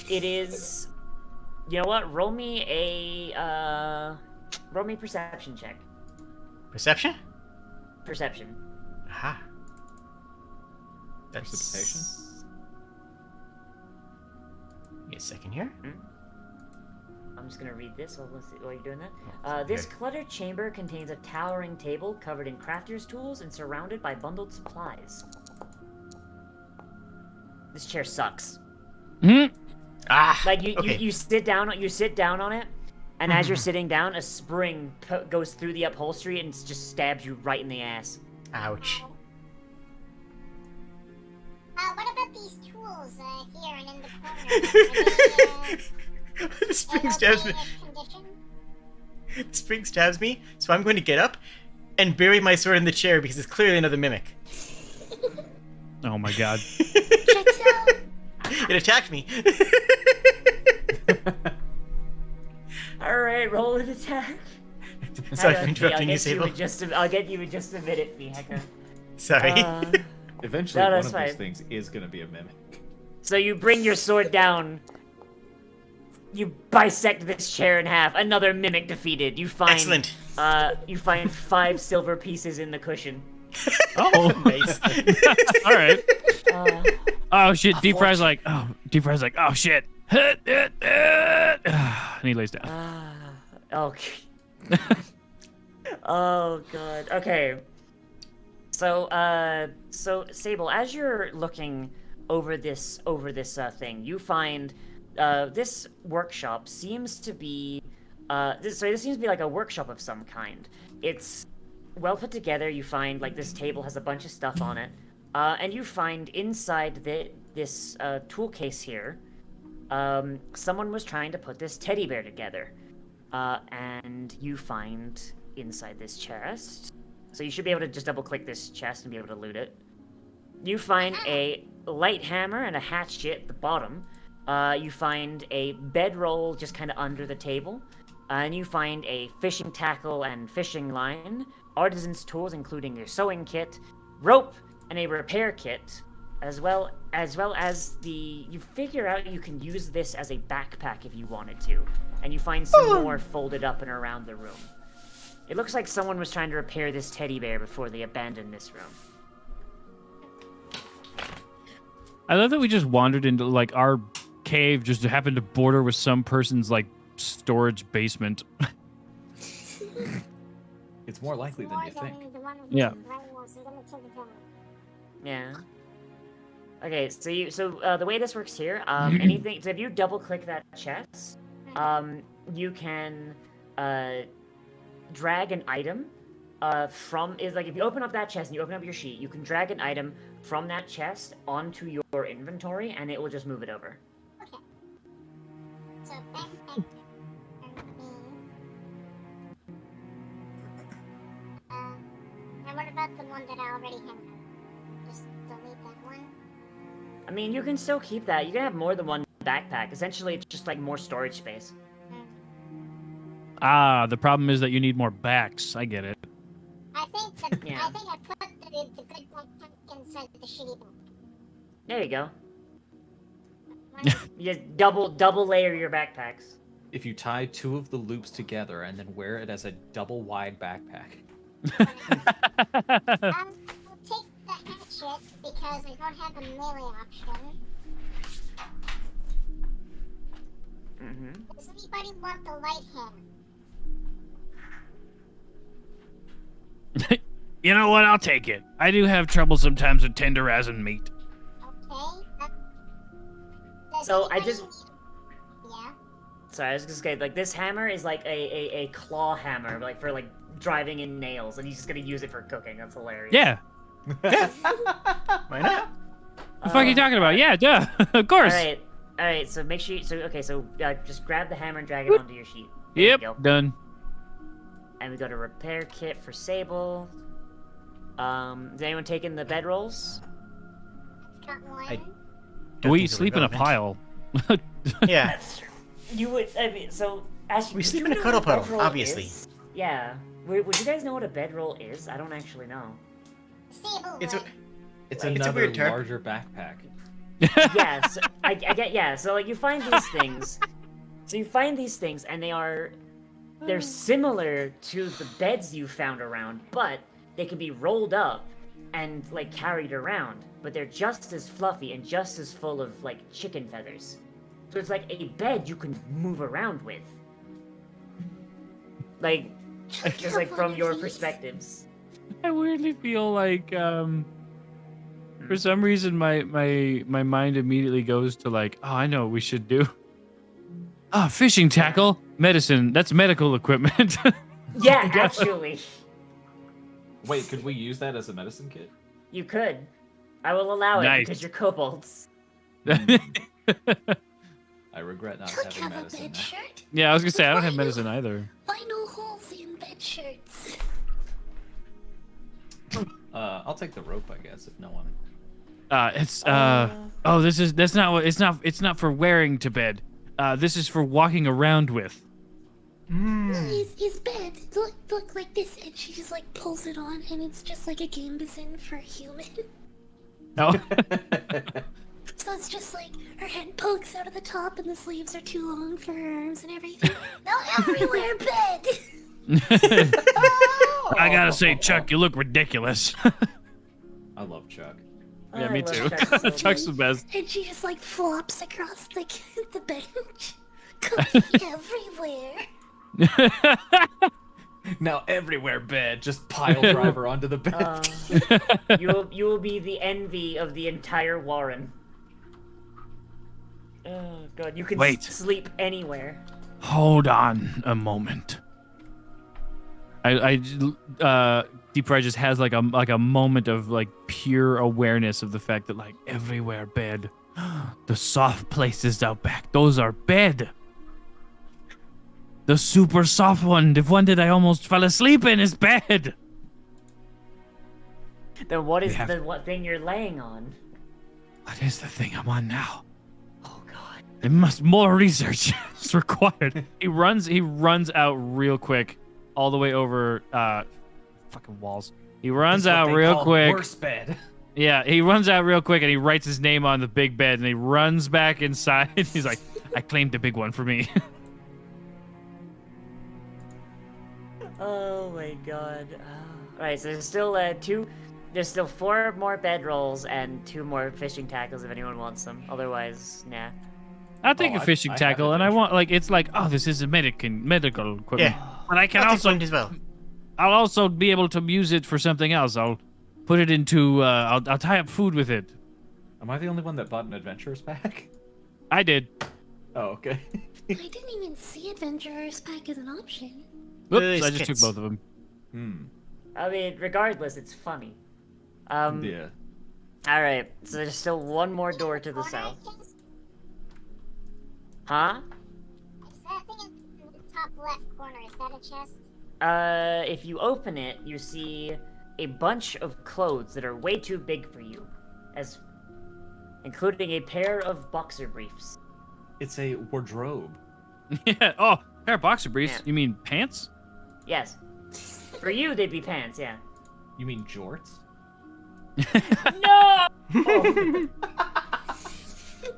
It is. You know what? Roll me perception check. Perception? Perception. Aha. That's... Precipitation? Give me a second here. I'm just gonna read this while you're doing that. This cluttered chamber contains a towering table covered in crafter's tools and surrounded by bundled supplies. This chair sucks. Hmm? Ah! Like you okay. sit down on it, and as you're sitting down, a spring goes through the upholstery and just stabs you right in the ass. Ouch. What about these tools here and in the corner? The spring Are stabs they me. in condition? The spring stabs me, so I'm going to get up and bury my sword in the chair because it's clearly another mimic. Oh my god. Checks out. It attacked me. All right, roll an attack. Sorry Hang for on, Fee, interrupting you, I'll Sable. get you in just a minute, Fee. Hecka. Sorry. Eventually, No, one that's of fine. these things is going to be a mimic. So you bring your sword down. You bisect this chair in half. Another mimic defeated. You find Excellent. You find 5 silver pieces in the cushion. Oh. Nice. All right. Oh shit! Deep Fry's like, oh shit. And he lays down. Okay. Oh god. Okay. So Sable, as you're looking over this thing, you find this workshop seems to be this seems to be like a workshop of some kind. It's well put together. You find like this table has a bunch of stuff on it, and you find inside this tool case here, someone was trying to put this teddy bear together, and you find inside this chest. So you should be able to just double-click this chest and be able to loot it. You find a light hammer and a hatchet at the bottom. You find a bedroll just kind of under the table. And you find a fishing tackle and fishing line, artisan's tools including your sewing kit, rope, and a repair kit, as well as you figure out you can use this as a backpack if you wanted to. And you find some more folded up and around the room. It looks like someone was trying to repair this teddy bear before they abandoned this room. I love that we just wandered into like our cave, just happened to border with some person's like storage basement. It's more likely than you think. Yeah. Yeah. Okay, so the way this works here, anything. So if you double click that chest, you can drag an item if you open up that chest and you open up your sheet, you can drag an item from that chest onto your inventory and it will just move it over. Okay. So backpack and what about the one that I already have? Just delete that one? I mean, you can still keep that. You can have more than one backpack. Essentially, it's just like more storage space. Ah, the problem is that you need more backs. I get it. I think I put the good backpack inside the shitty backpack. There you go. You just double layer your backpacks. If you tie 2 of the loops together and then wear it as a double wide backpack. I'll take the hatchet because I don't have a melee option. Does anybody want the light hammer? You know what? I'll take it. I do have trouble sometimes with tenderizing meat. Okay. So I just... Yeah? Sorry, I was just gonna say, like, this hammer is like a claw hammer, like, for, like, driving in nails, and he's just gonna use it for cooking. That's hilarious. Yeah. Why not? The fuck are you talking about? Yeah, duh. Of course. Alright, so make sure just grab the hammer and drag it onto your sheet. There Yep, you go. done. And we got a repair kit for Sable. Is anyone taking the bedrolls? Got one. We sleep in a pile. Yeah. You would, I mean, so, Ashley, We would sleep you in a know cuddle what puddle, bedroll obviously. is? Yeah. Would you guys know what a bedroll is? I don't actually know. Sable It's would. It's a another weird term. larger backpack. Yeah, so I get, yeah, so like you find these things. So you find these things and they're similar to the beds you found around, but they can be rolled up and like carried around, but they're just as fluffy and just as full of like chicken feathers. So it's like a bed you can move around with. Like, just like from your perspectives. I weirdly feel like, for some reason, my mind immediately goes to like, oh, I know what we should do. Ah, fishing tackle, medicine. That's medical equipment. Yeah, actually. Wait, could we use that as a medicine kit? You could. I will allow it Nice. because you're kobolds. I regret not Chuck having have a medicine. bed shirt? Yeah, I was gonna say I don't have medicine either. Why no holes in bed shirts? I'll take the rope, I guess, if no one. It's not for wearing to bed. This is for walking around with. His bed look like this, and she just like pulls it on, and it's just like a gambeson for a human. Oh. So it's just like her head pokes out of the top, and the sleeves are too long for her arms and everything. Now everywhere bed. I gotta say, Chuck, you look ridiculous. I love Chuck. Yeah, I me love too. Chuck so Chuck's the best. And she just like flops across the bench. Cookie everywhere. Now everywhere bed, just pile driver onto the bed. You will be the envy of the entire Warren. Oh god, you can Wait. sleep anywhere. Hold on a moment. Deep Fry just has like a moment of like pure awareness of the fact that like everywhere bed, the soft places out back, those are bed. The super soft one, the one that I almost fell asleep in, is bed. Then what is We have- what thing you're laying on? What is the thing I'm on now? Oh god. It must more research is required. He runs out real quick, all the way over fucking walls. He runs That's what out they real call quick. Worse bed. Yeah, he runs out real quick and he writes his name on the big bed and he runs back inside. He's like, I claimed the big one for me. Oh my god. Alright, so there's still there's still 4 more bedrolls and 2 more fishing tackles if anyone wants them. Otherwise, nah. I'll take Oh, a fishing I have tackle, and I adventure. want like it's like, oh, this is a medical equipment. Yeah. But I can I'll take also one as well. I'll also be able to use it for something else. I'll put it into I'll tie up food with it. Am I the only one that bought an adventurer's pack? I did. Oh, okay. I didn't even see Adventurer's Pack as an option. Whoops, These I just kits. took both of them. I mean, regardless, it's funny. Um, Yeah. Alright, so there's still one more door to the south. Huh? Is that thing in the top left corner? Is that a chest? If you open it, you see a bunch of clothes that are way too big for you, including a pair of boxer briefs. It's a wardrobe. Yeah. Oh, pair of boxer briefs. Yeah. You mean pants? Yes. For you, they'd be pants, yeah. You mean jorts? No!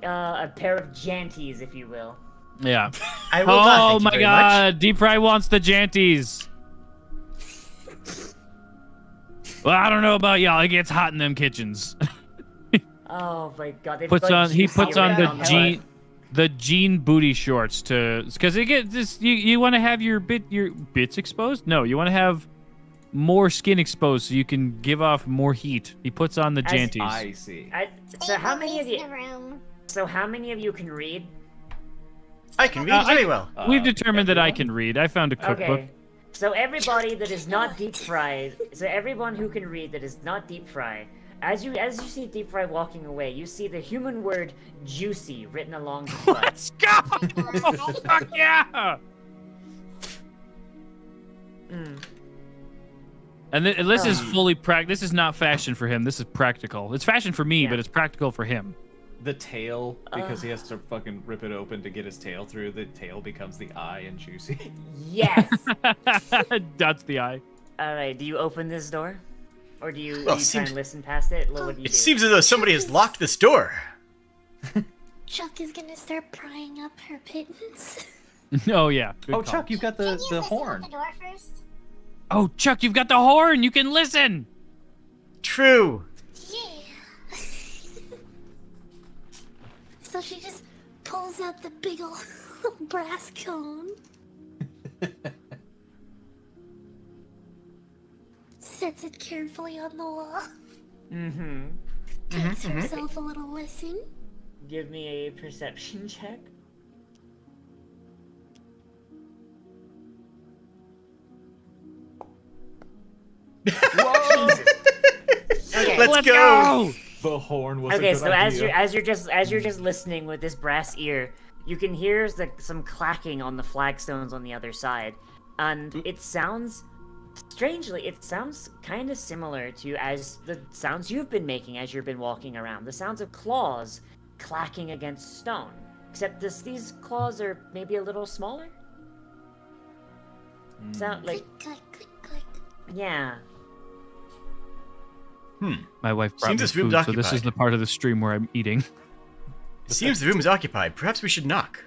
A pair of janties, if you will. Yeah. I will not, Oh thank you my very god, Deep Fry wants the janties. Well, I don't know about y'all. It gets hot in them kitchens. Oh my god, they've Puts got on he juicy puts on around the jean booty shorts to because it gets this. You want to have your bits exposed? No, you want to have more skin exposed so you can give off more heat. He puts on the As- janties. I see. So how many of Leaves you? the room. So how many of you can read? I can read very well. We've determined that I can read. I found a cookbook. Okay. So everybody that is not deep fried, so everyone who can read that is not deep fried, as you see Deep Fry walking away, you see the human word juicy written along his butt. Let's go! Oh, fuck yeah! And this is fully This is not fashion for him. This is practical. It's fashion for me, Yeah. but it's practical for him. The tail, because he has to fucking rip it open to get his tail through, the tail becomes the eye and juicy. Yes. That's the eye. All right. Do you open this door, or do you, Well, do you try seems- and listen past it? What do you It do? seems as though somebody has locked this door. Chuck is gonna start prying up her pittance. Oh yeah. Good Oh, call. Chuck, you've got Can you the listen horn. at the door first? Oh, Chuck, you've got the horn. You can listen. True. Yeah. So she just pulls out the big ol' brass cone. Sets it carefully on the wall. Mm-hmm. Takes herself a little listen. Give me a perception check. Whoa! Okay. Let's go. The horn was a Okay, good so idea. as you're just listening with this brass ear, you can hear some clacking on the flagstones on the other side, and it sounds strangely. It sounds kind of similar to as the sounds you've been making as you've been walking around. The sounds of claws clacking against stone, except these claws are maybe a little smaller. Sound like Click, click, click. yeah. My wife brought Seems me this room's food, so this is occupied. the part of the stream where I'm eating. Seems the room is occupied. Perhaps we should knock.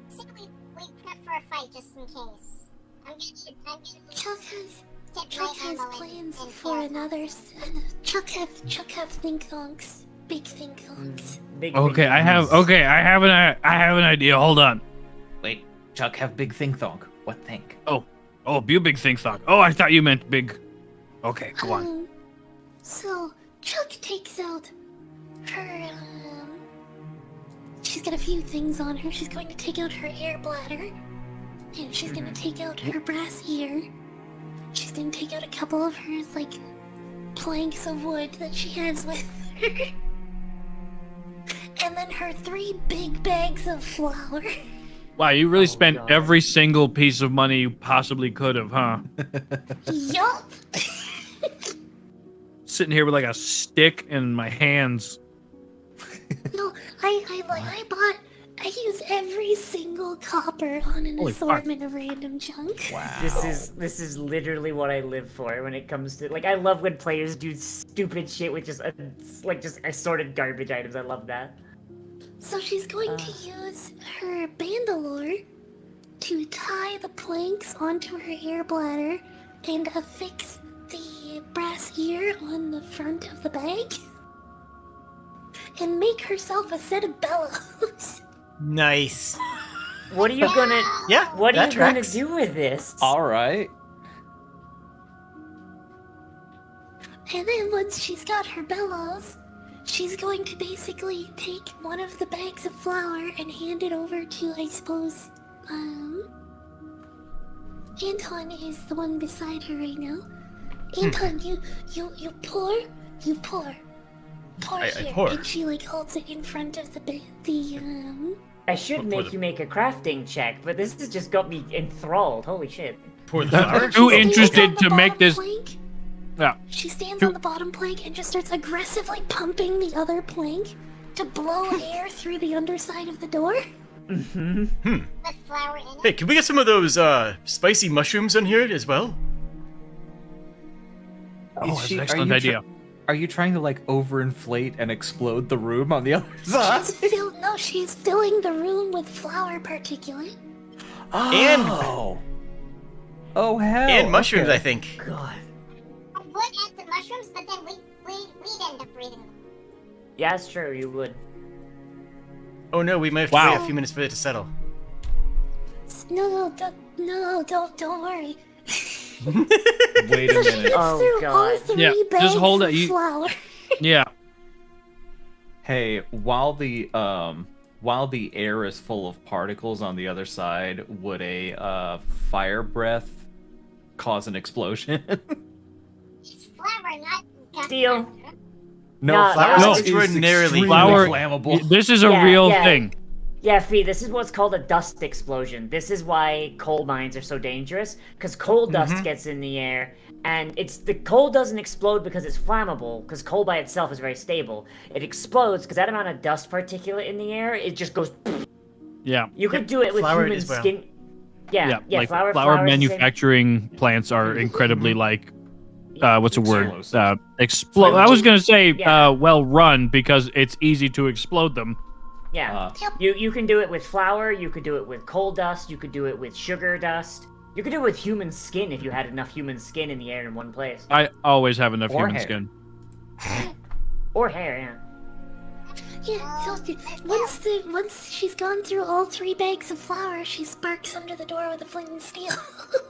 See, we prep for a fight just in case. I'm gonna Chuck has tip Chuck my has ammo plans in for tail another. toxin. Chuck have think thonks, big think thonks. Big Okay, thing. I have an idea. Hold on. Wait, Chuck have big think thonk. What think? Oh, you big think thought. Oh, I thought you meant big. Okay, go on. So Chuck takes out her. She's got a few things on her. She's going to take out her air bladder, and she's going to take out her brass ear. She's going to take out a couple of her like planks of wood that she has with her, and then her 3 big bags of flour. Wow, you really spent God. every single piece of money you possibly could have, huh? Yup. Sitting here with like a stick in my hands. No, I use every single copper on an Holy fuck. assortment of random junk. Wow. This is literally what I live for when it comes to like I love when players do stupid shit with just assorted garbage items. I love that. So she's going to use her bandolier to tie the planks onto her air bladder and affix the brass ear on the front of the bag and make herself a set of bellows. Nice. What are you gonna? Yeah. What are that you gonna tracks. do with this? All right. And then once she's got her bellows, she's going to basically take one of the bags of flour and hand it over to, I suppose, Anton is the one beside her right now. Anton, you pour I here. pour. And she like holds it in front of the I should make you make a crafting check, but this has just got me enthralled. Holy shit! Pour the flour. Too She stands interested on the to make bottom this. plank. Yeah. She stands Too- on the bottom plank and just starts aggressively pumping the other plank to blow air through the underside of the door. With flour in it. Hey, can we get some of those spicy mushrooms on here as well? Oh, that's an are excellent you idea. Are you trying to like overinflate and explode the room on the other side? She's filling the room with flour particulate. Oh. Oh hell. And mushrooms, okay. I think. God. I would add the mushrooms, but then we'd end up breathing them. Yeah, it's true. You would. Oh no, we might have to Wow. wait a few minutes for it to settle. No, don't worry. Wait a So she minute. gets Oh, through all God. 3 Yeah, bags just hold of it, you- flour. Yeah. Hey, while the air is full of particles on the other side, would a fire breath cause an explosion? It's flour, not Steel. gunpowder. No, No, flour no. is Extraordinarily extremely Flour- flammable. This is a Yeah, real yeah. thing. Yeah, Fee, this is what's called a dust explosion. This is why coal mines are so dangerous, because coal dust gets in the air, and the coal doesn't explode because it's flammable, because coal by itself is very stable. It explodes because that amount of dust particulate in the air, it just goes. Yeah. You could do it with flour human as well. skin. Yeah, like flour flour is the same- manufacturing plants are incredibly like what's the word? Explosive. Explode. I was gonna say Yeah. well run because it's easy to explode them. Yeah. Uh, You can do it with flour, you could do it with coal dust, you could do it with sugar dust. You could do it with human skin if you had enough human skin in the air in one place. I always have enough Or human hair. skin. Or hair, yeah. Yeah, so once she's gone through all 3 bags of flour, she sparks under the door with a flint and steel.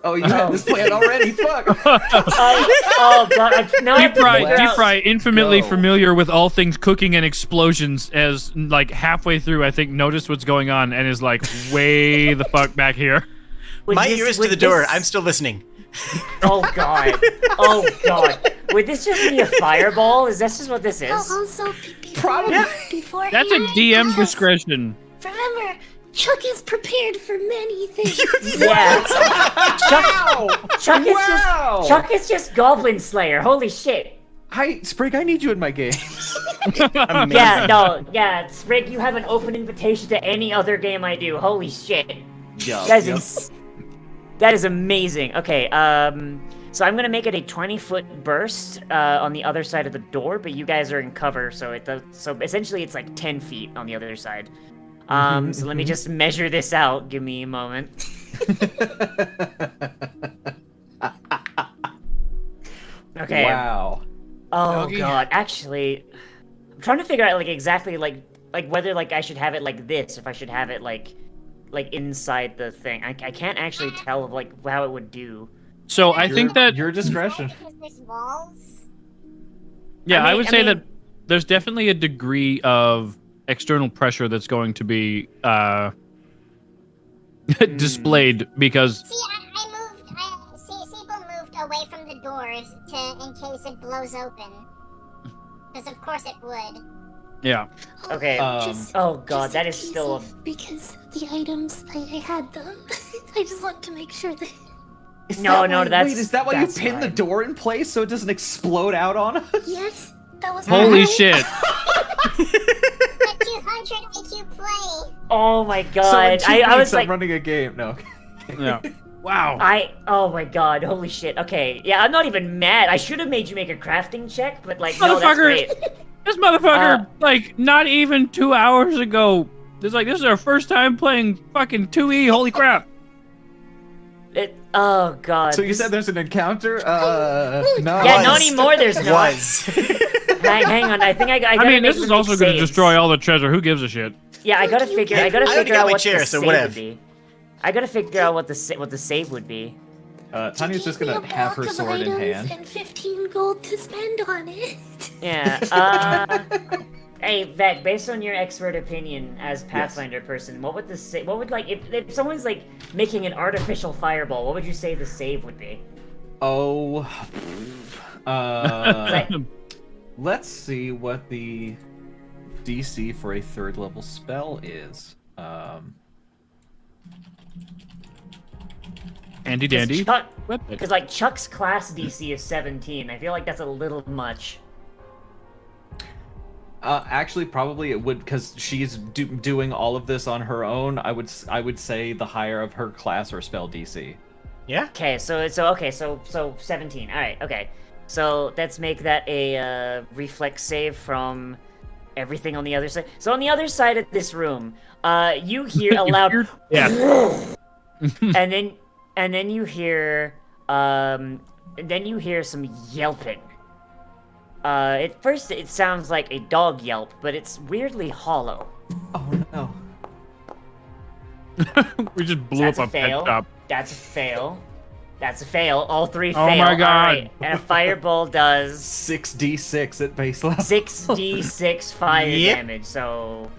oh, you had this plan already? Fuck. Oh god, now I have to figure Deep out- Fry, intimately Go. familiar with all things cooking and explosions, as like halfway through, I think noticed what's going on and is like way the fuck back here. Would My this- ear is to would the door. this- I'm still listening. Oh god. Oh god. Would this just be a fireball? Is that just what this is? Oh, also, before That's a DM discretion. Remember, Chuck is prepared for many things. Yeah. Wow. Chuck is just Goblin Slayer. Holy shit. Hi, Sprig. I need you in my game. Amazing. Yeah, no, yeah, Sprig, you have an open invitation to any other game I do. Holy shit. That is amazing. Okay, so I'm gonna make it a 20-foot burst on the other side of the door, but you guys are in cover, so essentially it's like 10 feet on the other side. So let me just measure this out. Give me a moment. Okay. Wow. Oh Doggy. god, actually, I'm trying to figure out like exactly like whether like I should have it like this, if I should have it like inside the thing. I can't actually tell like how it would do. So I think that Your discretion. Because there's walls. yeah, I mean- would I say mean- that there's definitely a degree of external pressure that's going to be displayed because See, Siebel moved away from the doors in case it blows open. Because of course it would. yeah. Okay. Just- Oh god, just that in is still a case because the items I had them. I just want to make sure that. No, that's- Wait, is that why you that's pin the fine. door in place so it doesn't explode out on us? Yes, that was. Holy my- shit. But 200 IQ play. Oh my So in god. 2 I weeks, was I'm like running a game. No. Yeah. Wow. oh my god, holy shit. Okay. Yeah, I'm not even mad. I should have made you make a crafting check, but like no, that's Motherfucker. great. This motherfucker, like, not even 2 hours ago, this is our first time playing fucking 2E. Holy crap. Oh god. So you this- said there's an encounter? No. Yeah, Was. not anymore. There's not. Was. Hang on. I think I I gotta mean, make this is them also make going to saves. destroy all the treasure. Who gives a shit? Yeah, I gotta You figure. can't- I gotta I already figure got out my what chair, the so save whatever. would be. I gotta figure out what the save would be. Tanya's just Give me gonna a have her block of sword in items hand. and 15 gold to spend on it. Yeah. Hey, Vec, based on your expert opinion as Pathfinder person, what would what would like if someone's like making an artificial fireball, what would you say the save would be? Oh. Like, Let's see what the DC for a 3rd level spell is. Handy dandy. Whip it. Because like Chuck's class DC is 17. I feel like that's a little much. Actually, probably it would, because she's doing all of this on her own. I would say the higher of her class or spell DC. Yeah? Okay, so 17. All right, okay. So let's make that a reflex save from everything on the other side. So on the other side of this room, you hear a loud Yeah. and then you hear some yelping. At first it sounds like a dog yelp, but it's weirdly hollow. Oh no. We just blew That's up a a pet fail. shop. That's a fail. That's a fail. All three Oh fail. my God. Alright, and a fireball does 6d6 at base level. 6d6 fire Yep. damage, so...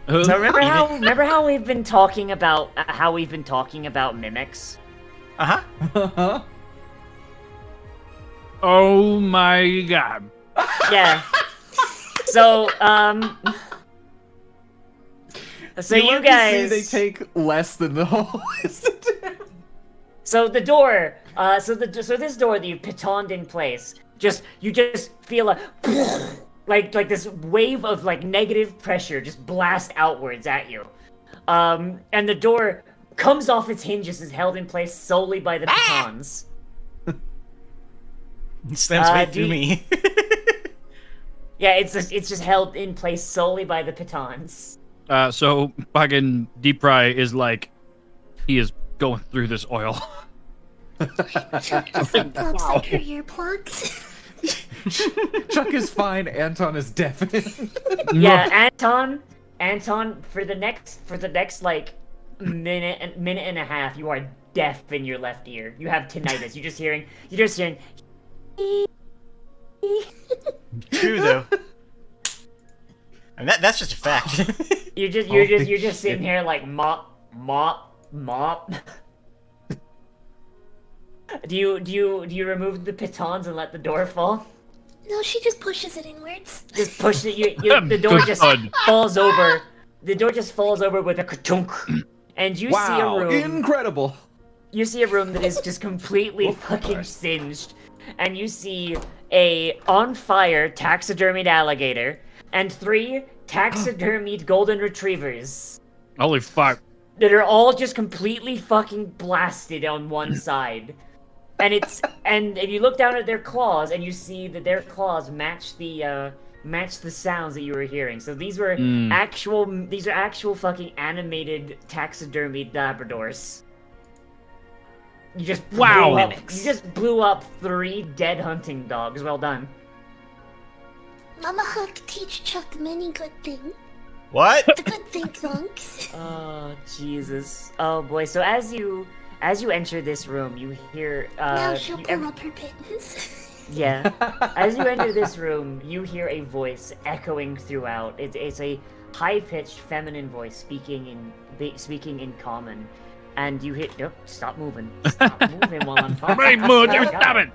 So remember how we've been talking about mimics? Uh-huh. Oh my god. Yeah. So so you love to see guys they take less than the whole list. So the door, so this door that you pitoned in place, you just feel a like this wave of like negative pressure just blast outwards at you, and the door comes off its hinges and is held in place solely by the pitons. Slams right do through you- me. Yeah, it's just held in place solely by the pitons. So fucking Deep Fry is like, he is going through this oil. Chuck just pops like her earplugs. Chuck is fine. Anton is deafened. Yeah, Anton, for the next like minute and a half, you are deaf in your left ear. You have tinnitus. You're just hearing. True though. I mean, that's just a fact. You're just sitting here like mop. Do you remove the pitons and let the door fall? No, she just pushes it inwards. Just push it. The door Good just bud. falls over. The door just falls over with a ka-chunk, and you see a Wow, room. incredible. You see a room that is just completely fucking singed, and you see a on fire taxidermied alligator and 3 taxidermied golden retrievers Holy fuck. that are all just completely fucking blasted on one side. And if you look down at their claws and you see that their claws match the sounds that you were hearing. So these were actual fucking animated taxidermied Labradors. You just Wow. blew up, you just blew up 3 dead hunting dogs. Well done. Mama Hook teach Chuck many good things. What? The good things, Unks. Oh Jesus! Oh boy! So as you enter this room, you hear Now she'll you- pull up her pittance. Yeah. As you enter this room, you hear a voice echoing throughout. It's a high-pitched feminine voice speaking in common, and you hit. Nope, stop moving. Stop moving while I'm talking. Right, Moon, stop it.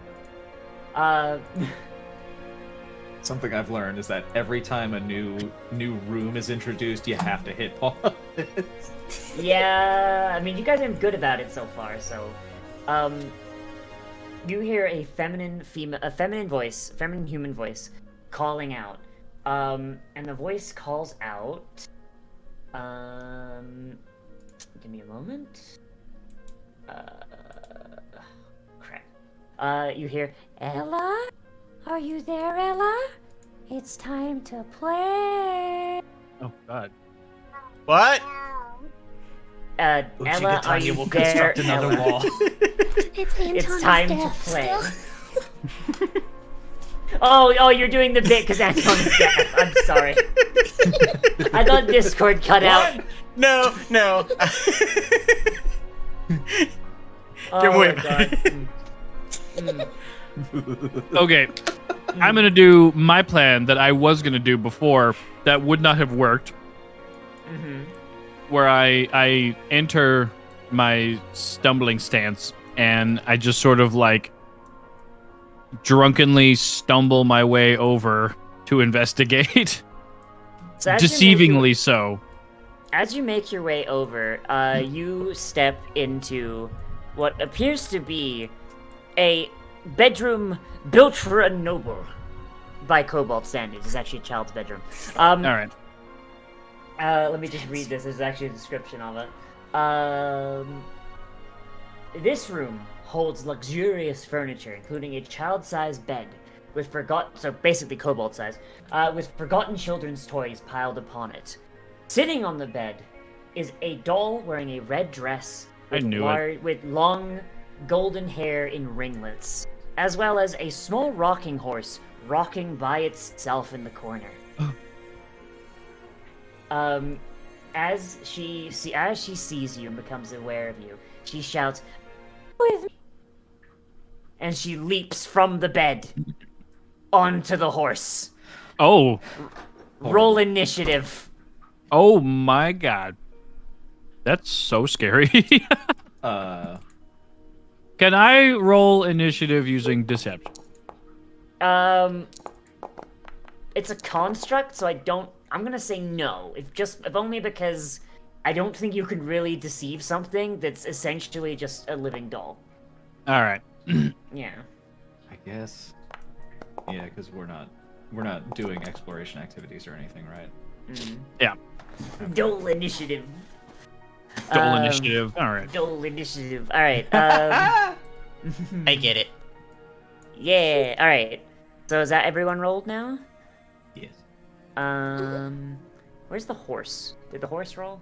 Something I've learned is that every time a new room is introduced, you have to hit pause. Yeah, I mean, you guys are good about it so far. So, you hear a feminine human voice, calling out. And the voice calls out. Give me a moment. Crap. You hear, Ella? Are you there, Ella? It's time to play. Oh God. What? Ella, are you will there, construct another Ella? wall. It's time to play. Oh, you're doing the bit because Anton's deaf. I'm sorry. I thought Discord cut out. No. Oh Give my away. God. Okay, I'm gonna do my plan that I was gonna do before that would not have worked. Mhm. Where I enter my stumbling stance and I just sort of like drunkenly stumble my way over to investigate. So as you Deceivingly so. As you make your way over, you step into what appears to be a bedroom built for a noble by Kobold standards. It's actually a child's bedroom. All right. Let me just read this. There's actually a description of it. This room holds luxurious furniture, including a child-sized bed with basically kobold size, with forgotten children's toys piled upon it. Sitting on the bed is a doll wearing a red dress with long golden hair in ringlets, as well as a small rocking horse rocking by itself in the corner. As she sees you and becomes aware of you, she shouts, "With me!" And she leaps from the bed onto the horse. Oh. Roll initiative. Oh my God. That's so scary. Can I roll initiative using deception? It's a construct, so I'm gonna say no. If only because I don't think you can really deceive something that's essentially just a living doll. All right. Yeah. I guess. Yeah, because we're not doing exploration activities or anything, right? Yeah. Doll initiative. Roll initiative. All right. Doll initiative. All right. I get it. Yeah. All right. So is that everyone rolled now? Yes. Where's the horse? Did the horse roll?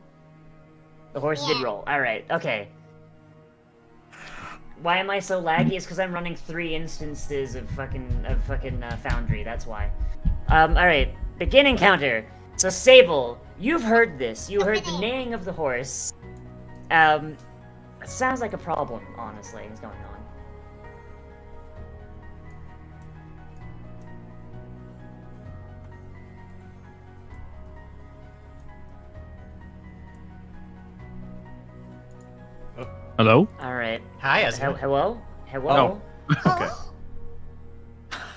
The horse did roll. All right. Okay. Why am I so laggy? It's because I'm running 3 instances of fucking Foundry. That's why. All right. Begin encounter. So Sable, you've heard this. You heard the neighing of the horse. It sounds like a problem, honestly, is going on. Hello? All right. Hi, Ezra. Hello? Hello? Okay.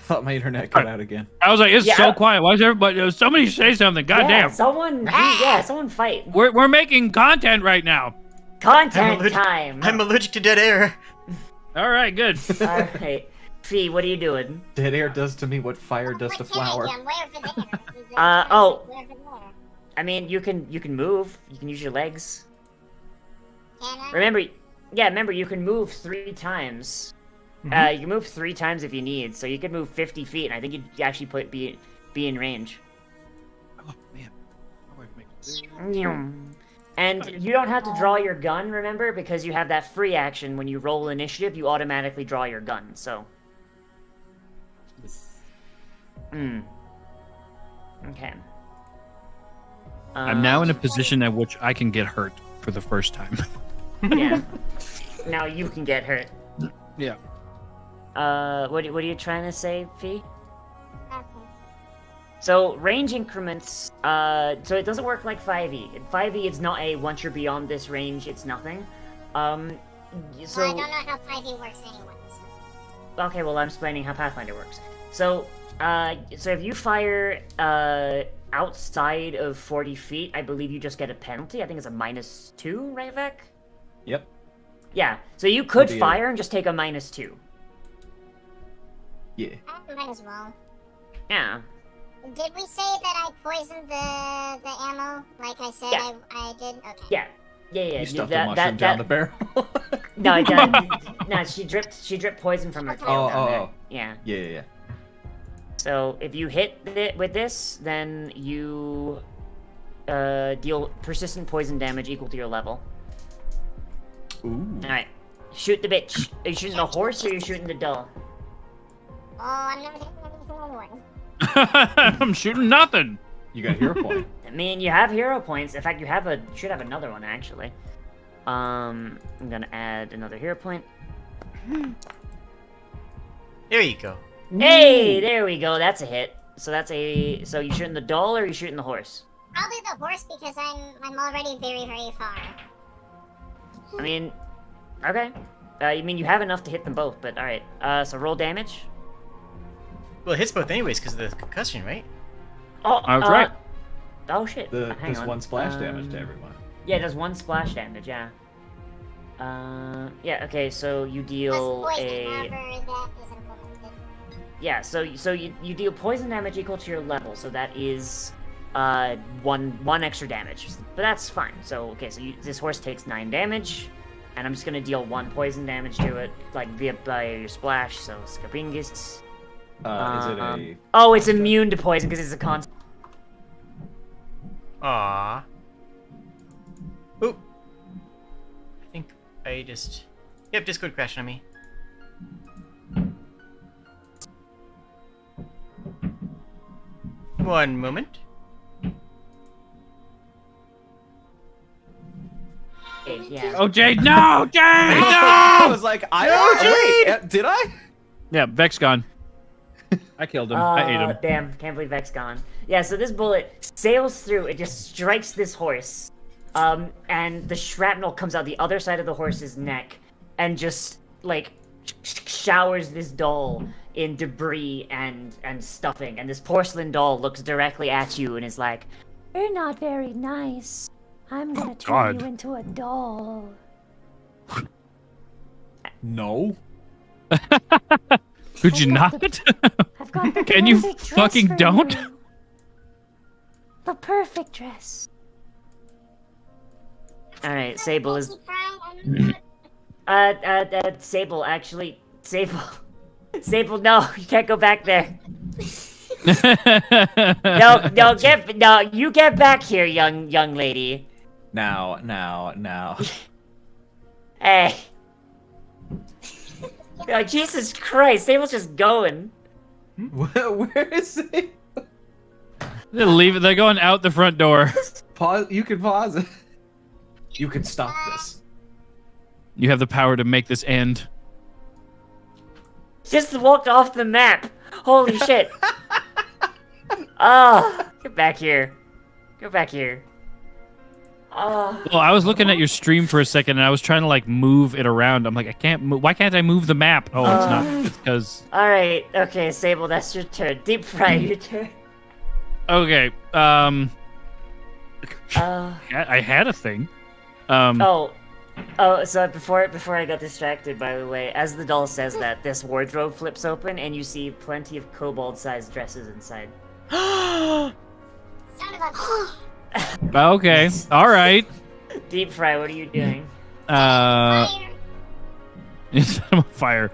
Thought my internet cut out again. I was like, it's Yeah, so quiet. Why is everybody? Somebody say something. God Yeah, damn. someone fight. We're making content right now. Content time. I'm allergic to dead air. All right, good. All right. Fee, what are you doing? Dead air does to me what fire does to flour. I'm way over there. Oh. Way over there. I mean, you can move. You can use your legs. Can I? Remember, you can move 3 times. You can move 3 times if you need, so you could move 50 feet, and I think you'd actually be in range. Oh man. Nyum. And you don't have to draw your gun, remember, because you have that free action. When you roll initiative, you automatically draw your gun, so... Okay. I'm now in a position at which I can get hurt for the first time. Yeah. Now you can get hurt. Yeah. What are you trying to say, Fee? Okay. So, range increments, so it doesn't work like 5e. In 5e, it's not a, once you're beyond this range, it's nothing. So... Well, I don't know how 5e works anyways. Okay, well, I'm explaining how Pathfinder works. So, so if you fire, outside of 40 feet, I believe you just get a penalty. I think it's a -2, right, Vec? Yep. Yeah, so you could Could be fire and just take a -2. Yeah. Might as well. Yeah. Did we say that I poisoned the ammo? Like I said, Yeah. I did? Okay. Yeah. Yeah, You stuffed a mushroom down the barrel. No, no, she dripped poison from her tail down there. Yeah. Yeah. So if you hit it with this, then you deal persistent poison damage equal to your level. Ooh. Alright. Shoot the bitch. Are you shooting the horse or are you shooting the doll? Oh, I'm not hitting anything anyway. I'm shooting nothing. You got a hero point. I mean, you have hero points. In fact, you should have another one, actually. I'm gonna add another hero point. There you go. Hey, there we go. That's a hit. So so you shooting the doll or you shooting the horse? Probably the horse because I'm already very, very far. I mean, okay. You mean you have enough to hit them both, but alright. So roll damage. Well, it hits both anyways because of the concussion, right? Oh, I was right. Oh shit. Hang There's on. one splash damage to everyone. Yeah, it does 1 splash damage, yeah. Yeah, okay, so you deal Plus poison, a... however, that is implemented. Yeah, so you deal poison damage equal to your level, so that is one extra damage. But that's fine. So okay, so this horse takes 9 damage, and I'm just gonna deal 1 poison damage to it, like via your splash. So Scapingus. Is it a? Oh, it's immune to poison because it's a con. Aww. Oop. I think I just... Yep, Discord crashed on me. One moment. Okay, yeah. Oh, Jade, no! Jade, I no! was like, wait, did I? Yeah, Vex gone. I killed him. I ate him. Damn, can't believe Vex gone. Yeah, so this bullet sails through, it just strikes this horse. And the shrapnel comes out the other side of the horse's neck and just, like, showers this doll in debris and stuffing. And this porcelain doll looks directly at you and is like, You're not very nice. I'm gonna turn God. you into a doll. No. Could you not? I've got the Can you perfect dress fucking for don't? you. The perfect dress. alright, Sable is... Keep trying, I'm not... Sable, actually... Sable... Sable, no, you can't go back there. No, you get back here, young lady. Now. Hey. Oh, Jesus Christ, Sable's just going. Where is it? They're leaving. They're going out the front door. Pause. You can pause it. You can stop this. You have the power to make this end. Just walked off the map. Holy shit. Oh, get back here. Go back here. Oh. Well, I was looking at your stream for a second, and I was trying to like move it around. I'm like, I can't move. Why can't I move the map? Oh, it's not. It's because. All right. Okay, Sable, that's your turn. Deep Fry, your turn. Okay. I had a thing. Oh, so before I got distracted, by the way, as the doll says that, this wardrobe flips open and you see plenty of kobold-sized dresses inside. Son of a... Okay. All right. Deep Fry, what are you doing? Fire. It's on fire.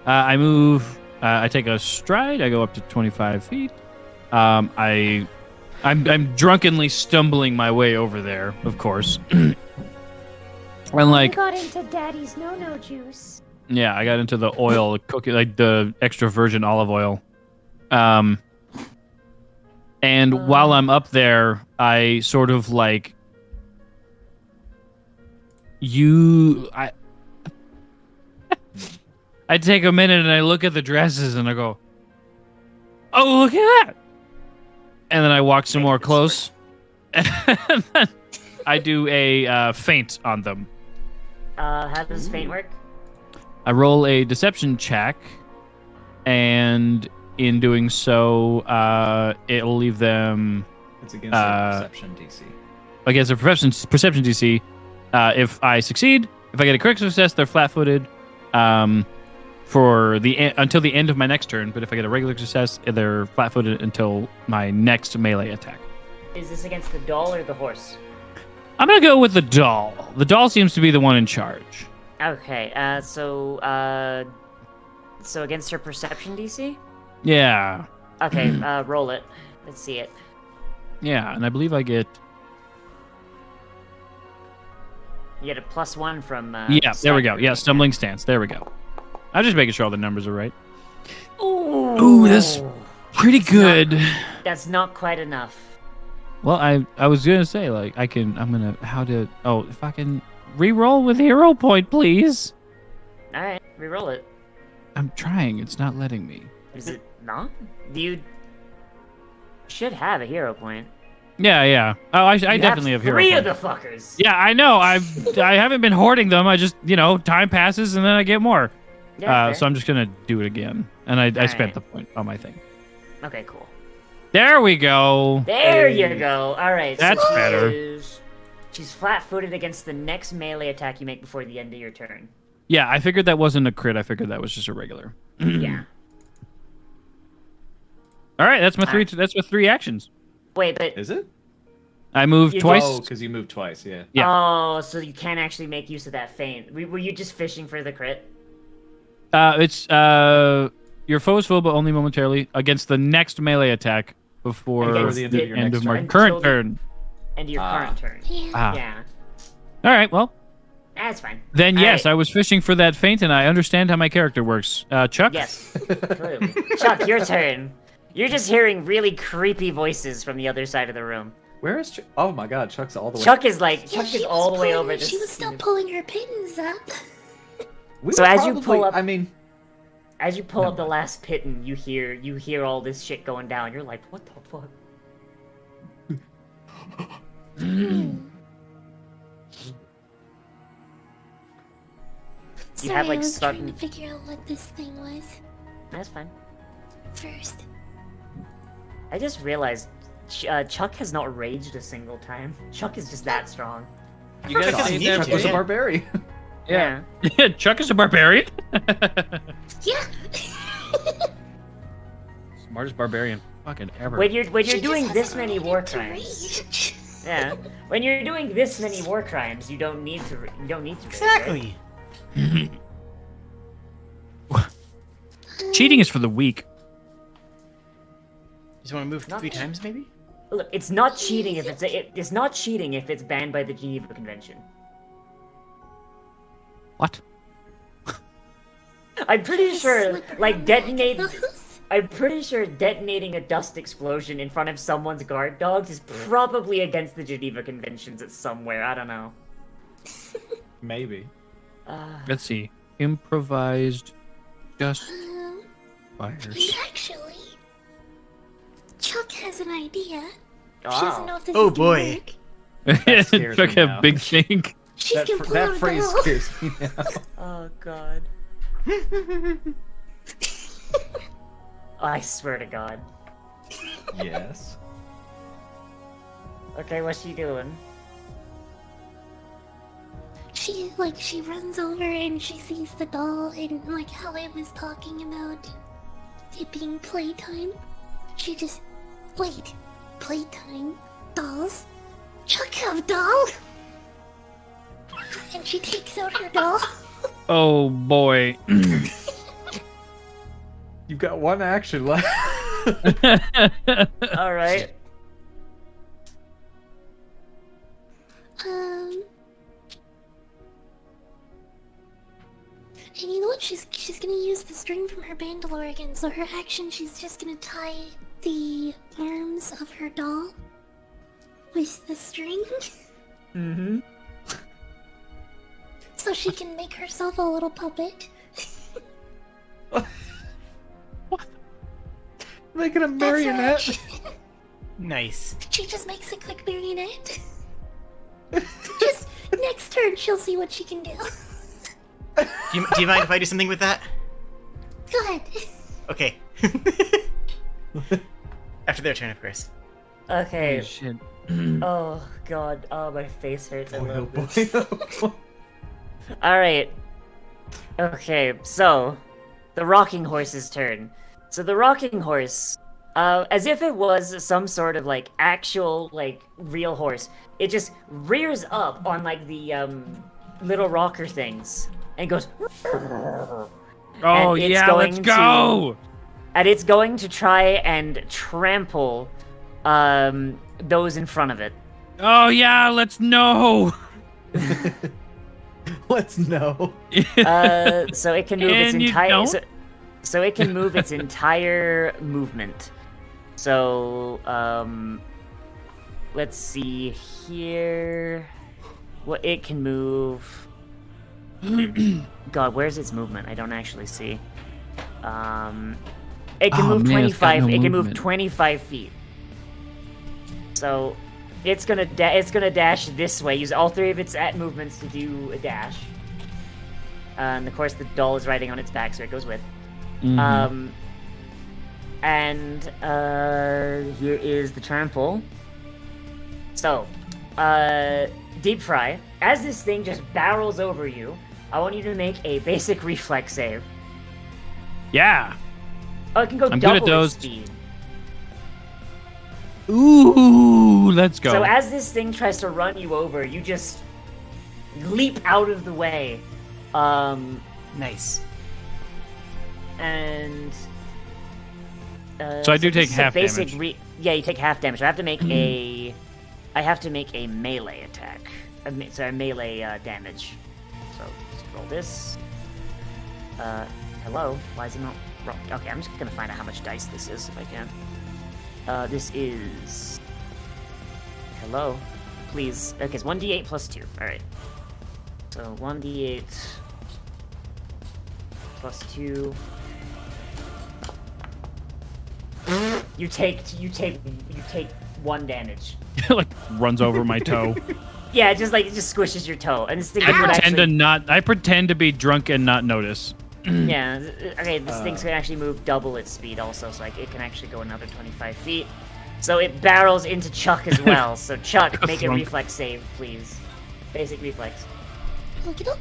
I move. I take a stride. I go up to 25 feet. I I'm drunkenly stumbling my way over there, of course. And like, got into Daddy's no-no juice. yeah, I got into the oil cooking, like the extra virgin olive oil. And while I'm up there, I sort of like I take a minute and I look at the dresses and I go, "Oh, look at that!" And then I walk some more close. And then I do a feint on them. How does feint work? I roll a deception check, and in doing so, it'll leave them It's against a perception DC. against a perception DC. If I succeed, if I get a correct success, they're flat-footed for until the end of my next turn. But if I get a regular success, they're flat-footed until my next melee attack. Is this against the doll or the horse? I'm gonna go with the doll. The doll seems to be the one in charge. Okay. So against her perception DC. Yeah. Okay. Roll it. Let's see it. Yeah, and I believe I get. You get a +1 from. Yeah, there we go. stagger. Yeah, stumbling stance. There we go. I'm just making sure all the numbers are right. Ooh, that's pretty good. That's not quite enough. Well, I was gonna say like if I can re-roll with hero point, please. All right, reroll it. I'm trying. It's not letting me. Is it not? You should have a hero point. Yeah. Oh, I You definitely have hero three point. of the fuckers. Yeah, I know. I haven't been hoarding them. I just time passes and then I get more. Yeah, So I'm just gonna do it again, and I spent right. the point on my thing. Okay, cool. There we go. There you go. All right. That's so better. She's flat-footed against the next melee attack you make before the end of your turn. Yeah, I figured that wasn't a crit. I figured that was just a regular. Yeah. All right, that's my three. That's my 3 actions. Wait, but Is it? I moved You twice. Oh, because you moved twice, yeah. Yeah. Oh, so you can't actually make use of that feint. Were you just fishing for the crit? It's your foe is full, but only momentarily against the next melee attack before Against the the end of your end next of my turn. current Until the- turn. End of your current turn. Ah. Yeah. All right. Well, That's fine. then All yes, right. I was fishing for that feint, and I understand how my character works. Chuck. Yes. Clearly. Chuck, your turn. You're just hearing really creepy voices from the other side of the room. Where is Chuck? Oh my god, Chuck's all the way. Chuck is She all was the way pulling- over this. She was still pulling her pittance up. We So would as you probably- pull up- I mean, As you pull up the last pit and you hear all this shit going down, you're like, what the fuck? Sorry, have, like, I was sudden- trying to figure out what this thing was That's fine. first. I just realized Chuck has not raged a single time. Chuck is just that strong. You guys Chuck seen is that Chuck was a yeah. barbarian. Yeah. Yeah, Chuck is a barbarian. Yeah. Smartest barbarian fucking ever. When you're She just doing has this a many need war to crimes, rage. yeah. When you're doing this many war crimes, you don't need to. You don't need to. rage, right? Exactly. Cheating is for the weak. Just want to move Not 3 me. times, maybe? Look, it's not cheating if it's not cheating if it's banned by the Geneva Convention. What? I'm pretty sure, Slip like around detonating. like those. I'm pretty sure detonating a dust explosion in front of someone's guard dogs is probably against the Geneva Conventions. It's somewhere. I don't know. Maybe. Let's see. Improvised just fires. Actually, Chuck has an idea. She Wow. doesn't know if this Oh, is gonna boy. work. scares Chuck me a now. big think. She's That, gonna pull that out a phrase barrel. scares me now. Oh god. I swear to God. Yes. Okay, what's she doing? She runs over and she sees the doll and like how I was talking about it being playtime. She just wait, playtime, dolls. Chuck have doll. And she takes out her doll. Oh boy. You've got one action left. All right. And you know what? She's gonna use the string from her bandolier again. So her action, she's just gonna tie the arms of her doll with the string. Mm-hmm. So she can make herself a little puppet. Making a That's her marionette. action. Nice. She just makes a quick marionette. Just next turn, she'll see what she can do. Do you mind if I do something with that? Go ahead. Okay. After their turn, of course. Okay. Oh, shit. Oh god. Oh, my face hurts. I Boy, oh love boy, this. oh boy. Alright. Okay, so the rocking horse's turn. So the rocking horse, as if it was some sort of like actual like real horse, it just rears up on like the little rocker things and goes. Oh, And it's yeah, let's going go! And it's going to try and trample those in front of it. Oh, yeah, let's know! Let's know. So it can move its And you entire. don't? So it can move its entire movement. So let's see here. What it can move. God, where's its movement? I don't actually see. It can Oh, move man, it's got 25. no It can move movement. 25 feet. So it's gonna dash this way. Use all three of its movements to do a dash. And of course, the doll is riding on its back, so it goes with. Mhm. And here is the trample. So, deep fry. As this thing just barrels over you, I want you to make a basic reflex save. Yeah. Oh, it can go I'm good at double those. its speed. Ooh, let's go. So as this thing tries to run you over, you just leap out of the way. Nice. And So I do this take is a half basic damage. Yeah, you take half damage. I have to make a melee attack. So a melee damage. So let's roll this. Hello. Why is it not? Okay, I'm just gonna find out how much dice this is if I can. This is. Hello. Please. Okay, it's 1d8 plus 2. All right. So 1d8 plus 2. You take 1 damage. Like, runs over my toe. Yeah, it just squishes your toe, and this thing I would pretend actually. I pretend to be drunk and not notice. Yeah. Okay, this thing's gonna actually move double its speed also, so like it can actually go another 25 feet. So it barrels into Chuck as well. So Chuck, make a Thrunk. reflex save, please. Basic reflex. Look it up.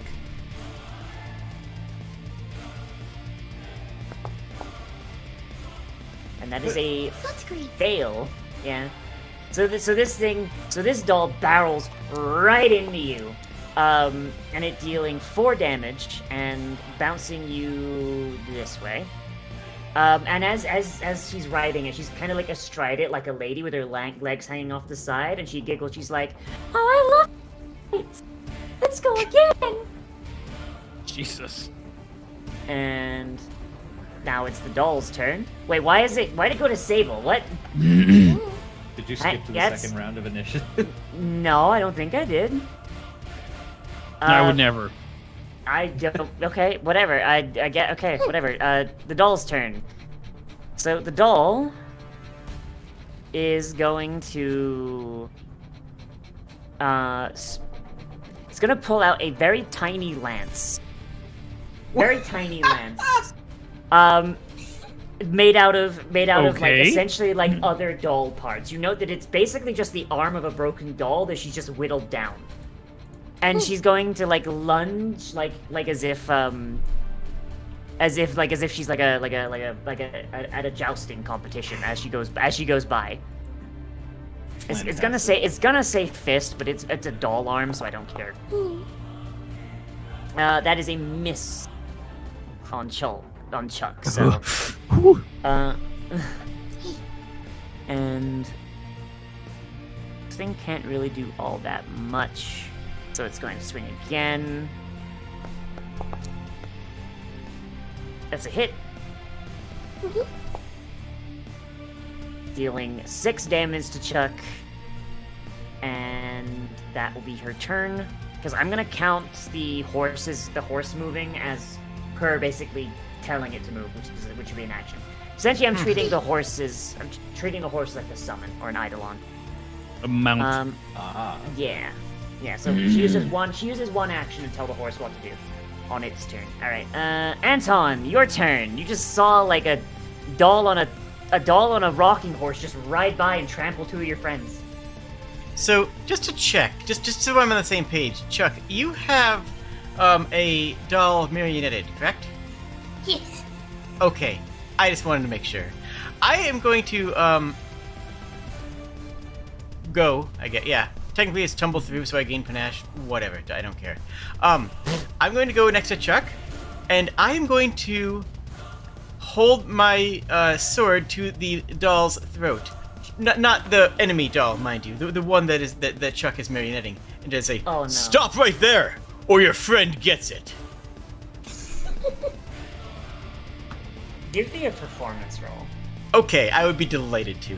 And that is a That's great. fail. Yeah. So this doll barrels right into you, and it dealing 4 damage and bouncing you this way. And as she's riding it, she's kind of like astride it, like a lady with her legs hanging off the side, and she giggles. She's like, "Oh, I love it. Let's go again." Jesus. And now it's the doll's turn. Wait, why did it go to Sable? What? Did you skip to the Yes. second round of initiative? No, I don't think I did. I would never. I don't. Okay, whatever. I get. Okay, whatever. The doll's turn. So the doll is going to. It's gonna pull out a very tiny lance. Very tiny lance. Made out of like Okay. essentially like other doll parts. You note that it's basically just the arm of a broken doll that she's just whittled down. And she's going to like lunge like as if she's like at a jousting competition as she goes by. It's gonna say fist, but it's a doll arm, so I don't care. That is a miss on Chuck. So and thing can't really do all that much. So it's going to swing again. That's a hit. Dealing 6 damage to Chuck. And that will be her turn. Because I'm gonna count the horse moving as her basically telling it to move, which would be an action. Essentially, I'm treating the horse like a summon or an eidolon. A mount. Yeah. So she uses one action to tell the horse what to do on its turn. All right, Anton, your turn. You just saw like a doll on a rocking horse just ride by and trample 2 of your friends. So, just to check, just so I'm on the same page, Chuck, you have a doll marionetted, correct? Yes. Okay, I just wanted to make sure. I am going to go. Technically, it's tumble through, so I gain panache. Whatever, I don't care. I'm going to go next to Chuck, and I am going to hold my sword to the doll's throat. Not the enemy doll, mind you. The one that Chuck is marionetting, and just say, "Oh no! Stop right there, or your friend gets it." Give me a performance roll. Okay, I would be delighted to.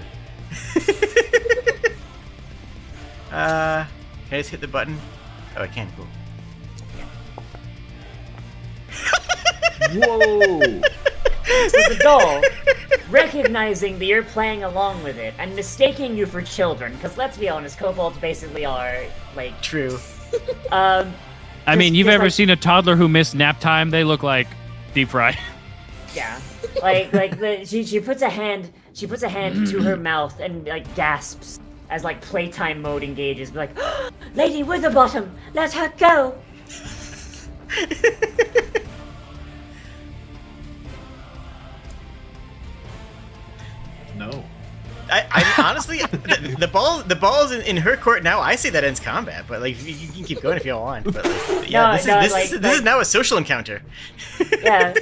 Can I just hit the button? Oh, I can. Cool. Whoa! So the doll, recognizing that you're playing along with it and mistaking you for children, because let's be honest, kobolds basically are like True. I mean, you've ever seen a toddler who missed nap time? They look like deep fried. Yeah, she puts a hand to her mouth and like gasps as like playtime mode engages, like, Lady Witherbottom, let her go. No. I honestly, the ball's in her court now. I say that ends combat, but like you can keep going if you want. But like, yeah, this is now a social encounter. Yeah.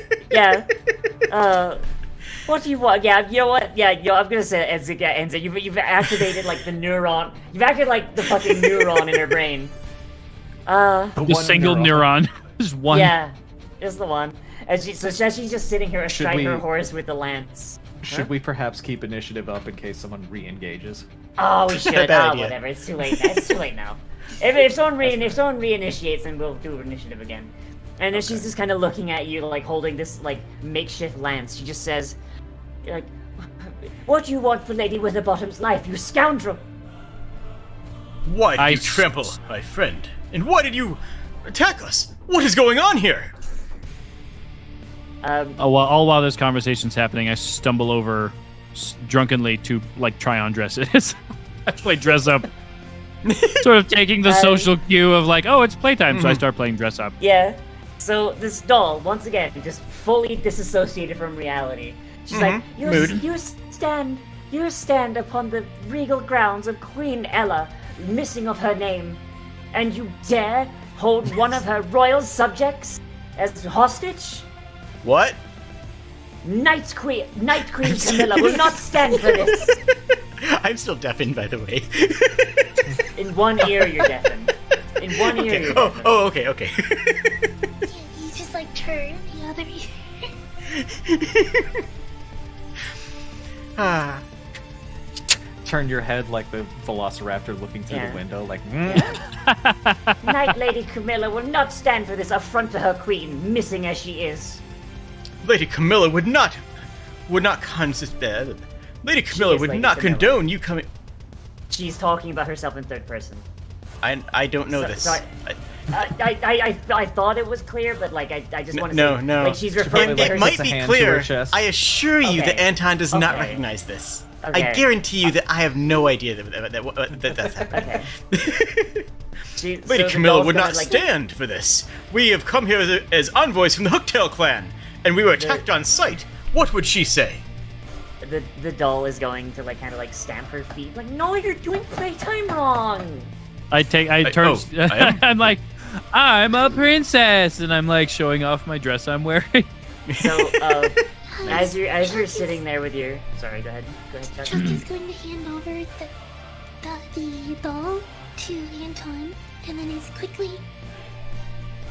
What do you want? Yeah, you know what? Yeah, I'm gonna say Enza. You've activated like the neuron. You've activated like the fucking neuron in her brain. The single neuron. Just one. Yeah, is the one. As she's just sitting here astride her horse with the lance. Should we perhaps keep initiative up in case someone re-engages? Oh, we should. Bad idea. Whatever. It's too late. It's too late now. If someone reinitiates, then we'll do initiative again. And then she's just kind of looking at you, like holding this like makeshift lance. She just says, like, "What do you want for Lady Witherbottom's life, you scoundrel?" Why did you trample my friend? And why did you attack us? What is going on here? All while this conversation's happening, I stumble over drunkenly to like try on dresses. I play dress up, sort of taking the social cue of like, oh, it's playtime, so I start playing dress up. Yeah. So this doll, once again, just fully disassociated from reality. She's like, you stand upon the regal grounds of Queen Ella, missing of her name, and you dare hold one of her royal subjects as hostage? What? Night Queen Camilla will not stand for this. I'm still deafened, by the way. In one ear, you're deafened. In one ear, you're deafened. Oh, okay. Yeah, you just like turn the other ear. Turn your head like the velociraptor looking through the window, like, Night Lady Camilla will not stand for this affront to her queen, missing as she is. Lady Camilla would not Lady Camilla would not condone you coming. She's talking about herself in third person. I don't know this. I thought it was clear, but like I just want to say, no. like she's referring to It herself. might be clear. I assure you that Anton does not Okay. recognize this. Okay. I guarantee you that I have no idea that that's happening. Okay. Lady Camilla would not stand for this. We have come here as envoys from the Hooktail clan, and we were attacked on sight. What would she say? The doll is going to like kind of like stamp her feet, like, no, you're doing playtime wrong. I turn. I'm like, I'm a princess, and I'm like showing off my dress I'm wearing. So, as you're sitting there with your, sorry, go ahead, Chuck. Chuck is going to hand over the doll to Anton, and then is quickly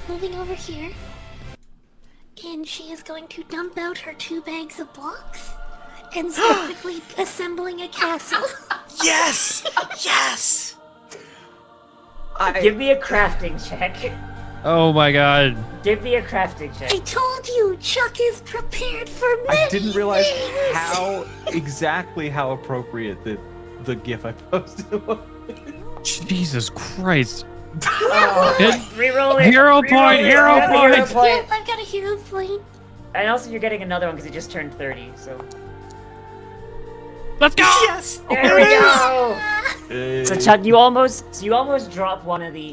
moving over here. And she is going to dump out her 2 bags of blocks and start quickly assembling a castle. Yes! Yes! Give me a crafting check. Oh my god. Give me a crafting check. I told you, Chuck is prepared for many I didn't realize things. how appropriate the gif I posted was. Jesus Christ. Reroll it. Hero Reroll point, it. hero You got a point. hero point. Yep, I've got a hero point. And also, you're getting another one because he just turned 30. So Let's go! Yes! there we go. Hey. So Chuck, you almost drop one of the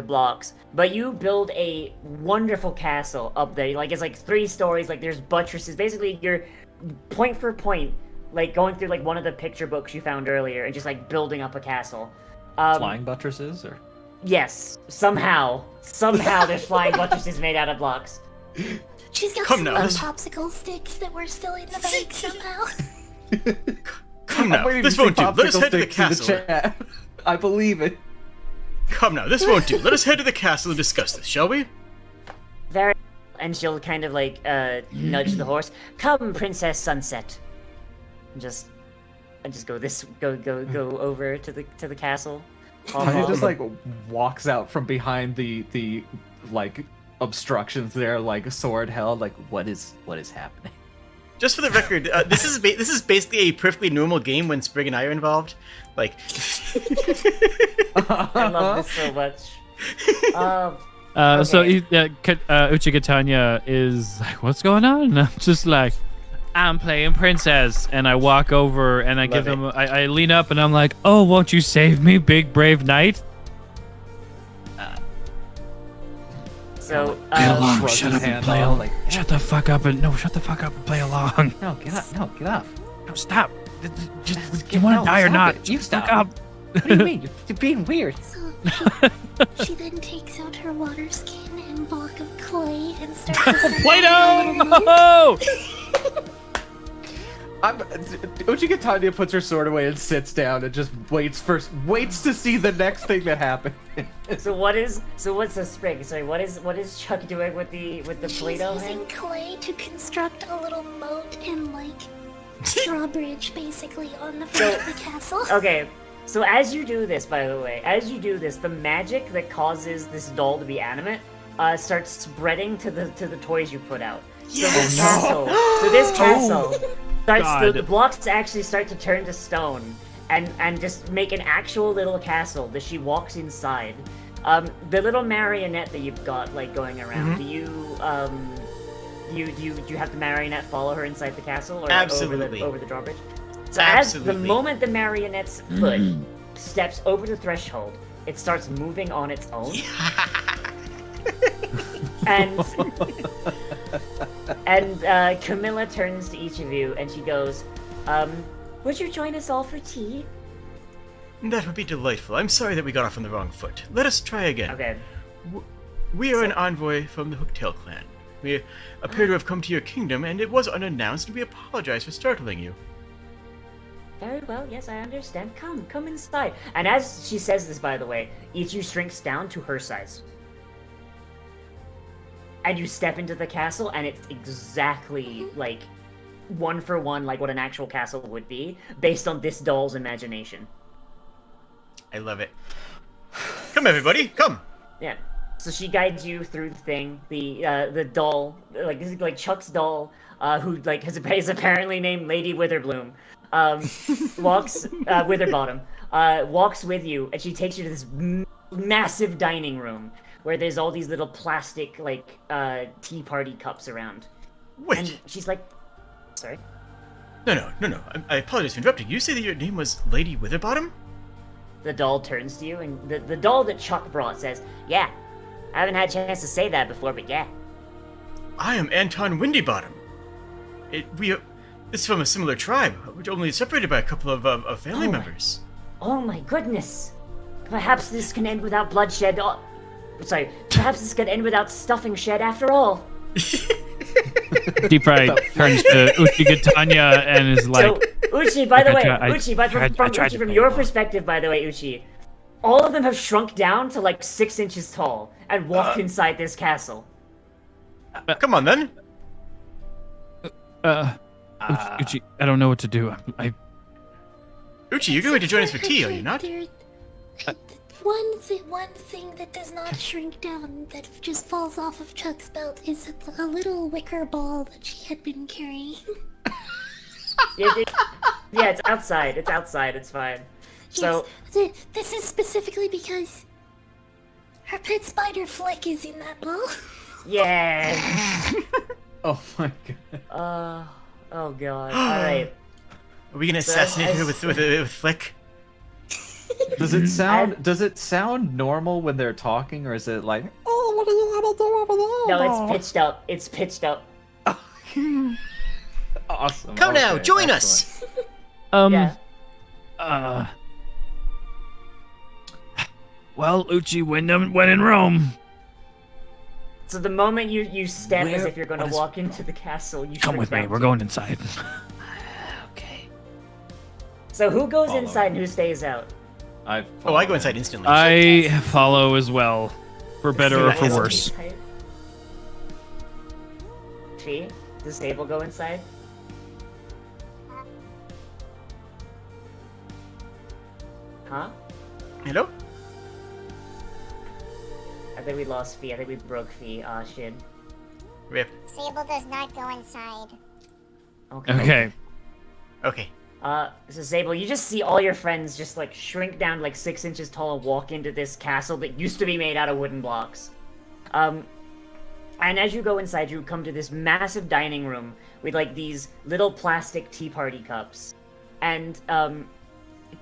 blocks, but you build a wonderful castle up there. Like it's like 3 stories. Like there's buttresses. Basically, you're point for point, like going through like one of the picture books you found earlier, and just like building up a castle. Flying buttresses, or Yes, somehow there's flying buttresses made out of blocks. She's got Come some now, little this- popsicle sticks that were still in the bag somehow. Come I'm now, waiting this to see won't do. Let us popsicle head to the sticks in castle. chat. I believe it. Come now, this won't do. Let us head to the castle and discuss this, shall we? Very, and she'll kind of like nudge the horse. Come, Princess Sunset. And just go over to the castle. Tanya just like walks out from behind the like obstructions there, like sword held. Like, what is happening? Just for the record, this is basically a perfectly normal game when Sprig and I are involved. Like, I love this so much. So Okay. Uchiga Tanya is like, what's going on? And I'm just like, I'm playing princess. And I walk over and I give him, I lean up and I'm like, oh, won't you save me, big brave knight? So Play along, shrugs shut his up and hand play off, along. like, Shut the fuck up and shut the fuck up and play along. No, get up. No, get off. No, stop. Just, you get- want to no, die or stop not? it. You Just stop. fuck up. What do you mean? You're being weird. So she then takes out her water skin and block of clay and starts assembling a little moat. Play-Doh! Uchiga Tanya puts her sword away and sits down and just waits to see the next thing that happens. what's the sprig? Sorry, what is Chuck doing with the She's Play-Doh using thing? clay to construct a little moat and like drawbridge basically on the front of the castle. Okay, so as you do this, by the way, the magic that causes this doll to be animate starts spreading to the toys you put out. Yes! So this castle starts God. the blocks actually start to turn to stone and just make an actual little castle that she walks inside. The little marionette that you've got like going around, do you have the marionette follow her inside the castle or Absolutely. over the drawbridge? So Absolutely. as the moment the marionette's foot steps over the threshold, it starts moving on its own. And Camilla turns to each of you and she goes, would you join us all for tea? That would be delightful. I'm sorry that we got off on the wrong foot. Let us try again. Okay. We are an envoy from the Hooktail clan. We appear to have come to your kingdom, and it was unannounced, and we apologize for startling you. Very well, yes, I understand. Come inside. And as she says this, by the way, each of you shrinks down to her size. And you step into the castle, and it's exactly like 1 for 1, like what an actual castle would be, based on this doll's imagination. I love it. Come, everybody, come! Yeah. So she guides you through the thing. The doll, like this is like Chuck's doll, who like is apparently named Lady Witherbloom, walks Witherbottom, walks with you, and she takes you to this massive dining room where there's all these little plastic like tea party cups around. Wait, And she's like, sorry. no. I apologize for interrupting. You say that your name was Lady Witherbottom? The doll turns to you, and the doll that Chuck brought says, "Yeah, I haven't had a chance to say that before, but yeah." I am Anton Windybottom. This is from a similar tribe, which only is separated by a couple of family members. Oh my goodness! Perhaps this can end without bloodshed. Perhaps this can end without stuffing shed after all. Deep Fried turns to Uchigatanya and is like, So, Uchi, by the way, tried to from play your ball. perspective, by the way, Uchi, all of them have shrunk down to like 6 inches tall and walk inside this castle. Come on then. Uchi, I don't know what to do. Uchi, you're going to join us for tea, are you not? One thing that does not shrink down, that just falls off of Chuck's belt, is a little wicker ball that she had been carrying. Yeah, it's outside. It's outside. It's fine. So, Yes, this is specifically because her pet spider Flick is in that ball. yeah. Oh my god. Oh god. All right. Are we gonna assassinate her with Flick? Does it sound normal when they're talking, or is it like, oh, what are you gonna do over there? No, it's pitched up. It's pitched up. Awesome. Come now, Okay, join excellent. us. Yeah. Well, Uchi, when in Rome. So the moment you step as Where- if you're gonna what is- walk into the castle, you Come shrink with me. down We're to- going inside. Okay. So who goes Follow. inside and who stays out? Oh, I go inside instantly. I follow as well, for better or for Is worse. Fee tight? Fee, does Sable go inside? Huh? Hello? I think we lost Fee. I think we broke Fee. Ah, shit. Rip. Sable does not go inside. Okay. Okay. Okay. So Sable, you just see all your friends just like shrink down like 6 inches tall and walk into this castle that used to be made out of wooden blocks. And as you go inside, you come to this massive dining room with like these little plastic tea party cups. And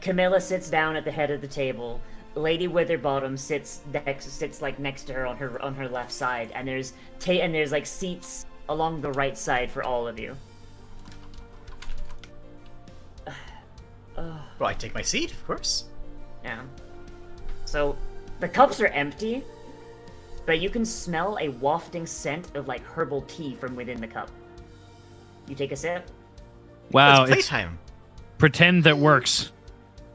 Camilla sits down at the head of the table. Lady Witherbottom sits like next to her on her left side, and there's like seats along the right side for all of you. Well, I take my seat, of course. Yeah. So, the cups are empty, but you can smell a wafting scent of like herbal tea from within the cup. You take a sip. Wow, it's it's playtime. pretend that works.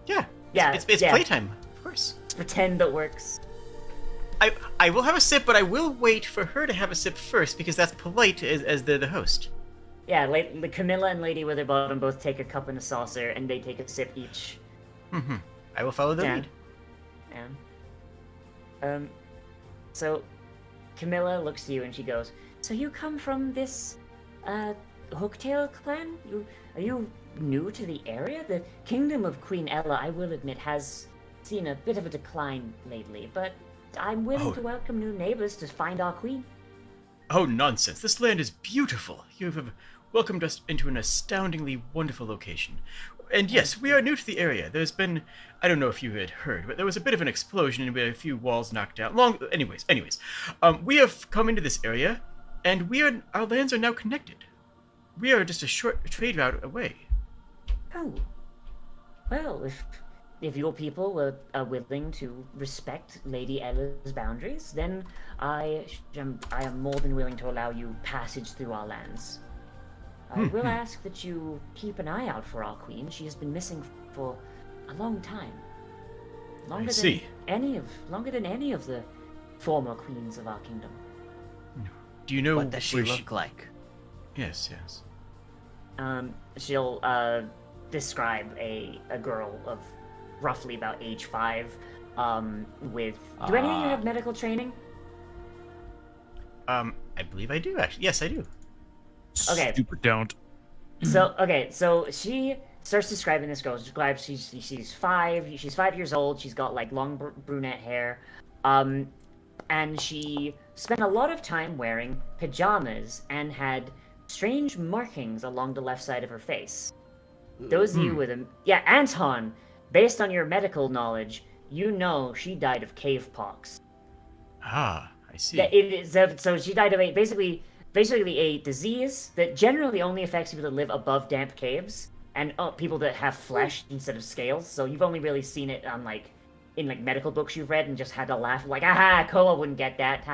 Yeah. Yeah, It's yeah. playtime, of course. Let's pretend that works. I will have a sip, but I will wait for her to have a sip first because that's polite as the host. Yeah, Camilla and Lady Witherbottom both take a cup and a saucer, and they take a sip each. Mm-hmm. I will follow the Yeah. lead. Yeah. So, Camilla looks to you and she goes, "So you come from this, Hooktail clan? Are you new to the area? The kingdom of Queen Ella, I will admit, has seen a bit of a decline lately, but I'm willing Oh. to welcome new neighbors to find our queen." Oh, nonsense. This land is beautiful. You have welcomed us into an astoundingly wonderful location. And yes, we are new to the area. There's been, I don't know if you had heard, but there was a bit of an explosion and we had a few walls knocked down. Anyways. We have come into this area, and our lands are now connected. We are just a short trade route away. Oh. Well, if your people are willing to respect Lady Ella's boundaries, then I am more than willing to allow you passage through our lands. I will ask that you keep an eye out for our queen. She has been missing for a long time. Longer see. Longer than any of the former queens of our kingdom. Do you know What does she where look like? Yes. She'll describe a girl of roughly about age 5, with... Do any of you have medical training? I believe I do, actually. Yes, I do. Okay. Super don't. So she starts describing this girl. She describes she's 5 years old. She's got like long brunette hair, and she spent a lot of time wearing pajamas and had strange markings along the left side of her face. Those of you with them, yeah, Anton. Based on your medical knowledge, you know she died of cave pox. Ah, I see. Yeah, it is. So she died of basically a disease that generally only affects people that live above damp caves and people that have flesh instead of scales. So you've only really seen it on in medical books you've read and just had to laugh like, aha, Koa wouldn't get that.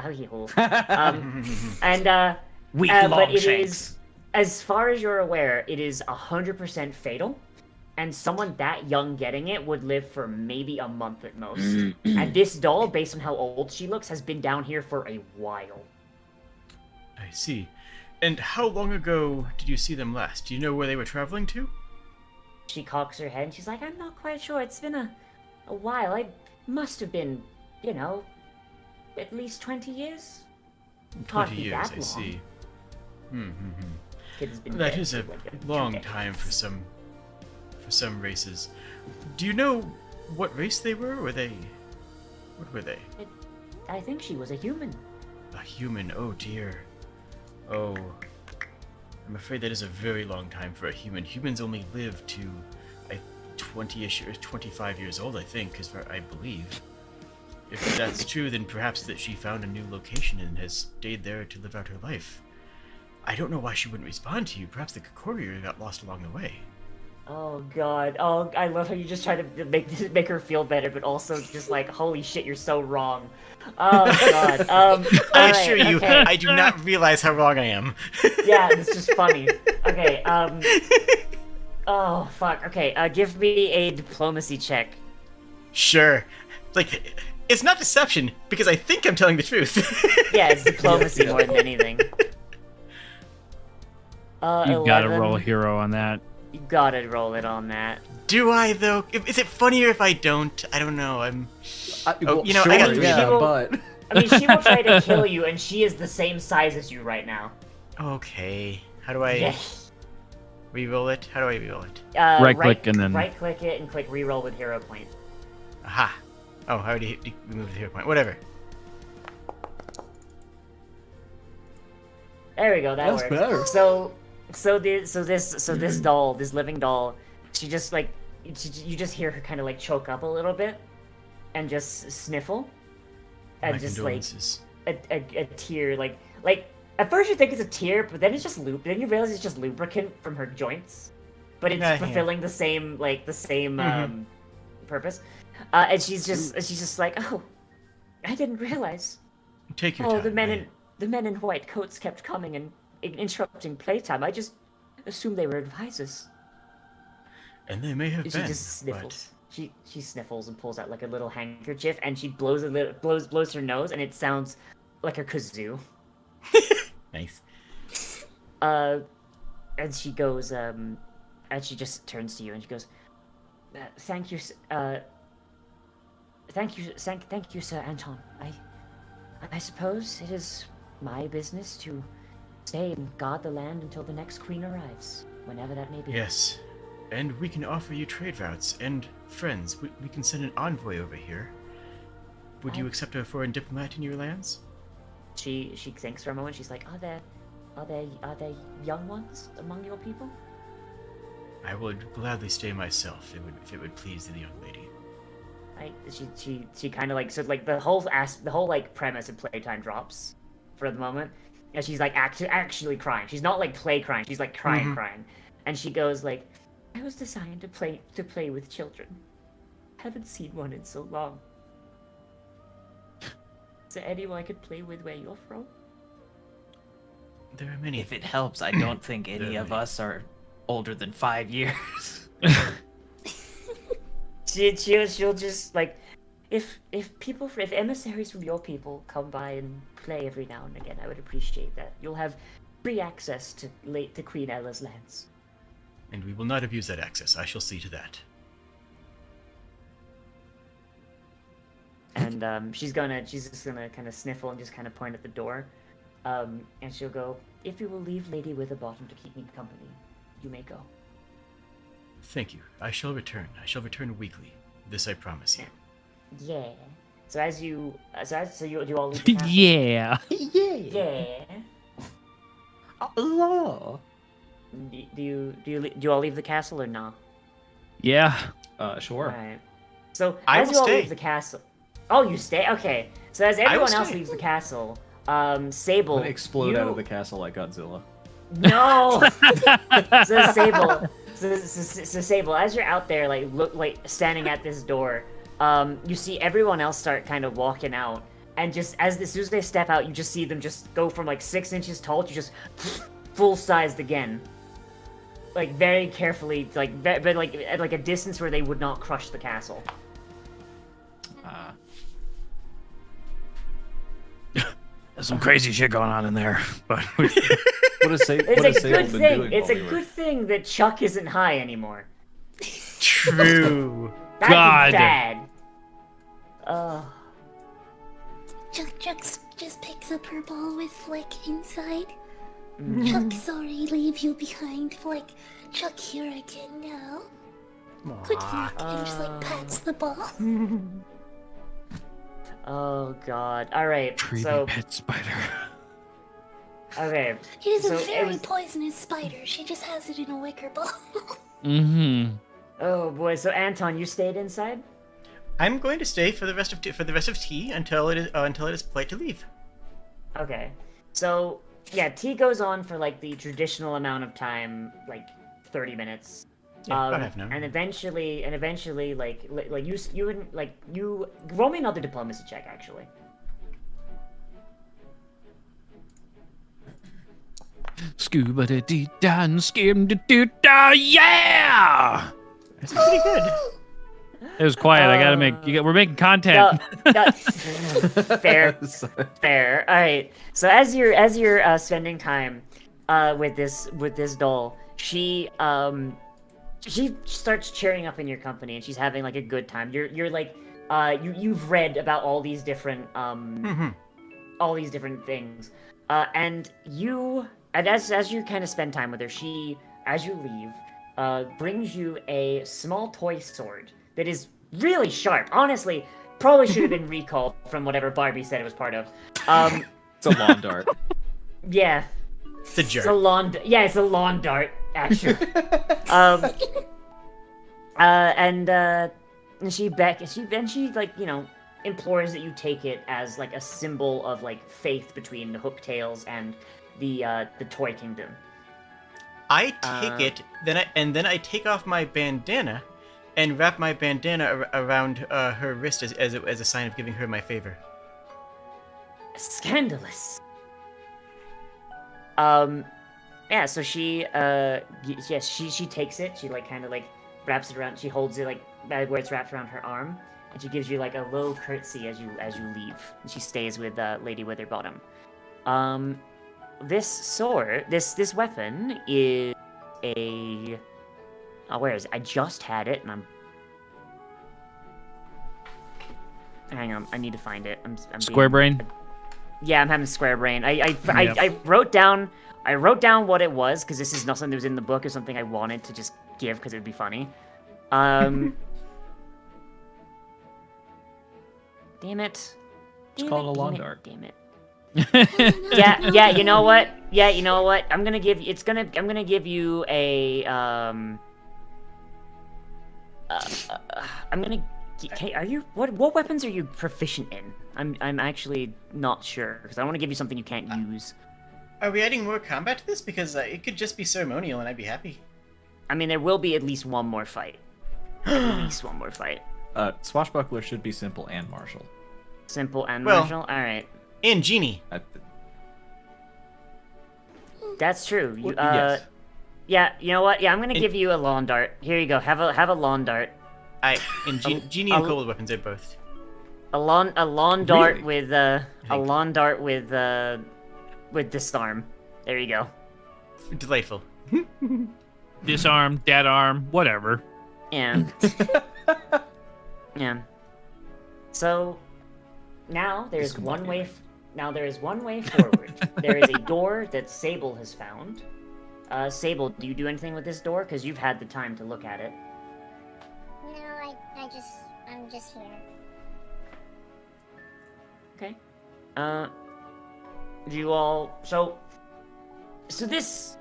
Weak but long it shanks. is, as far as you're aware, it is 100% fatal, and someone that young getting it would live for maybe a month at most. And this doll, based on how old she looks, has been down here for a while. I see. And how long ago did you see them last? Do you know where they were traveling to? She cocks her head and she's like, I'm not quite sure. It's been a while. I must have been, you know, at least 20 years. 20 years, I see. Kid has been That dead is a for, like, long 2 time for decades. some races. Do you know what race they were? What were they? I think she was a human. A human, oh dear. Oh. I'm afraid that is a very long time for a human. Humans only live to 20-ish or 25 years old, I think, I believe. If that's true, then perhaps that she found a new location and has stayed there to live out her life. I don't know why she wouldn't respond to you. Perhaps the courier got lost along the way. Oh god. Oh, I love how you just try to make her feel better, but also just like, holy shit, you're so wrong. Oh god. I alright, assure you, okay. I do not realize how wrong I am. Yeah, it's just funny. Okay, oh fuck. Okay, give me a diplomacy check. Sure. Like, it's not deception, because I think I'm telling the truth. Yeah, it's diplomacy more than anything. You gotta 11. roll a hero on that. You gotta roll it on that. Do I, though? Is it funnier if I don't? I don't know, Well, you know, sure, I got yeah, She will- but I mean, she will try to kill you, and she is the same size as you right now. Okay. How do I Yes. re-roll it? How do I re-roll it? Right-click and then- Right-click it and click reroll with hero point. Aha. Oh, I already removed the hero point. Whatever. There we go. That That's works. better. So this doll, this living doll, she just like, you just hear her kind of like choke up a little bit, and just sniffle, and My just like condolences. a tear like at first you think it's a tear, but then it's just then you realize it's just lubricant from her joints, but it's Yeah. fulfilling the same purpose. And she's just like, oh, I didn't realize. Take your Oh, time. the men in white coats kept coming and interrupting playtime. I just assumed they were advisors. And they may have She been. just sniffles. She sniffles and pulls out like a little handkerchief, and she blows blows her nose, and it sounds like a kazoo. Nice. And she goes, and she just turns to you and she goes, thank you, thank you, Sir Anton. I suppose it is my business to stay and guard the land until the next queen arrives, whenever that may be. Yes. And we can offer you trade routes and friends. We can send an envoy over here. Would you accept a foreign diplomat in your lands? She thinks for a moment. She's like, are there young ones among your people? I would gladly stay myself, if it would please the young lady. She kind of like, so like the whole like premise of playtime drops for the moment, and she's like actually crying. She's not like play crying. She's like crying, and she goes like, I was designed to play with children. Haven't seen one in so long. Is there anyone I could play with where you're from? There are many. If it helps, I don't think any of us are older than 5 years. She'll just like, if emissaries from your people come by and play every now and again, I would appreciate that. You'll have free access to Queen Ella's lands. And we will not abuse that access. I shall see to that. And she's just gonna kind of sniffle and just kind of point at the door, and she'll go, "If you will leave Lady Witherbottom to keep me company, you may go." Thank you. I shall return. I shall return weekly. This I promise you. Yeah. So you all leave the castle? Yeah. Yeah. Allah. Do you all leave the castle or not? Yeah. Sure. Alright. So I as will you all stay. leave the castle. Oh, you stay? Okay. So as will everyone else stay. leaves the castle, Sable. I'm gonna explode out you- of the castle like Godzilla. No. So Sable, as you're out there, standing at this door, you see everyone else start kind of walking out, and just as soon as they step out, you just see them just go from like 6 inches tall to just full-sized again. Like very carefully, like but like at like a distance where they would not crush the castle. There's some crazy shit going on in there, but What is Sable been doing? It's a while we were- good thing that Chuck isn't high anymore. True. That'd God. be bad. Chuck just picks up her ball with Flick inside. Chuck, sorry, leave you behind. Flick, Chuck, here again now. Good Flick, and just like pats the ball. Oh god. Alright, creepy so pet spider. okay. It is So a it very was- poisonous spider. She just has it in a wicker ball. Mm-hmm. Oh boy, so Anton, you stayed inside? I'm going to stay for the rest of tea until it is polite to leave. Okay. So yeah, tea goes on for like the traditional amount of time, like 30 minutes. Yeah, about half an hour. And eventually, like you wouldn't like you roll me another diplomacy check actually. Scuba da dee da skim da doo da yeah. That's pretty good. It was quiet. I gotta make. We're making content. Fair, fair. All right. So as you're spending time with this doll, she starts cheering up in your company, and she's having like a good time. You're like you've read about all these different things, and as you kind of spend time with her, she, as you leave, brings you a small toy sword that is really sharp. Honestly, probably should have been recalled from whatever Barbie said it was part of. It's a lawn dart. Yeah. It's a jerk. It's a lawn dart, actually. And she like, you know, implores that you take it as like a symbol of like faith between the Hooktails and the Toy Kingdom. I take it, then I take off my bandana, and wrap my bandana around her wrist as a sign of giving her my favor. Scandalous. Yeah, so she takes it, she like kind of like wraps it around, she holds it like where it's wrapped around her arm, and she gives you like a low curtsy as you leave, and she stays with Lady Witherbottom. This sword, this weapon is a, where is it? I just had it, and hang on, I need to find it. I'm Square brain. Yeah, I'm having square brain. I wrote down what it was, because this is not something that was in the book, or something I wanted to just give because it would be funny. Damn it. It's called a lawn dart. Damn it. Yeah, you know what? I'm gonna give you a what weapons are you proficient in? I'm actually not sure, because I want to give you something you can't use. Are we adding more combat to this? Because it could just be ceremonial, and I'd be happy. I mean, there will be at least one more fight. At least one more fight. Swashbuckler should be simple and martial. Simple and Well- martial. All right, And Genie. that's true. Yes. Yeah, you know what? Yeah, I'm gonna give you a lawn dart. Here you go. Have a lawn dart. Genie and Kobold weapons are both. A lawn dart Really? with with disarm. There you go. Delightful. Disarm, dead arm, whatever. Yeah. Yeah. So now there's one way. There is one way forward. There is a door that Sable has found. Sable, do you do anything with this door? Because you've had the time to look at it. No, I'm just here. Okay. Do you all this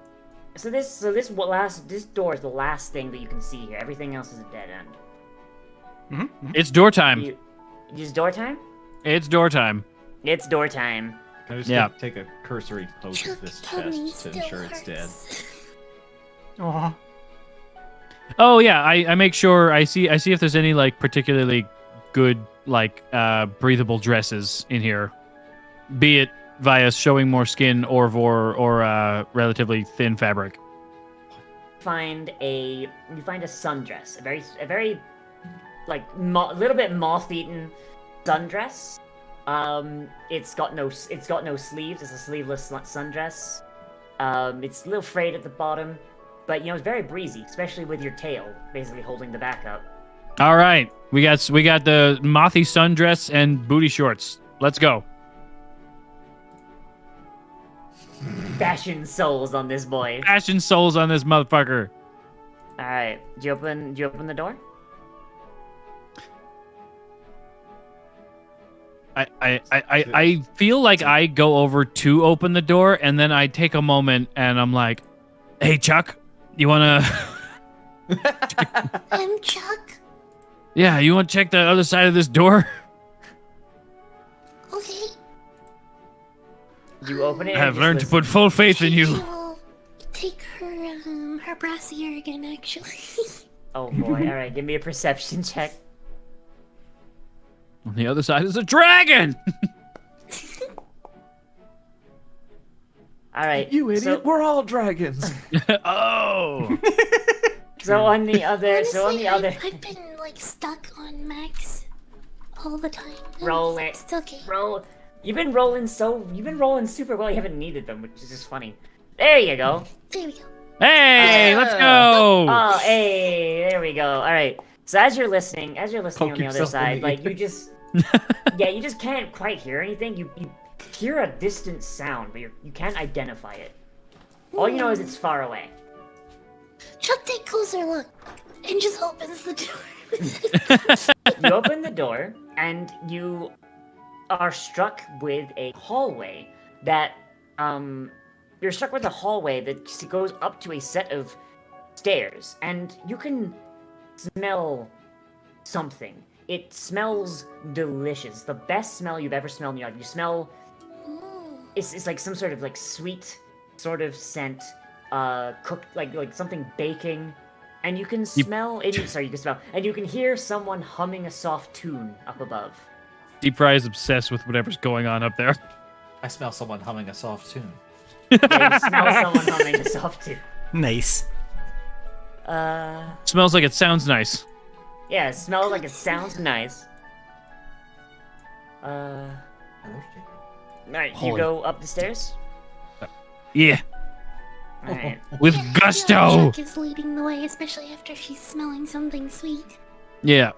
door is the last thing that you can see here. Everything else is a dead end. It's door time. Is door time? It's door time. It's door time. Can I just Yeah. take a cursory poke Chuck, at this tummy chest to still ensure it's dead? hurts. Aw. Oh yeah, I make sure I see if there's any like particularly good like breathable dresses in here, be it via showing more skin or relatively thin fabric. You find a sundress, a very like little bit moth-eaten sundress. It's got no sleeves. It's a sleeveless sundress. It's a little frayed at the bottom, but it's very breezy, especially with your tail basically holding the back up. All right, we got the mothy sundress and booty shorts. Let's go. Fashion souls on this boy. Fashion souls on this motherfucker. All right, do you open the door? I feel like I go over to open the door, and then I take a moment, and I'm like, "Hey, Chuck, you wanna?" I'm Chuck. Yeah, you want to check the other side of this door? Okay. You open it. I have learned to put full faith in you. She'll take her brassiere again, actually. Oh boy! All right, give me a perception check. On the other side is a dragon. All right, You idiot! So, We're all dragons. Oh. on the other, Honestly, I've been like stuck on Max all the time. Roll it. It's okay. roll. You've been rolling super well. You haven't needed them, which is just funny. There you go. There we go. Hey, let's go. Oh, hey, there we go. All right. So as you're listening Poke on the other yourself in side, the like ear. you just, you just can't quite hear anything. You hear a distant sound, but you can't identify it. All you know is it's far away. Chuck, take closer look, and just opens the door. You open the door, and you are struck with a hallway that, you're struck with a hallway that goes up to a set of stairs, and you can smell something. It smells delicious. The best smell you've ever smelled in your life. You smell... It's like some sort of like sweet sort of scent, cooked like something baking, and you can smell. You can smell, and you can hear someone humming a soft tune up above. Deep Fry is obsessed with whatever's going on up there. I smell someone humming a soft tune. Yeah, you smell someone humming a soft tune. Nice. Smells like it sounds nice. Yeah, it smells like it sounds nice. Alright, you go up the stairs? Yeah, Alright. with Yeah, gusto. Chuck is leading the way, especially after she's smelling something sweet. Yeah.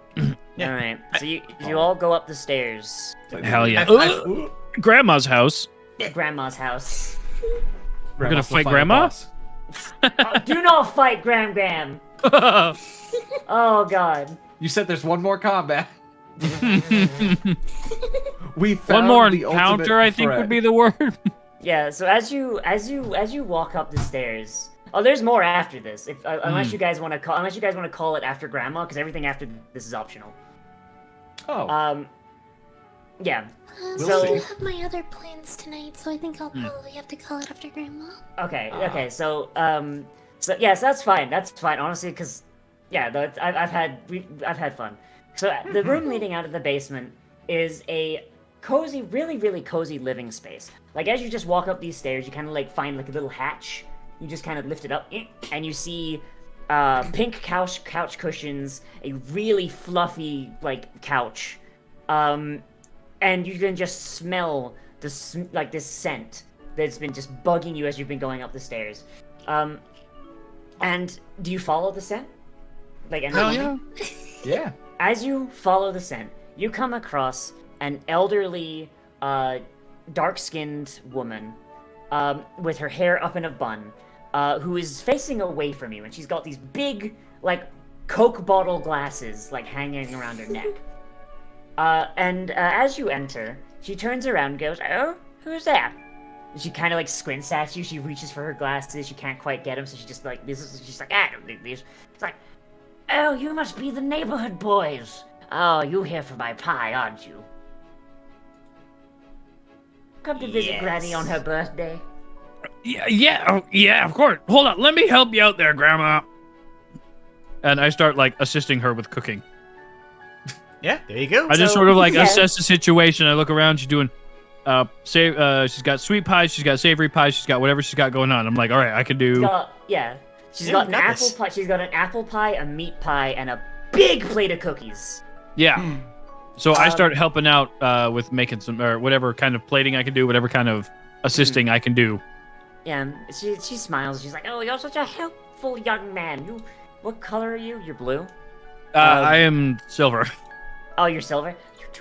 Alright, so you all go up the stairs. Hell yeah. I- Grandma's house. Grandma's house. We're gonna Grandma's the fight final Grandma? boss. Do not fight Gram. Oh god. You said there's one more combat. We found One more the encounter, ultimate I think, threat. would be the word. Yeah, so as you walk up the stairs. Oh, there's more after this. Unless you guys want to call it after Grandma, because everything after this is optional. Oh, Yeah. We'll So- I see. have my other plans tonight, so I think I'll probably have to call it after Grandma. Okay. So yes, that's fine. That's fine. Honestly, because I've had fun. So the room leading out of the basement is a cozy, really, really cozy living space. Like as you just walk up these stairs, you kind of like find like a little hatch. You just kind of lift it up, and you see pink couch cushions, a really fluffy like couch, and you can just smell this scent that's been just bugging you as you've been going up the stairs. And do you follow the scent? Like, and Hell yeah. yeah. As you follow the scent, you come across an elderly, dark-skinned woman with her hair up in a bun, who is facing away from you, and she's got these big, like, Coke bottle glasses, like, hanging around her neck. And as you enter, she turns around and goes, "Oh, who's that?" And she kind of, like, squints at you. She reaches for her glasses. She can't quite get them, so she just, like, she's like, "I don't need these." It's like, "Oh, you must be the neighborhood boys. Oh, you here for my pie, aren't you? Come to visit Granny on her birthday." Yeah, of course. Hold on, let me help you out there, Grandma. And I start like assisting her with cooking. Yeah, there you go. I just So, sort of like yeah. assess the situation. I look around. She's doing, she's got sweet pie. She's got savory pie. She's got whatever she's got going on. I'm like, all right, I can do. She's Yeah, got an got apple this. pie. She's got an apple pie, a meat pie, and a big plate of cookies. Yeah. So I Um, start helping out with making some or whatever kind of plating I can do, whatever kind of assisting I can do. Yeah, and she smiles. She's like, "Oh, you're such a helpful young man. What color are you? You're blue. I am silver. Oh, you're silver.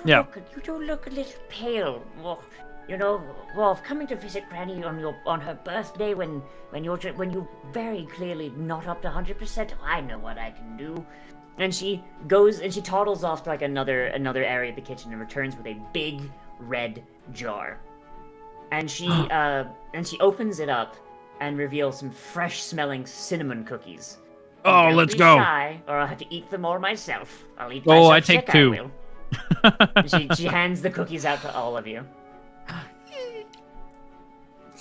Yeah. You do look a little pale. Well, coming to visit Granny on her birthday when you're very clearly not up to 100%. I know what I can do." And she goes and she toddles off to like another area of the kitchen and returns with a big red jar. And she opens it up and reveals some fresh-smelling cinnamon cookies. Oh, Don't let's be go. shy, or I'll have to eat them all myself. I'll eat Oh, myself I take sick, 2. will. She hands the cookies out to all of you.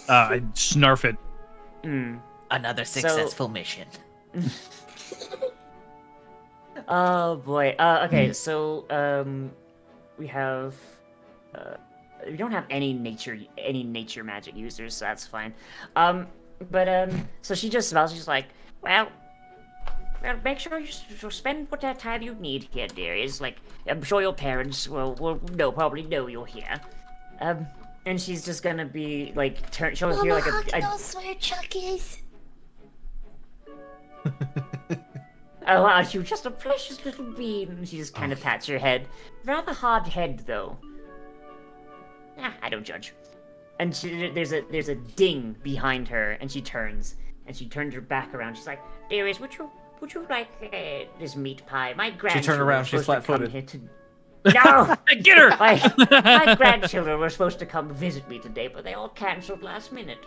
I snarf it. Another successful mission. Oh boy. Okay, so we have we don't have any nature magic users, so that's fine. So she just smiles. She's like, well, make sure you spend what time you need here, dear. Is like, I'm sure your parents will probably know you're here. And she's just gonna be like, she'll hear like Mama, knows where Chuck is. Oh, aren't you just a precious little bean? She just kind of pats your head. Rather hard head, though. I don't judge. And there's a ding behind her, and she turns her back around. She's like, "Dearest, would you like this meat pie? My grandchildren." She turned around. She's were supposed to come flat-footed. here No, Get her! my grandchildren were supposed to come visit me today, but they all canceled last minute.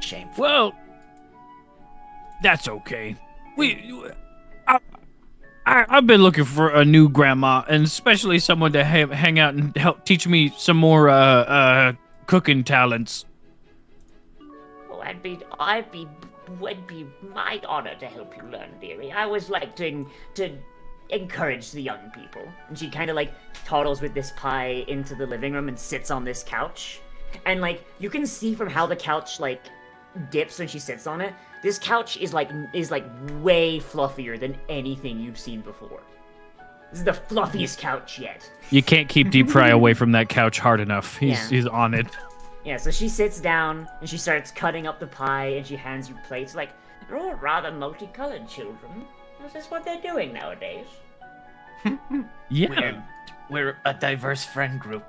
Shameful. Well, that's okay. I've been looking for a new grandma, and especially someone to hang out and help teach me some more cooking talents. Oh, it'd be my honor to help you learn, dearie. I always like to encourage the young people. And she kind of like toddles with this pie into the living room and sits on this couch. And like you can see from how the couch like dips when she sits on it. This couch is like way fluffier than anything you've seen before. This is the fluffiest couch yet. You can't keep Deep Fry away from that couch hard enough. He's on it. Yeah, so she sits down and she starts cutting up the pie and she hands you plates like, "You're all rather multicolored children. Is this what they're doing nowadays?" Yeah. We're a diverse friend group.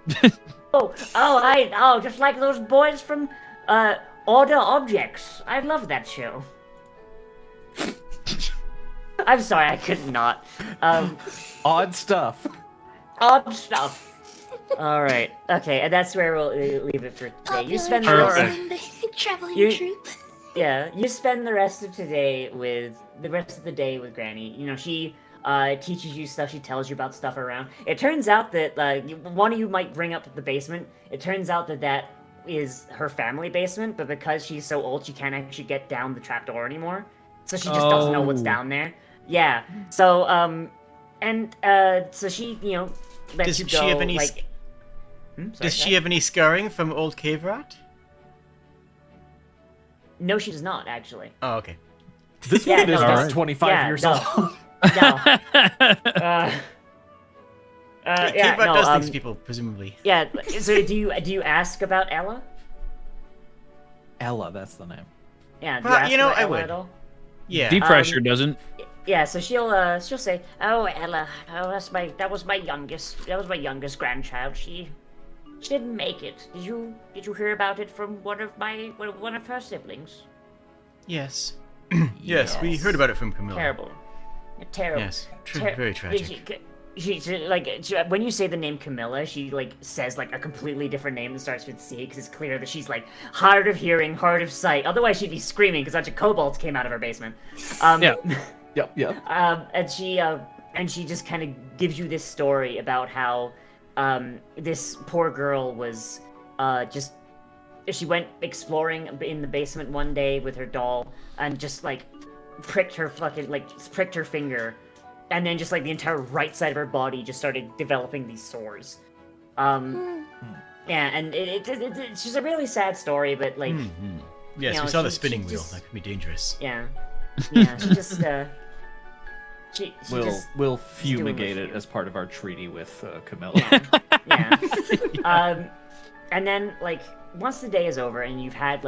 Just like those boys from Order Objects. I love that show. I'm sorry, I could not. Odd stuff. Odd stuff. All right. Okay, and that's where we'll leave it for today. You spend the rest of, the traveling You- troupe. yeah, you spend the rest of the day with Granny. You know, she teaches you stuff. She tells you about stuff around. It turns out that one of you might bring up the basement. It turns out that is her family basement, but because she's so old, she can't actually get down the trapdoor anymore. So she just doesn't know what's down there. Yeah. So so she lets you go. She have any? Sorry, Does she go have any scarring from old cave rot? No, she does not actually. Oh, okay. This Yeah, one is no, about alright. 25 Yeah, years no. old. No. Cave rot does things to people, presumably. Yeah. So do you ask about Ella? Ella, that's the name. Yeah. Do Well, ask you know, about I Ella would. At all? Yeah. Deep Fry sure doesn't. Yeah. So she'll say, "Oh, Ella. Oh, that was my youngest grandchild. She didn't make it. Did you hear about it from one of her siblings? Yes. Yes, we heard about it from Camilla. Terrible. Yes, very tragic. When you say the name Camilla, she like says like a completely different name that starts with C because it's clear that she's like hard of hearing, hard of sight. Otherwise, she'd be screaming because a bunch of kobolds came out of her basement. Yeah. Yep. And she just kind of gives you this story about how this poor girl was she went exploring in the basement one day with her doll and just like pricked her finger, and then just like the entire right side of her body just started developing these sores. Yeah, and it's just a really sad story, but like. Yes, you know, we saw the she spinning wheel. just- That could be dangerous. Yeah. Yeah, she just We'll doing what fumigate she it do. as part of our treaty with Camilla. Yeah. And then like once the day is over and you've had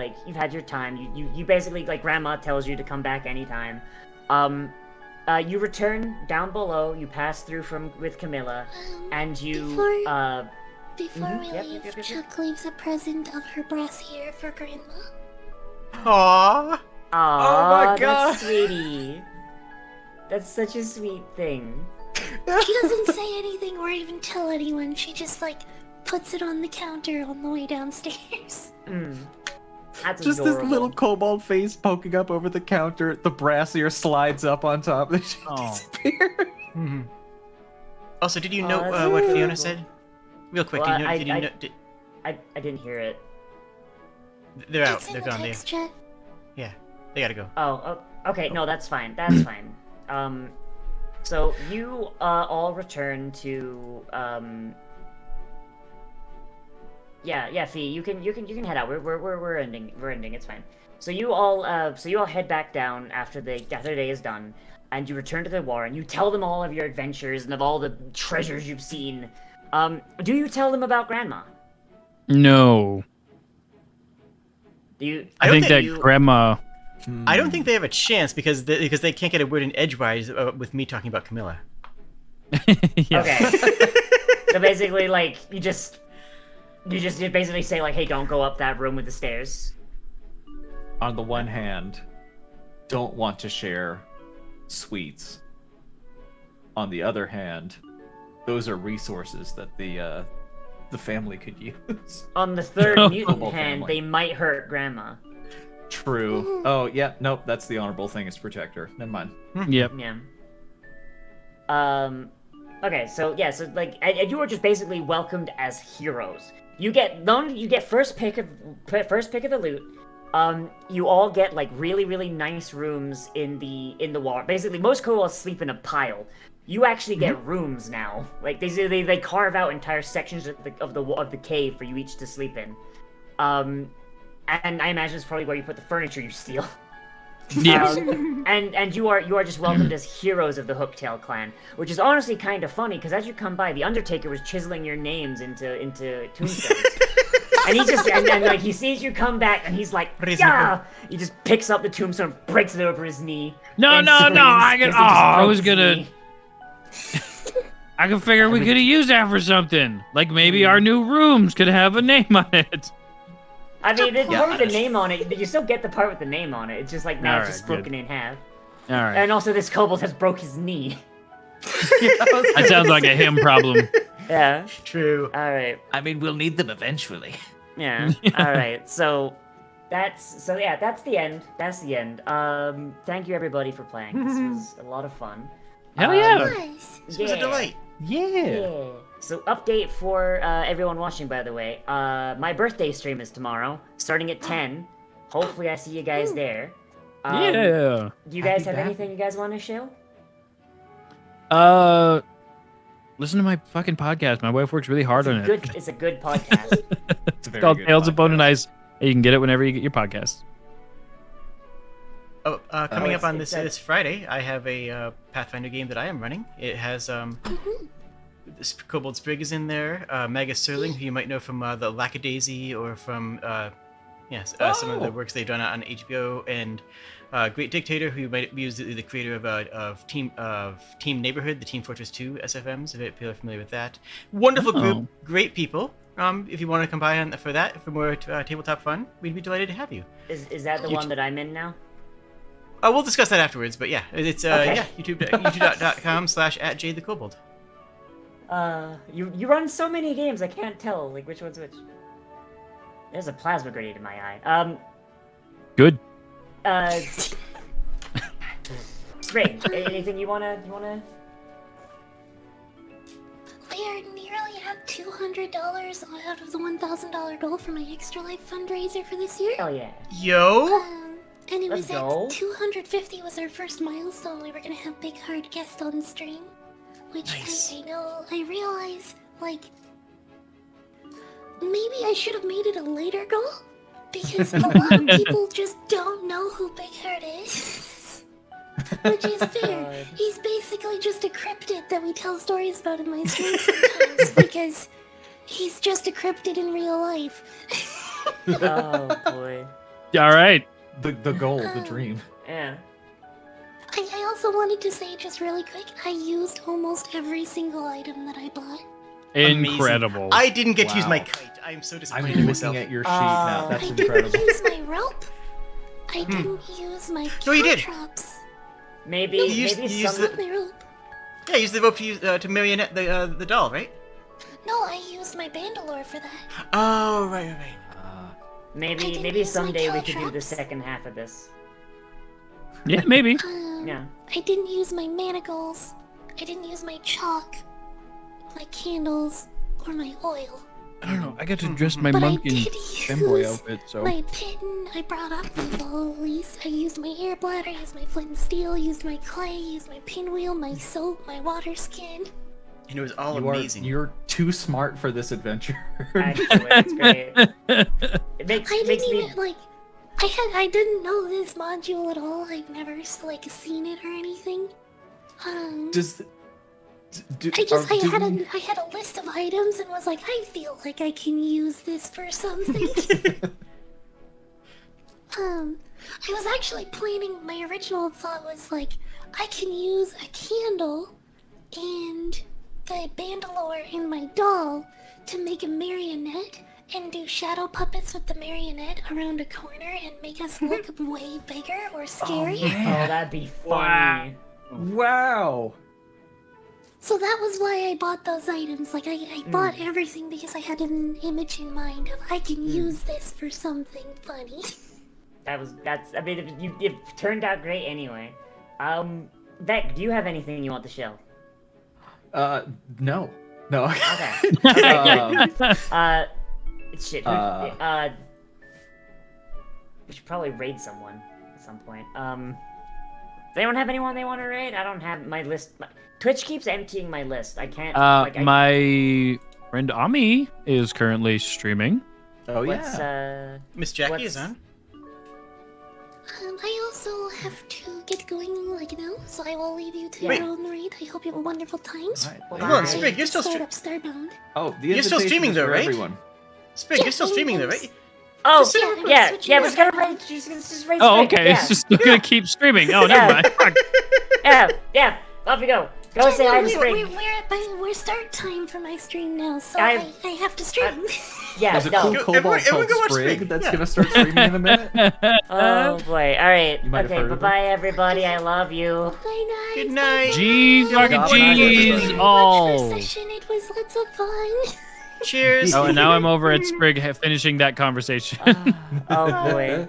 your time, you basically like grandma tells you to come back anytime. You return down below, you pass through with Camilla, and you Before we Yep, leave, yep. Chuck leaves a present of her brassiere for Grandma. Aww. Aw, my God. that's sweetie. That's such a sweet thing. She doesn't say anything or even tell anyone. She just like puts it on the counter on the way downstairs. That's Just adorable. this little kobold face poking up over the counter. The brassiere slides up on top. And she disappears. Also, did you Oh, know that's what adorable. Fiona said? Real quick, Well, did you know? I didn't hear it. They're out. It's in They're the gone. text chat. Yeah, they gotta go. Oh, okay. No, that's fine. That's fine. So you all return to Yeah, Fee, you can head out. We're ending. We're ending. It's fine. So you all head back down after the day is done, and you return to the war and you tell them all of your adventures and of all the treasures you've seen. Do you tell them about Grandma? No. Do you? I I don't think that think grandma. I don't think they have a chance because they can't get a word in edgewise with me talking about Camilla. Yeah. Okay. So basically, like you just basically say like, hey, don't go up that room with the stairs. On the one hand, don't want to share sweets. On the other hand, those are resources that the family could use. On the third Oh. mutant Kobold hand, family. they might hurt Grandma. True. Oh yeah, nope. That's the honorable thing is to protect her. Never mind. Yep. Yeah. Okay, so yeah, so like, and you are just basically welcomed as heroes. You get first pick of the loot. You all get like really nice rooms in the wall. Basically, most kobolds sleep in a pile. You actually get rooms now. Like they carve out entire sections of the cave for you each to sleep in. And I imagine it's probably where you put the furniture you steal. Yes. And you are just welcomed as heroes of the Hooktail clan, which is honestly kind of funny because as you come by, the Undertaker was chiseling your names into tombstones, and he just and like he sees you come back and he's like, yeah, he just picks up the tombstone, breaks it over his knee. No, and no, no, screams I 'cause can. he just Oh, I broke was his gonna. knee. I can figure we could have used that for something. Like maybe our new rooms could have a name on it. I mean, the part with the Yes. name on it, you still get the part with the name on it. It's just like now it's just Alright, broken in half. All right. And also, this kobold has broke his knee. That sounds like a him problem. Yeah. True. All right. I mean, we'll need them eventually. Yeah. All right. So that's the end. That's the end. Thank you everybody for playing. This was a lot of fun. Hell yeah. Nice. This was a delight. Yeah. So update for everyone watching, by the way. My birthday stream is tomorrow, starting at 10. Hopefully, I see you guys there. Yeah. Do you guys Happy have anything you guys want to show? Listen to my fucking podcast. My wife works really hard on it. It's a good podcast. It's a very Called good Tales of Bone and podcast. Ice. You can get it whenever you get your podcast. Oh, coming up on it's this Friday, I have a Pathfinder game that I am running. It has this Kobold Sprig is in there. Magus Serling, who you might know from the Lackadaisy or from some of the works they've done on HBO, and Great Dictator, who you might be the creator of Team Neighborhood, the Team Fortress 2 SFMs. If you're familiar with that, wonderful Oh. group, great people. If you want to come by for more tabletop fun, we'd be delighted to have you. Is that the one that I'm in now? We'll discuss that afterwards, but yeah, it's Okay. youtube.com/@jthekobold. You run so many games, I can't tell like which one's which. There's a plasma grenade in my eye. Good. Spring, anything you wanna? We are nearly at $200 out of the $1,000 goal for my Extra Life fundraiser for this year. Hell yeah. Yo, And it Let's was go. at 250 was our first milestone. We were gonna have big hard guests on stream, which Nice. I know. I realize, like, maybe I should have made it a later goal because a lot of people just don't know who Big Heart is, which is fair. God. He's basically just a cryptid that we tell stories about in my stream sometimes because he's just a cryptid in real life. Oh boy. All right. The goal, the dream. Yeah. I also wanted to say just really quick, I used almost every single item that I bought. Incredible. I didn't get to use my Wow. kite. I am so I'm disappointed in looking myself. at your sheet now. That's I incredible. didn't use my rope. I didn't use my No, you did. traps. Maybe You used- maybe you used some. the- My rope. Yeah, use the rope to use to marionette the doll, right? No, I used my bandolore for that. Oh, right. Maybe didn't maybe use my someday we could do the caltrops. second half of this. Yeah, maybe. Yeah. I didn't use my manacles. I didn't use my chalk, my candles, or my oil. I don't know. I got to dress my But I monk in did femboy use outfit, so. my pitten. I brought up the lollies. I used my air bladder, used my flint and steel, used my clay, used my pinwheel, my soap, my water skin. And it was all You amazing. you're too smart for this adventure. Actually, it's great. It makes I makes didn't me. even like. I didn't know this module at all. I've never like seen it or anything. Does do, I just are- do we- I had a list of items and was like, I feel like I can use this for something. I was actually planning. My original thought was like, I can use a candle and the bandolore in my doll to make a marionette and do shadow puppets with the marionette around a corner and make us look way bigger or scary. Oh, that'd be funny. Wow. So that was why I bought those items. Like, I bought everything because I had an image in mind of I can use this for something funny. That's. I mean, it turned out great anyway. Beck, do you have anything you want to show? No. Okay. Shit. We should probably raid someone at some point. Does anyone have anyone they want to raid? I don't have my list. Twitch keeps emptying my list. I can't. My friend Ami is currently streaming. Oh What's yeah. Miss Jackie what's- is on. I also have to get going like now, so I will leave you to Wait. your own raid. I hope you have a wonderful time. Alright, Hold Hold on, Bye. Sprig, you're still Start up Starbound. Oh, the You're still invitation streaming is though, for right? everyone. Sprig, you're still streaming though, right? Oh, Just sit over- yeah, switch yeah. it We're just up. gonna raid. Just raid. Oh, Sprig, okay. Yeah. It's just still gonna keep streaming. Oh, Yeah. never mind. Fuck. Yeah. Off we go. Go say hi to Sprig. We're start time for my stream now, so I- I have to stream. Yeah. There's a No. cool Go- kobold everyone called go watch Sprig Sprig, that's yeah. gonna start streaming in a minute. Oh boy. All right. You might have Okay. heard Bye of bye everybody. I love you. Night. Good night. G's, fucking God, G's, everybody. all. Session. It was lots of fun. Cheers. Oh, and now I'm over at Sprig finishing that conversation. Oh boy.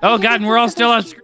Oh, God, and we're all still on screen.